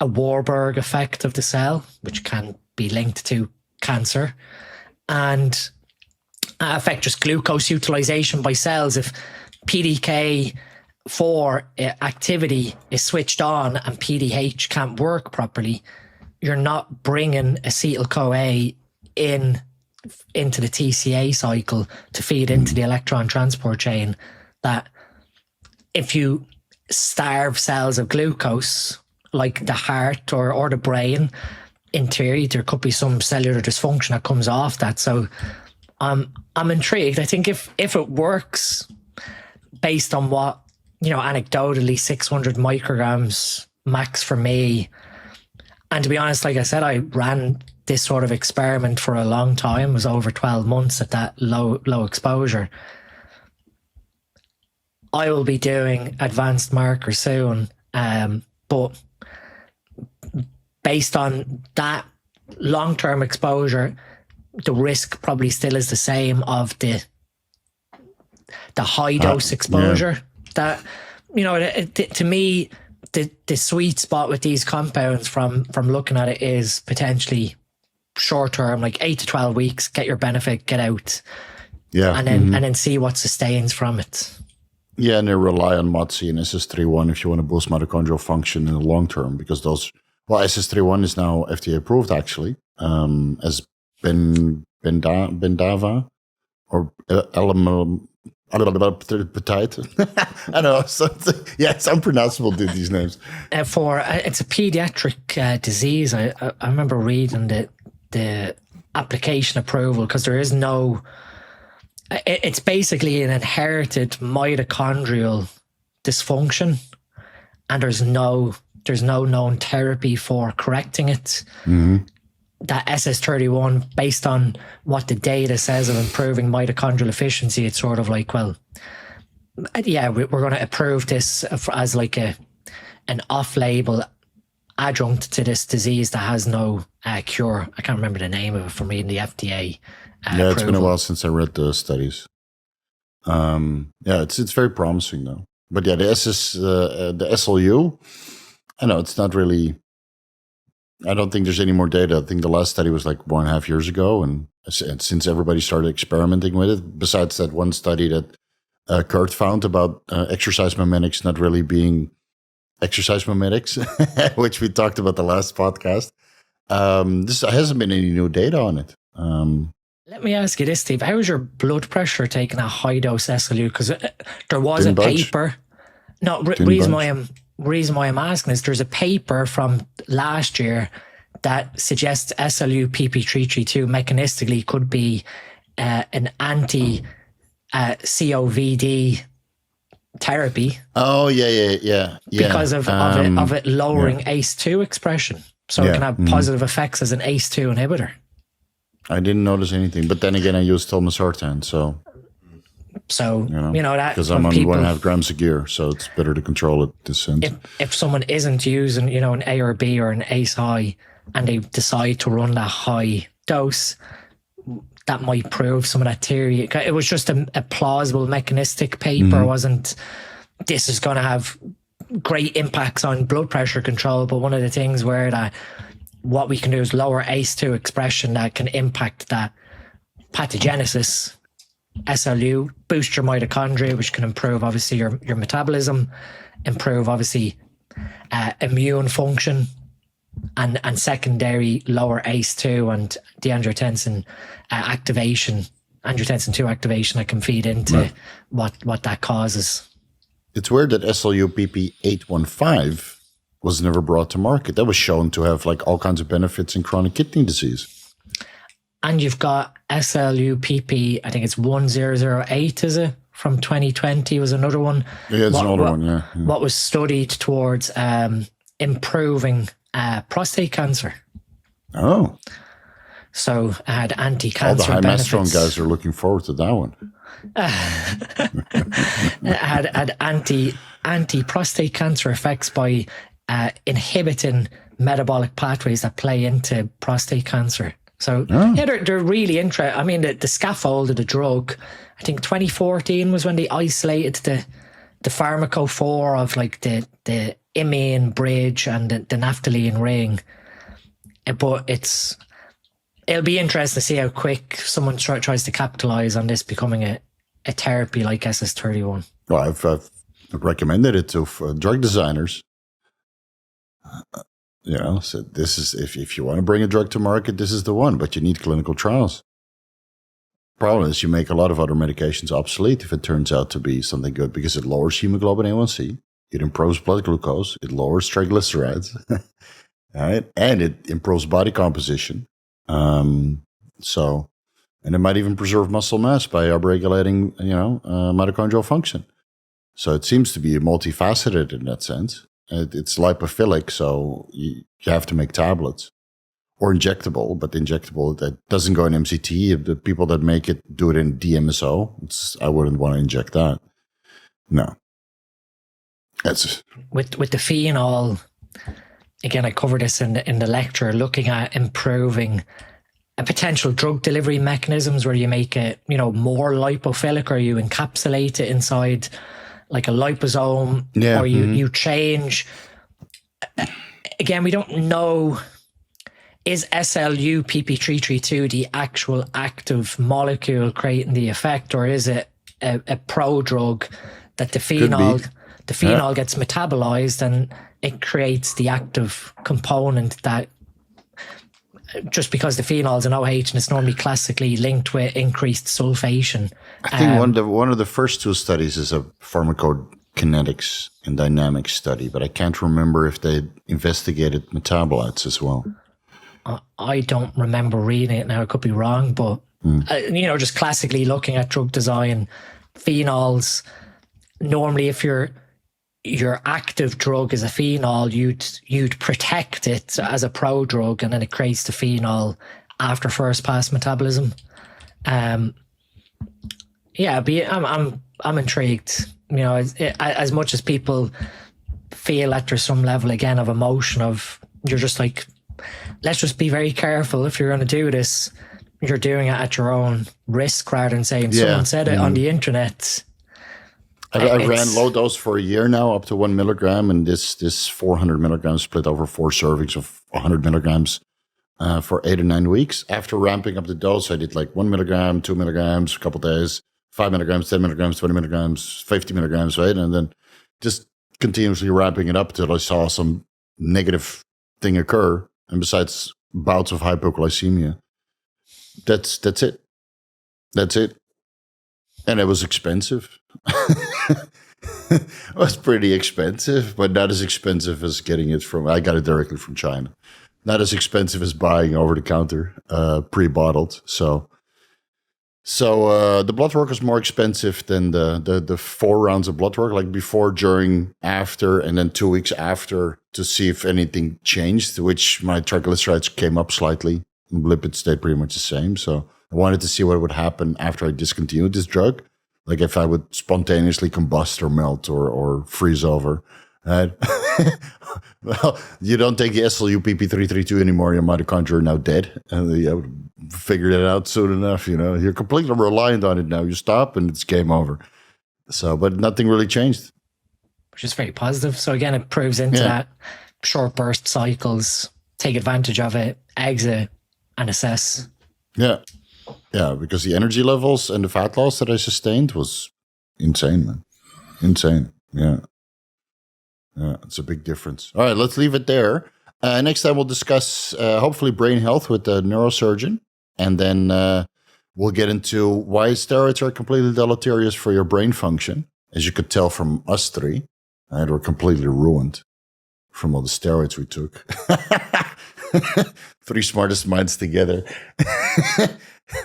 a Warburg effect of the cell, which can be linked to cancer, and affect just glucose utilization by cells. If PDK4 activity is switched on and PDH can't work properly, you're not bringing acetyl-CoA into the TCA cycle to feed into the electron transport chain. That if you starve cells of glucose, like the heart or the brain, in theory there could be some cellular dysfunction that comes off that. So I'm intrigued. I think if it works based on what, anecdotally 600 micrograms max for me, and to be honest, like I said, I ran this sort of experiment for a long time. It was over 12 months at that low exposure. I will be doing advanced marker soon, but based on that long-term exposure, the risk probably still is the same of the high dose exposure. That, to me, the sweet spot with these compounds from looking at it is potentially short term, like 8 to 12 weeks, get your benefit, get out, and then see what sustains from it. Yeah, and they rely on MOTS and SS31 if you want to boost mitochondrial function in the long term, because SS31 is now FDA approved actually, as Bendava or Upregulated. I know. Yeah, it's unpronounceable, dude, these names. It's a pediatric disease. I remember reading the application approval, because there is no. It's basically an inherited mitochondrial dysfunction, and there's no known therapy for correcting it. Mm-hmm. That SS31, based on what the data says of improving mitochondrial efficiency, it's sort of like, well, yeah, we're going to approve this as like an off-label adjunct to this disease that has no cure. I can't remember the name of it from reading the FDA. Yeah, it's been a while since I read the studies. Yeah, it's very promising though. But yeah, the SLU, I know it's not really. I don't think there's any more data. I think the last study was like 1.5 years ago, and since everybody started experimenting with it, besides that one study that Kurt found about exercise mimetics not really being exercise mimetics, which we talked about the last podcast, this hasn't been any new data on it. Let me ask you this, Steve. How was your blood pressure taking a high dose SLU? Because there was a paper. No, reason why I'm asking is there's a paper from last year that suggests SLU PP332 mechanistically could be an anti-COVD therapy. Oh, yeah. Because of it lowering ACE2 expression. So it can have positive effects as an ACE2 inhibitor. I didn't notice anything. But then again, I use telmisartan, so that because I'm on 1.5 grams a gear, so it's better to control it this sense. If someone isn't using, an A or B or an ACE high, and they decide to run that high dose, that might prove some of that theory. It was just a plausible mechanistic paper. It wasn't, this is going to have great impacts on blood pressure control, but one of the things where that what we can do is lower ACE2 expression that can impact that pathogenesis. SLU, boost your mitochondria, which can improve obviously your metabolism, improve obviously immune function, and secondary lower ACE2 and the angiotensin activation, angiotensin 2 activation that can feed into what that causes. It's weird that SLU PP815 was never brought to market. That was shown to have like all kinds of benefits in chronic kidney disease. And you've got SLU PP, I think it's 1008, is it? From 2020 was another one. Yeah, it's another one, yeah. What was studied towards improving prostate cancer. Oh. So it had anti-cancer all the high benefits. masterone guys are looking forward to that one. It had anti-prostate cancer effects by inhibiting metabolic pathways that play into prostate cancer. So they're really interesting. I mean, the scaffold of the drug, I think 2014 was when they isolated the pharmacophore of like the imine bridge and the naphthalene ring. But it'll be interesting to see how quick someone tries to capitalize on this becoming a therapy like SS31. Well, I've recommended it to drug designers. So this is, if you want to bring a drug to market, this is the one, but you need clinical trials. Problem is you make a lot of other medications obsolete if it turns out to be something good, because it lowers hemoglobin A1C, it improves blood glucose, it lowers triglycerides, right? And it improves body composition. And it might even preserve muscle mass by upregulating, mitochondrial function. So it seems to be multifaceted in that sense. It's lipophilic, so you have to make tablets or injectable, but the injectable that doesn't go in MCT. The people that make it do it in DMSO. I wouldn't want to inject that. No. That's with the phenol. Again, I covered this in the lecture, looking at improving a potential drug delivery mechanisms where you make it, more lipophilic, or you encapsulate it inside like a liposome, or you change. Again, we don't know, is SLU PP332 the actual active molecule creating the effect, or is it a prodrug that the phenol gets metabolized and it creates the active component that just because the phenol's an OH and it's normally classically linked with increased sulfation. I think one of the first two studies is a pharmacokinetics and dynamics study, but I can't remember if they investigated metabolites as well. I don't remember reading it now. I could be wrong, but just classically looking at drug design, phenols, normally if your active drug is a phenol, you'd protect it as a prodrug, and then it creates the phenol after first pass metabolism. I'm intrigued. As much as people feel that there's some level again of emotion of, you're just like, let's just be very careful if you're going to do this. You're doing it at your own risk rather than saying someone said it on the internet. I ran low dose for a year now, up to 1 milligram, and this 400 milligrams split over 4 servings of 100 milligrams for 8 or 9 weeks. After ramping up the dose, I did like 1 milligram, 2 milligrams, a couple of days, 5 milligrams, 10 milligrams, 20 milligrams, 50 milligrams, right? And then just continuously ramping it up till I saw some negative thing occur. And besides bouts of hypoglycemia, that's it. That's it. And it was expensive. It was pretty expensive, but not as expensive as getting it I got it directly from China. Not as expensive as buying over the counter, pre-bottled. So the blood work was more expensive than the 4 rounds of blood work, like before, during, after, and then 2 weeks after, to see if anything changed, which my triglycerides came up slightly. Lipids stayed pretty much the same. So I wanted to see what would happen after I discontinued this drug. Like if I would spontaneously combust or melt or freeze over. Right? Well, you don't take the SLU-PP332 anymore. Your mitochondria are now dead. And you figured it out soon enough. You're completely reliant on it now. You stop and it's game over. So, but nothing really changed. Which is very positive. So again, it proves into that short burst cycles, take advantage of it, exit, and assess. Yeah. Yeah, because the energy levels and the fat loss that I sustained was insane, man. Insane. Yeah. Yeah, it's a big difference. All right, let's leave it there. Next time we'll discuss hopefully brain health with the neurosurgeon. And then we'll get into why steroids are completely deleterious for your brain function. As you could tell from us three, we're completely ruined from all the steroids we took. 3 smartest minds together.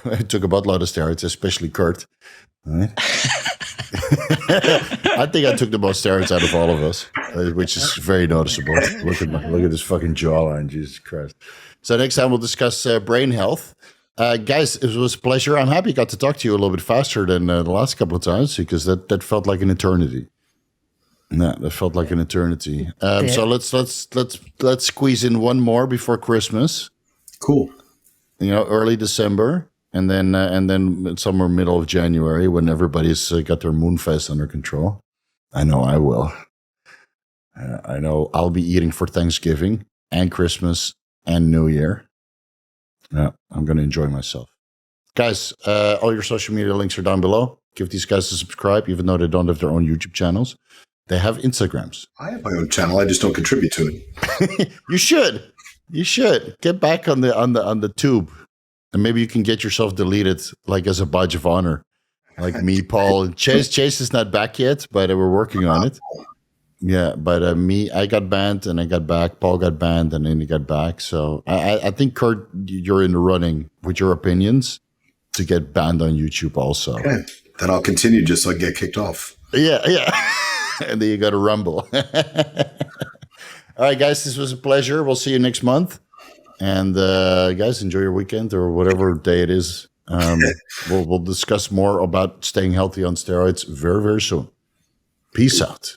I took a buttload of steroids, especially Kurt. Right? I think I took the most steroids out of all of us, which is very noticeable. Look at this fucking jawline, Jesus Christ. So next time we'll discuss brain health. Guys, it was a pleasure. I'm happy I got to talk to you a little bit faster than the last couple of times, because that felt like an eternity. No, that felt like an eternity. So let's squeeze in one more before Christmas. Cool. Early December, and then somewhere middle of January, when everybody's got their moonfest under control. I know I will. I know I'll be eating for Thanksgiving and Christmas and New Year. Yeah, I'm going to enjoy myself. Guys, all your social media links are down below. Give these guys a subscribe, even though they don't have their own YouTube channels. They have Instagrams. I have my own channel. I just don't contribute to it. You should. You should get back on the tube, and maybe you can get yourself deleted, like as a badge of honor, like me, Paul, and Chase. Chase is not back yet, but we're working on it. Yeah, but I got banned and I got back. Paul got banned and then he got back. So I think, Kurt, you're in the running with your opinions to get banned on YouTube also. Okay, then I'll continue just so I get kicked off. Yeah. And then you got to rumble. All right, guys, this was a pleasure. We'll see you next month. And guys, enjoy your weekend or whatever day it is. We'll discuss more about staying healthy on steroids very, very soon. Peace out.